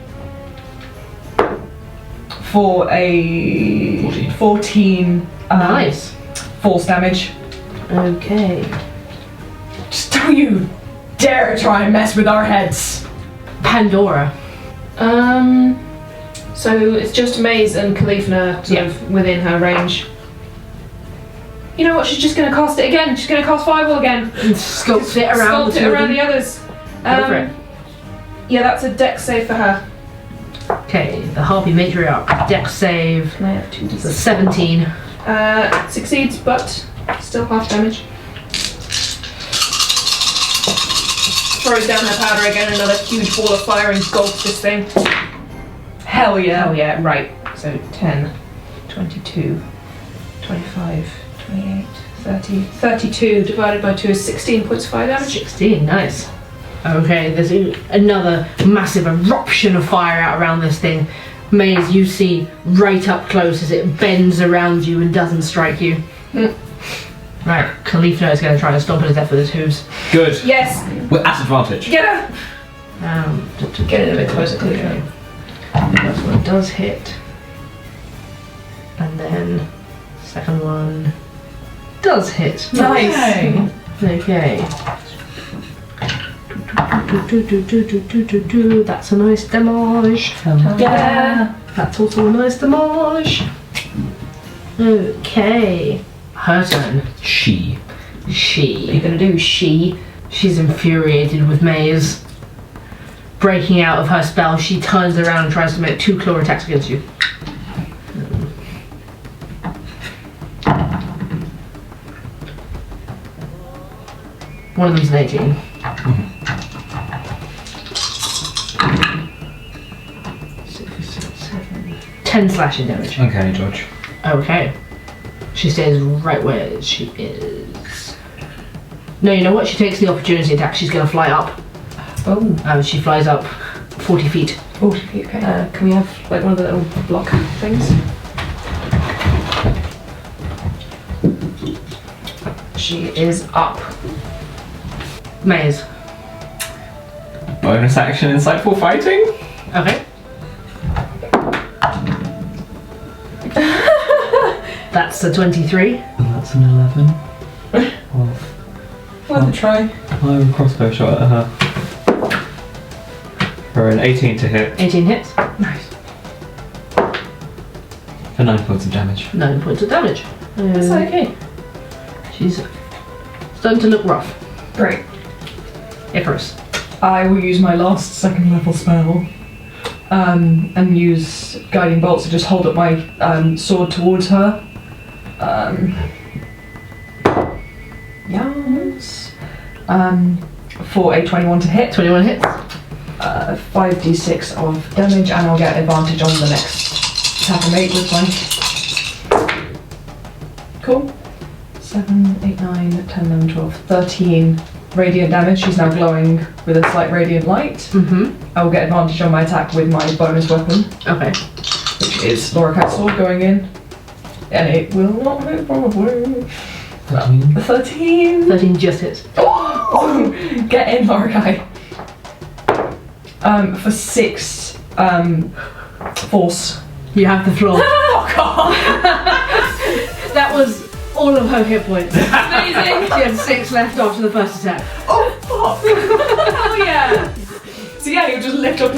for a 14 Nice. force damage. Okay. Just don't you dare try and mess with our heads. Pandora. So it's just Maze and Kalifna sort of within her range. You know what? She's just going to cast it again. She's going to cast Fireball again. And sculpt it around Sculpt it around the others. Go for it. Yeah, that's a dex save for her. Okay, the Harpy Matriarch. Dex save. Can I have 2d6? It's a 17. Succeeds, but still half damage. Throws down her powder again, another huge ball of fire engulfs this thing. Hell yeah. Oh yeah, right. So 10, 22, 25, 28, 30, 32 divided by 2 is 16 points of fire damage. 16, nice. Okay, there's another massive eruption of fire out around this thing. Maze, you see right up close as it bends around you and doesn't strike you. Right, Kalifna is going to try and stomp it to death with his hooves. Good. Yes! We're at advantage. Get her! Get it a bit closer, Kalifna. First one does hit. And then second one does hit. Nice. Okay. That's a nice damage. Yeah. That's also a nice damage. Okay. Her turn. She. What are you gonna do, she? She's infuriated with Maze. Breaking out of her spell, she turns around and tries to make 2 claw attacks against you. One of them's an 18. 10 slashing damage. Okay, George. Okay. She stays right where she is. No, you know what? She takes the opportunity attack. She's going to fly up. Oh. She flies up 40 feet. 40 feet, okay. Can we have like one of the little block things? she is up. Maze. Bonus action, insightful fighting. Okay. That's a 23. And that's an 11. Well, Worth a try. I will crossbow shot at her. For an 18 to hit 18 hits. Nice. for 9 points of damage. 9 points of damage. That's okay. She's starting to look rough. Great. Icarus. I will use my last second level spell and use Guiding Bolt to just hold up my sword towards her. Yes. For a 21 to hit. 21 hits. 5d6 of damage, and I'll get advantage on the next attack I make with my. Cool. 7, 8, 9, 10, 11, 12, 13 radiant damage. She's now glowing with a slight radiant light. Mm-hmm. I will get advantage on my attack with my bonus weapon, Okay. which is Loracat's sword going in. And it will not hit probably. 13. 13! 13 just hits. Oh! Get in, Loracai. For 6 force. You have the floor. Oh god! That was all of her hit points. Amazing! She had 6 left after the first attack. Oh fuck! Oh yeah! So yeah, he'll just lift up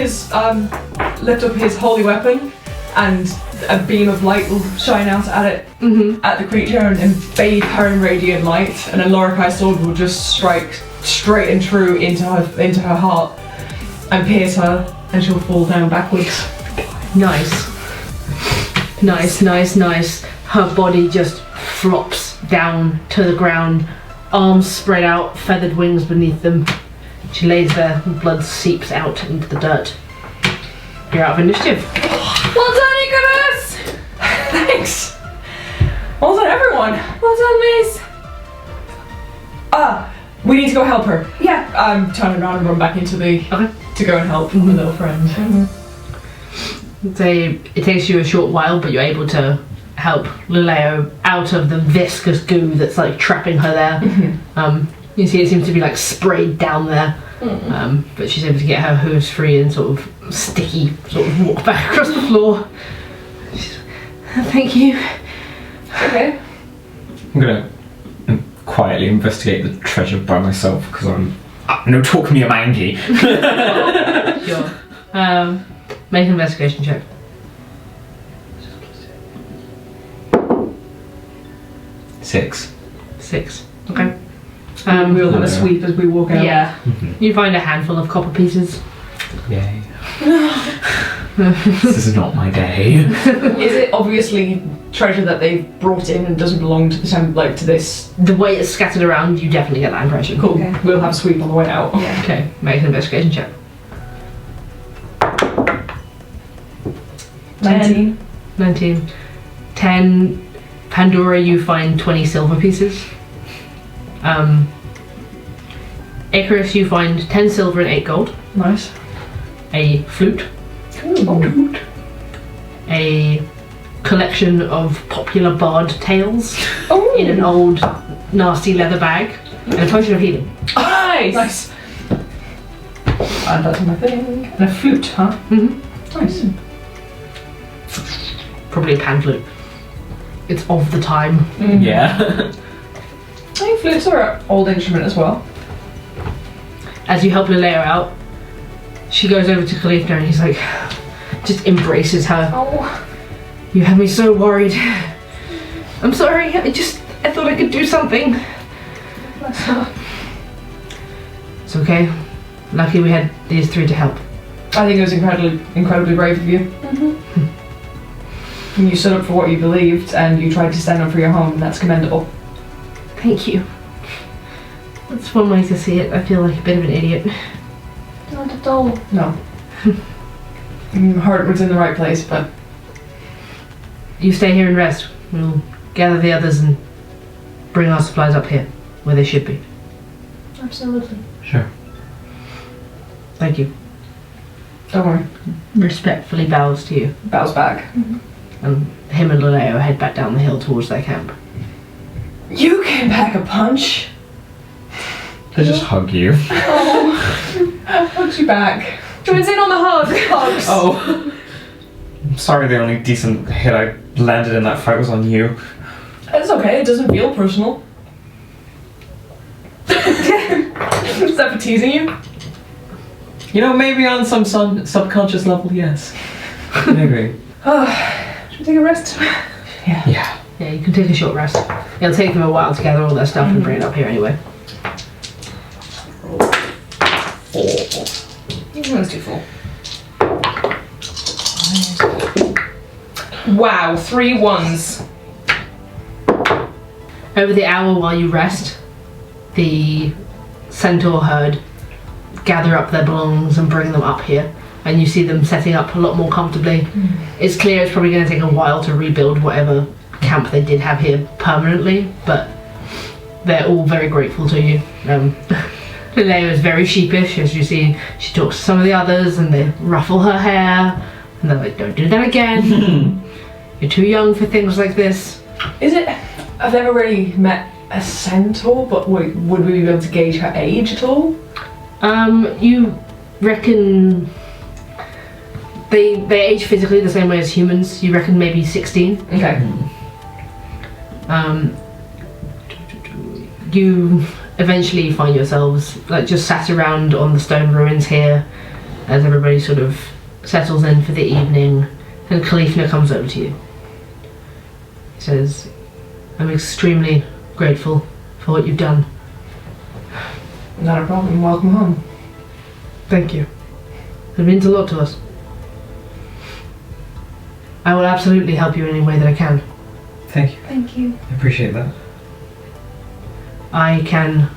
his holy weapon, and a beam of light will shine out at it, at the creature, and bathe her in radiant light. And then Loracai's sword will just strike straight and true into her heart, and pierce her, and she'll fall down backwards. Nice. Nice, nice, nice. Her body just flops down to the ground, arms spread out, feathered wings beneath them. She lays there, and blood seeps out into the dirt. You're out of initiative. Well done, Icarus! Thanks! Well done, everyone! Well done, Mace! We need to go help her. Yeah. Turn around and run back into the... Okay. to go and help my little friend. It takes you a short while, but you're able to help Lileo out of the viscous goo that's like trapping her there. You see it seems to be like sprayed down there, but she's able to get her hooves free and sort of sticky, sort of walk back across the floor. Thank you. Okay. I'm gonna quietly investigate the treasure by myself because I'm no talk me a mangy. Sure. Make an investigation check. 6. 6. Okay. We'll have a sweep as we walk out. Yeah. You find a handful of copper pieces. Yay. This is not my day. Is it obviously treasure that they've brought in and doesn't belong to the temple, like to this? The way it's scattered around, you definitely get that impression. Cool. Okay. We'll have a sweep on the way out. Yeah. Okay, make an investigation check. 19. 19. 10. Pandora, you find 20 silver pieces. Icarus, you find 10 silver and 8 gold. Nice. A flute. Ooh. A collection of popular bard tales Oh. in an old nasty leather bag. And a potion of healing. Nice! Nice. Add that to my thing. And a flute, huh? Mm-hmm. Nice. Probably a pan flute. It's of the time. Yeah. I think flutes are an old instrument as well. As you help Lileo out, she goes over to Kalifna and he's like, just embraces her. Oh. You had me so worried. I'm sorry, I thought I could do something. It's okay. Lucky we had these 3 to help. I think it was incredibly brave of you. And you stood up for what you believed, and you tried to stand up for your home, and that's commendable. Thank you. That's one way to see it. I feel like a bit of an idiot. Not at all. No. Heart was in the right place, but You stay here and rest. We'll gather the others and bring our supplies up here, where they should be. Absolutely. Sure. Thank you. don't worry. Respectfully bows to you. Bows back. And him and Lileo head back down the hill towards their camp. You can pack a punch. They just hug you. Hugs you back. Joins in on the hugs. Oh. I'm sorry the only decent hit I landed in that fight was on you. It's okay, it doesn't feel personal. Is that for teasing you? You know, maybe on some subconscious level, yes. Maybe. Should we take a rest? Yeah. Yeah, you can take a short rest. It'll take them a while to gather all their stuff and bring it up here anyway. 4. Let's do 4. Wow, 3 1s. Over the hour while you rest, the centaur herd gather up their belongings and bring them up here. And you see them setting up a lot more comfortably. It's clear it's probably going to take a while to rebuild whatever camp they did have here permanently, but they're all very grateful to you. Lilea is very sheepish, as you see. She talks to some of the others and they ruffle her hair and they're like, don't do that again. You're too young for things like this. Is it... I've never really met a centaur, but would we be able to gauge her age at all? You reckon they age physically the same way as humans. You reckon maybe 16. Okay. You eventually find yourselves like just sat around on the stone ruins here as everybody sort of settles in for the evening, and Kalifna comes over to you. He says, I'm extremely grateful for what you've done. Not a problem. Welcome home. Thank you. It means a lot to us. I will absolutely help you in any way that I can. Thank you. Thank you. I appreciate that. I can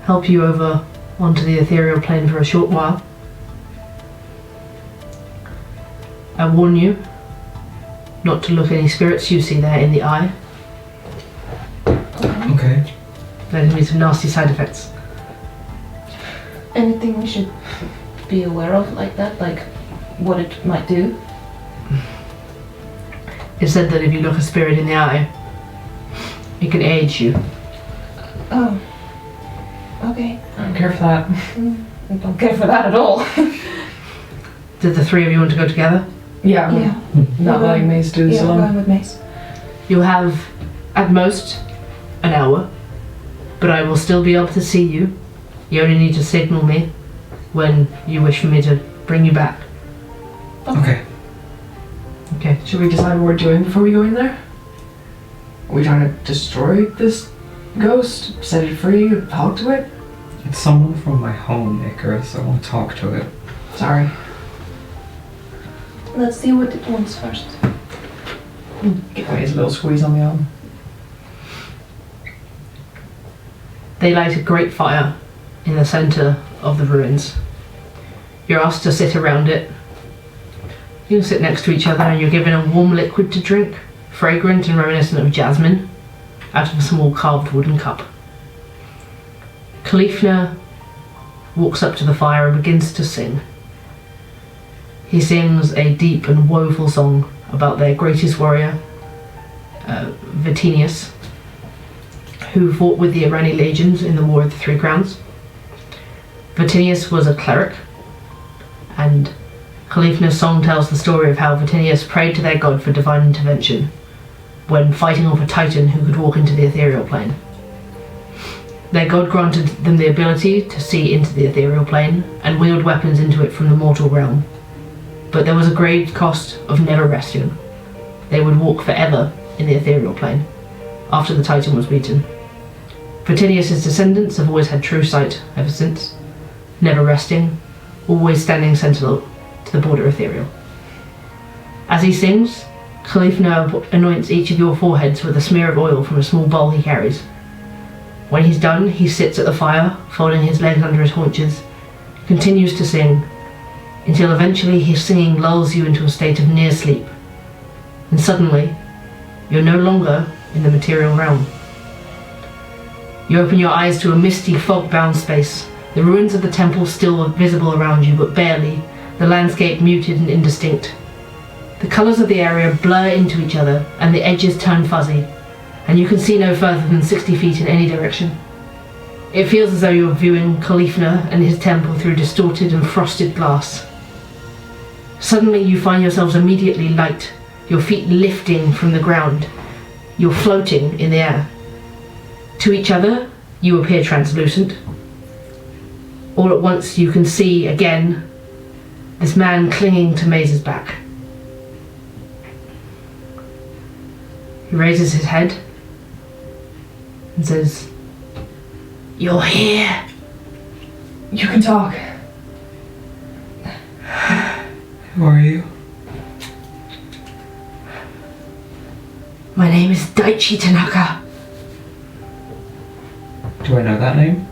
help you over onto the ethereal plane for a short while. I warn you not to look any spirits you see there in the eye. Okay. There can be some nasty side effects. Anything we should be aware of like that? Like what it might do? It's said that if you look a spirit in the eye, it can age you. Oh. Okay. I don't care for that. I don't care for that at all. Did the three of you want to go together? Yeah. Yeah. Not We're letting going- Mace do this Yeah, we're alone. going with Mace. You'll have, at most, an hour, but I will still be able to see you. You only need to signal me when you wish for me to bring you back. Okay. Okay. Should we decide what we're doing before we go in there? Are we trying to destroy this ghost? Set it free? Talk to it? It's someone from my home, Icarus. I want to talk to it. Sorry. Let's see what it wants first. Give Mace a little squeeze on the arm. They light a great fire in the centre of the ruins. You're asked to sit around it. You sit next to each other and you're given a warm liquid to drink, fragrant and reminiscent of jasmine, out of a small carved wooden cup. Kalifna walks up to the fire and begins to sing. He sings a deep and woeful song about their greatest warrior, Vitinius, who fought with the Irani legions in the War of the Three Crowns. Vitinius was a cleric, and Kalifna's song tells the story of how Vitinius prayed to their god for divine intervention when fighting off a titan who could walk into the ethereal plane. Their god granted them the ability to see into the ethereal plane and wield weapons into it from the mortal realm. But there was a great cost of never resting. They would walk forever in the ethereal plane after the titan was beaten. Vitinius' descendants have always had true sight ever since, never resting, always standing sentinel to the border ethereal. As he sings, Kalifna anoints each of your foreheads with a smear of oil from a small bowl he carries. When he's done, he sits at the fire, folding his legs under his haunches, continues to sing, until eventually his singing lulls you into a state of near sleep. And suddenly, you're no longer in the material realm. You open your eyes to a misty, fog-bound space. The ruins of the temple still visible around you, but barely, the landscape muted and indistinct. The colours of the area blur into each other, and the edges turn fuzzy. and you can see no further than 60 feet in any direction. It feels as though you're viewing Kalifna and his temple through distorted and frosted glass. Suddenly you find yourselves immediately light, your feet lifting from the ground. You're floating in the air. To each other, you appear translucent. All at once you can see, again, this man clinging to Maze's back. He raises his head and says, "You're here." You can talk. Who are you? My name is Daichi Tanaka. Do I know that name?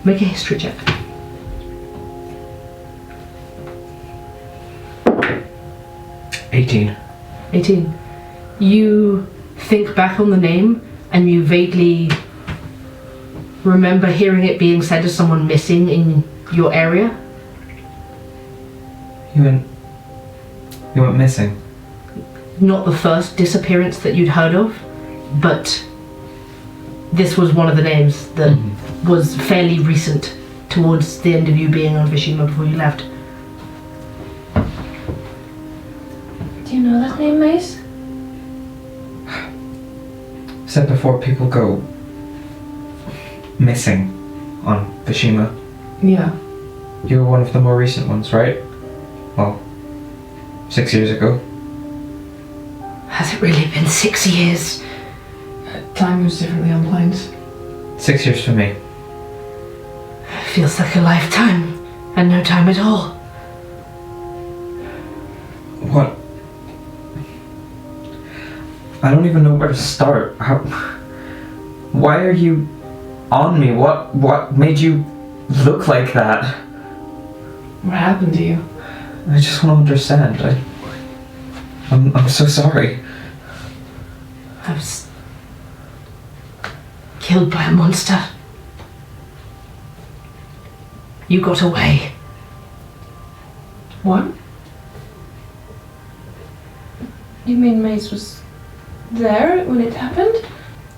Make a history check. 18. 18. You think back on the name and you vaguely remember hearing it being said as someone missing in your area. You went missing. Not the first disappearance that you'd heard of, but this was one of the names that was fairly recent towards the end of you being on Vishima before you left. Do you know that name, Mace? Said before, people go missing on Vishima. Yeah. You were one of the more recent ones, right? Well, 6 years ago. Has it really been 6 years? Time moves differently on planes. 6 years for me. Feels like a lifetime, and no time at all. What? I don't even know where to start. Why are you on me? What made you look like that? What happened to you? I just want to understand. I'm so sorry. I was killed by a monster. You got away. What? You mean Mace was there when it happened?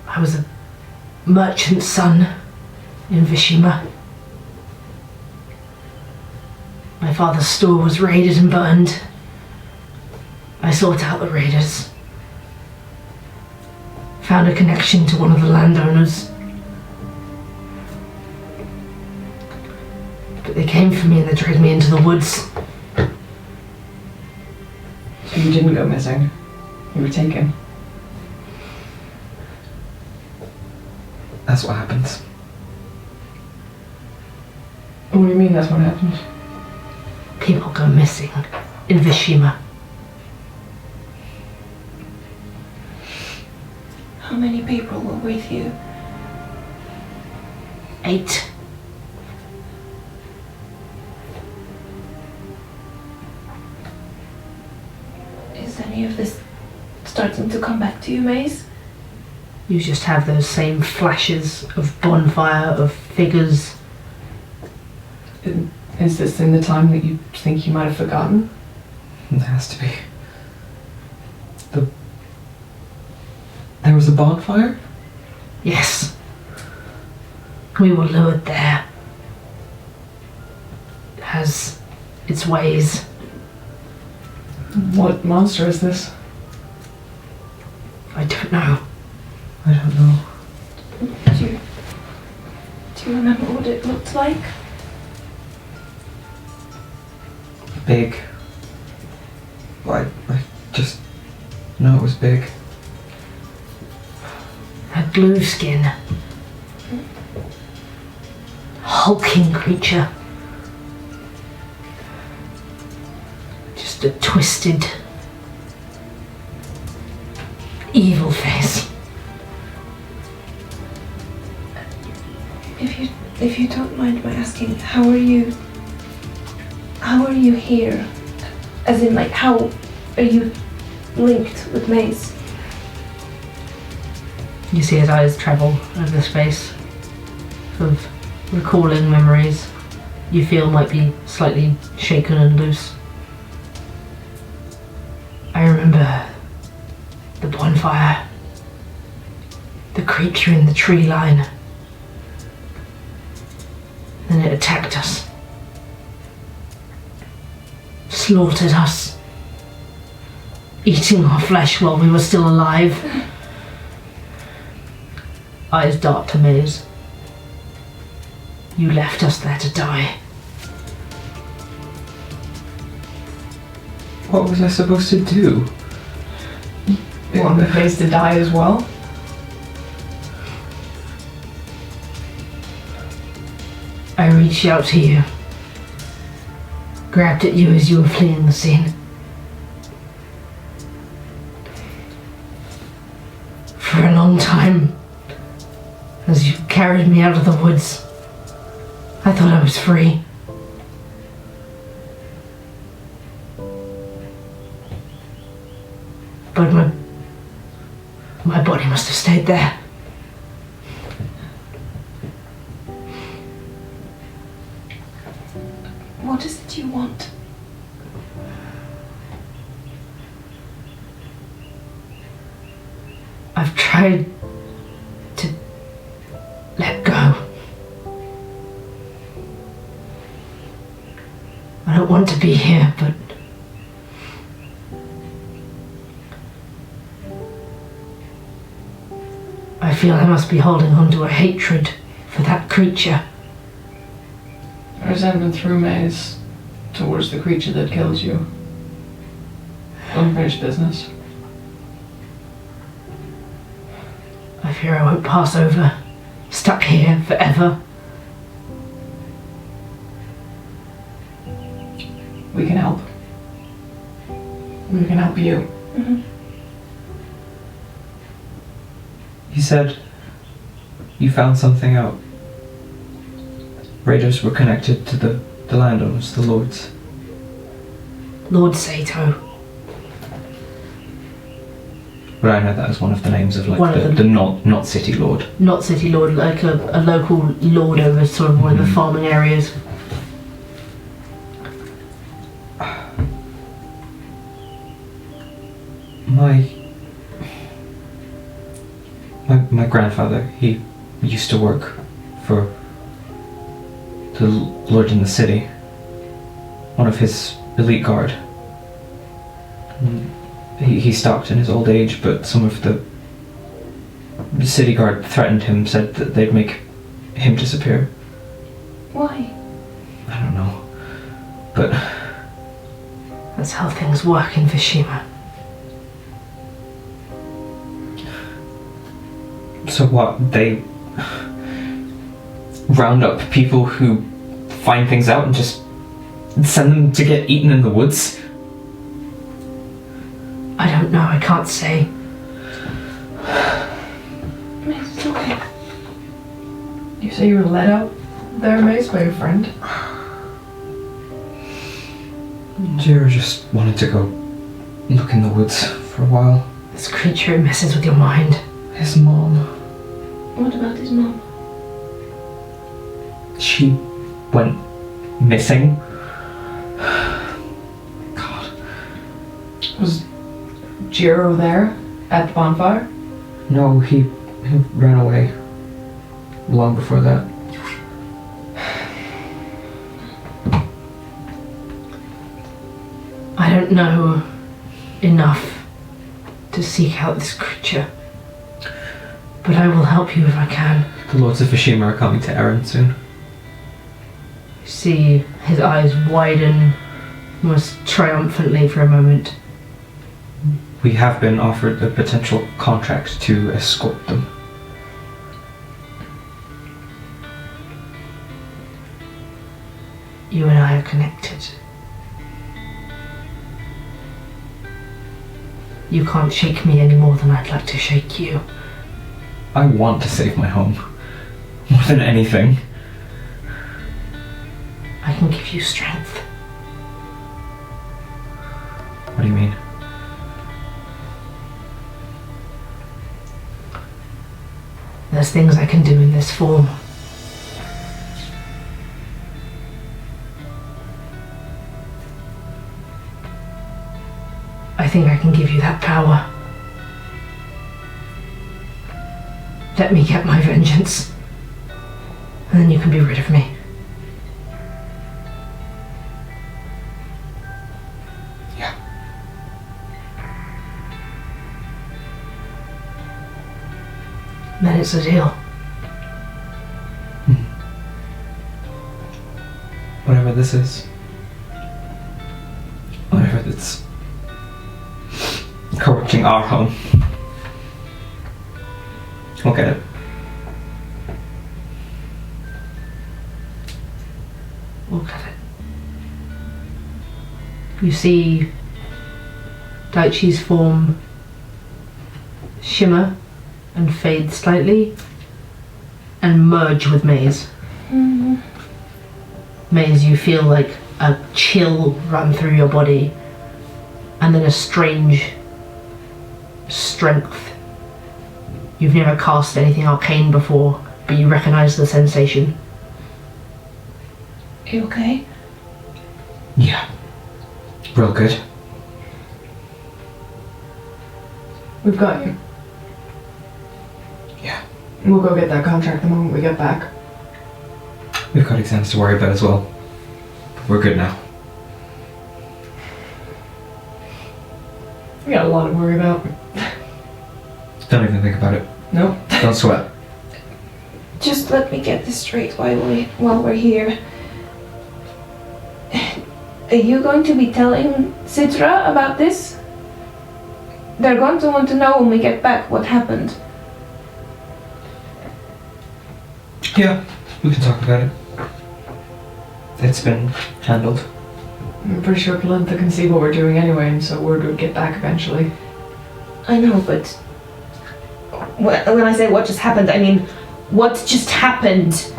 I was a merchant's son in Vishima. My father's store was raided and burned. I sought out the raiders. Found a connection to one of the landowners. But they came for me and they dragged me into the woods. So you didn't go missing. You were taken. That's what happens. What do you mean that's what happened? People go missing in Vishima. How many people were with you? 8. Is any of this starting to come back to you, Mace? You just have those same flashes of bonfire, of figures. Is this in the time that you think you might have forgotten? It has to be. There was a bonfire? Yes. We were lured there. It has its ways. What monster is this? I don't know. I don't know. Do you remember what it looked like? Big. I just know it was big. Had blue skin. Hulking creature. Just a twisted, evil face. If you don't mind my asking, how are you here? As in, like, how are you linked with Mace? You see his eyes travel over the space, sort of recalling memories you feel might be slightly shaken and loose. I remember the bonfire. the creature in the tree line. Then it attacked us. Slaughtered us. Eating our flesh while we were still alive. Eyes dark to maze. You left us there to die. What was I supposed to do? You want the place to die as well? I reached out to you. Grabbed at you as you were fleeing the scene. For a long time, as you carried me out of the woods, I thought I was free. But my body must have stayed there. What is it you want? I've tried to let go. I don't want to be here, but I feel I must be holding on to a hatred for that creature. A resentment through Maze towards the creature that killed you. Unfinished business. I fear I won't pass over, stuck here forever. We can help. We can help you. Mm-hmm. You said you found something out. Raiders were connected to the landowners, the lords. Lord Sato. But I know that as one of the names of like One of the them. not city lord. Not city lord, like a local lord over sort of one of the farming areas. My grandfather, he used to work for the lord in the city. One of his elite guard. He stopped in his old age, but some of the city guard threatened him, said that they'd make him disappear. Why? I don't know. But That's how things work in Vishima. so what? They round up people who find things out and just send them to get eaten in the woods? I don't know, I can't say. Maze, it's okay. You say you were let out there, Maze, by your friend? Adira just wanted to go look in the woods for a while. This creature, it messes with your mind. His mom, What about his mom? she went missing. God. Was Jiro there at the bonfire? No, he ran away long before that. I don't know enough to seek out this creature. But I will help you if I can. The Lords of Vishima are coming to Erin soon. You see his eyes widen almost triumphantly for a moment. We have been offered a potential contract to escort them. You and I are connected. You can't shake me any more than I'd like to shake you. I want to save my home. More than anything. I can give you strength. What do you mean? There's things I can do in this form. I think I can give you that power. Let me get my vengeance. And then you can be rid of me. Yeah. Then it's a deal. Whatever this is. Whatever that's corrupting our home. We'll get it. We'll get it. You see Daichi's form shimmer and fade slightly and merge with May's. May's, you feel like a chill run through your body and then a strange strength. You've never cast anything arcane before, but you recognize the sensation. You okay? Yeah. Real good. We've got you. Yeah. We'll go get that contract the moment we get back. We've got exams to worry about as well. But we're good now. We got a lot to worry about. Don't even think about it. Nope. Don't sweat. Just let me get this straight while we're here. Are you going to be telling Citra about this? They're going to want to know when we get back what happened. Yeah, we can talk about it. It's been handled. I'm pretty sure Kalintha can see what we're doing anyway, and so word would get back eventually. I know, but when I say what just happened, I mean what just happened.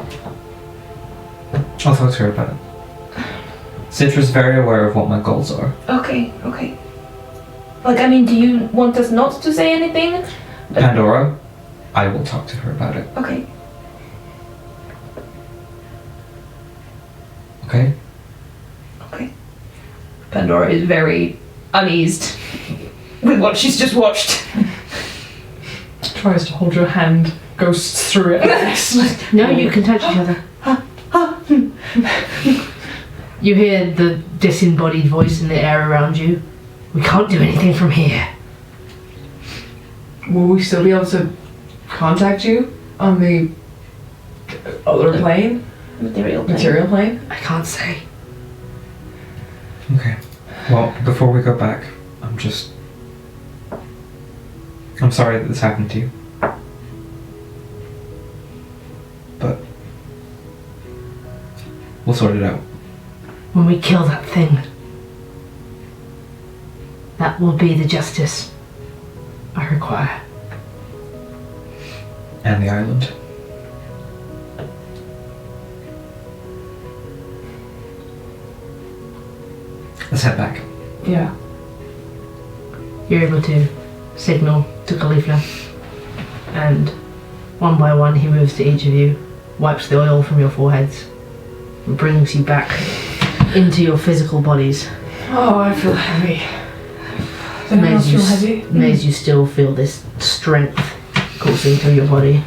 I'll talk to her about it. Citra's very aware of what my goals are. Okay. Like, I mean, do you want us not to say anything? Pandora, I will talk to her about it. Okay. Okay? Okay. Pandora is very uneased with what she's just watched. Tries to hold your hand, ghosts through it. No, you can touch each other. You hear the disembodied voice in the air around you. We can't do anything from here. Will we still be able to contact you on the other plane? Material plane. Material plane? I can't say. Okay. Well, before we go back, I'm sorry that this happened to you. But we'll sort it out. When we kill that thing, that will be the justice I require. And the island. Let's head back. Yeah. You're able to signal to Kalifna, and one by one he moves to each of you, wipes the oil from your foreheads, and brings you back into your physical bodies. Oh, I feel heavy. Does anyone else feel heavy? Maze, you still feel this strength coursing through your body.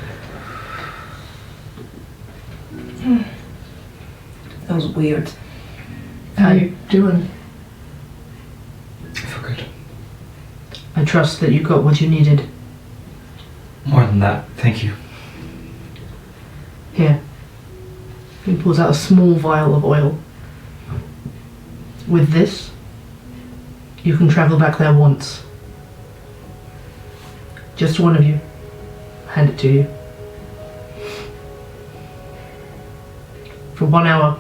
That was weird. How you doing? I feel good. I trust that you got what you needed. More than that, thank you. Here. He pulls out a small vial of oil. With this, you can travel back there once. Just one of you. Hand it to you. For 1 hour.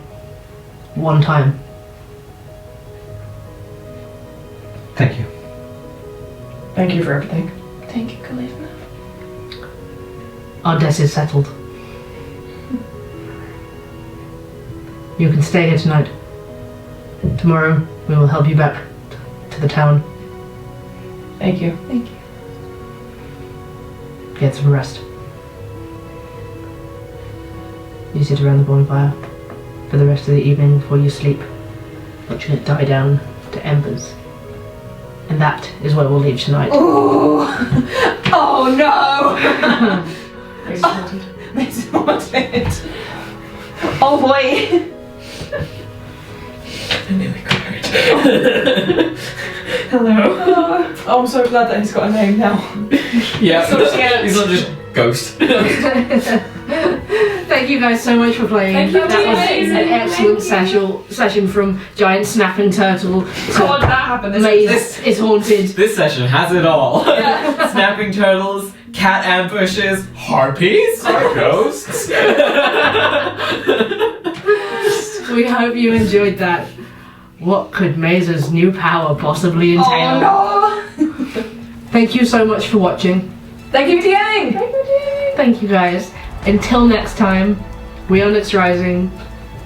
One time. Thank you. Thank you for everything. Thank you, Kalifna. Our debt is settled. You can stay here tonight. Tomorrow, we will help you back to the town. Thank you. Thank you. Get some rest. You sit around the bonfire for the rest of the evening before you sleep, watching it die down to embers. And that is where we'll leave tonight. Oh, oh no! Crazy haunted. This is haunted. Oh boy. I nearly cried. Hello. Oh, I'm so glad that he's got a name now. Yeah, So scared. he's not just ghost. Thank you guys so much for playing. Thank you, That was amazing. an excellent session from giant snapping turtle God, to that happened. maze is haunted. This session has it all. Snapping turtles, cat ambushes, harpies, ghosts. We hope you enjoyed that. What could Maze's new power possibly entail? Oh Thank you so much for watching. no. Thank you for DMing. Thank you guys. Until next time, we are NyxRising.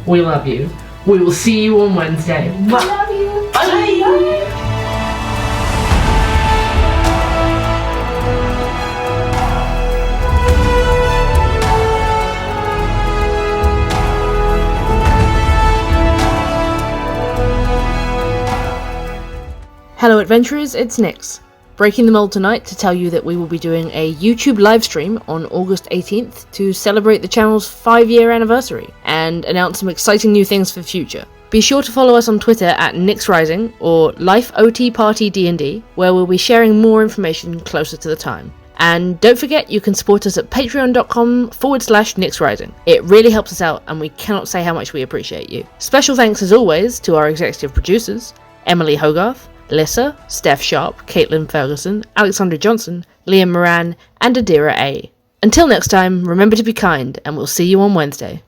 We love you. We will see you on Wednesday. Bye. Love you. Bye. Hello adventurers, it's Nyx. Breaking the mold tonight to tell you that we will be doing a YouTube livestream on August 18th to celebrate the channel's 5-year anniversary and announce some exciting new things for the future. Be sure to follow us on Twitter at NyxRising or LifeOTPartyD&D, where we'll be sharing more information closer to the time. And don't forget you can support us at patreon.com/NyxRising. It really helps us out and we cannot say how much we appreciate you. Special thanks as always to our executive producers, Emily Hogarth, Alissa, Stef Sharp, Katelyn Ferguson, Alexandra Johnson, Liam Moran, and Adira A. Until next time, remember to be kind, and we'll see you on Wednesday.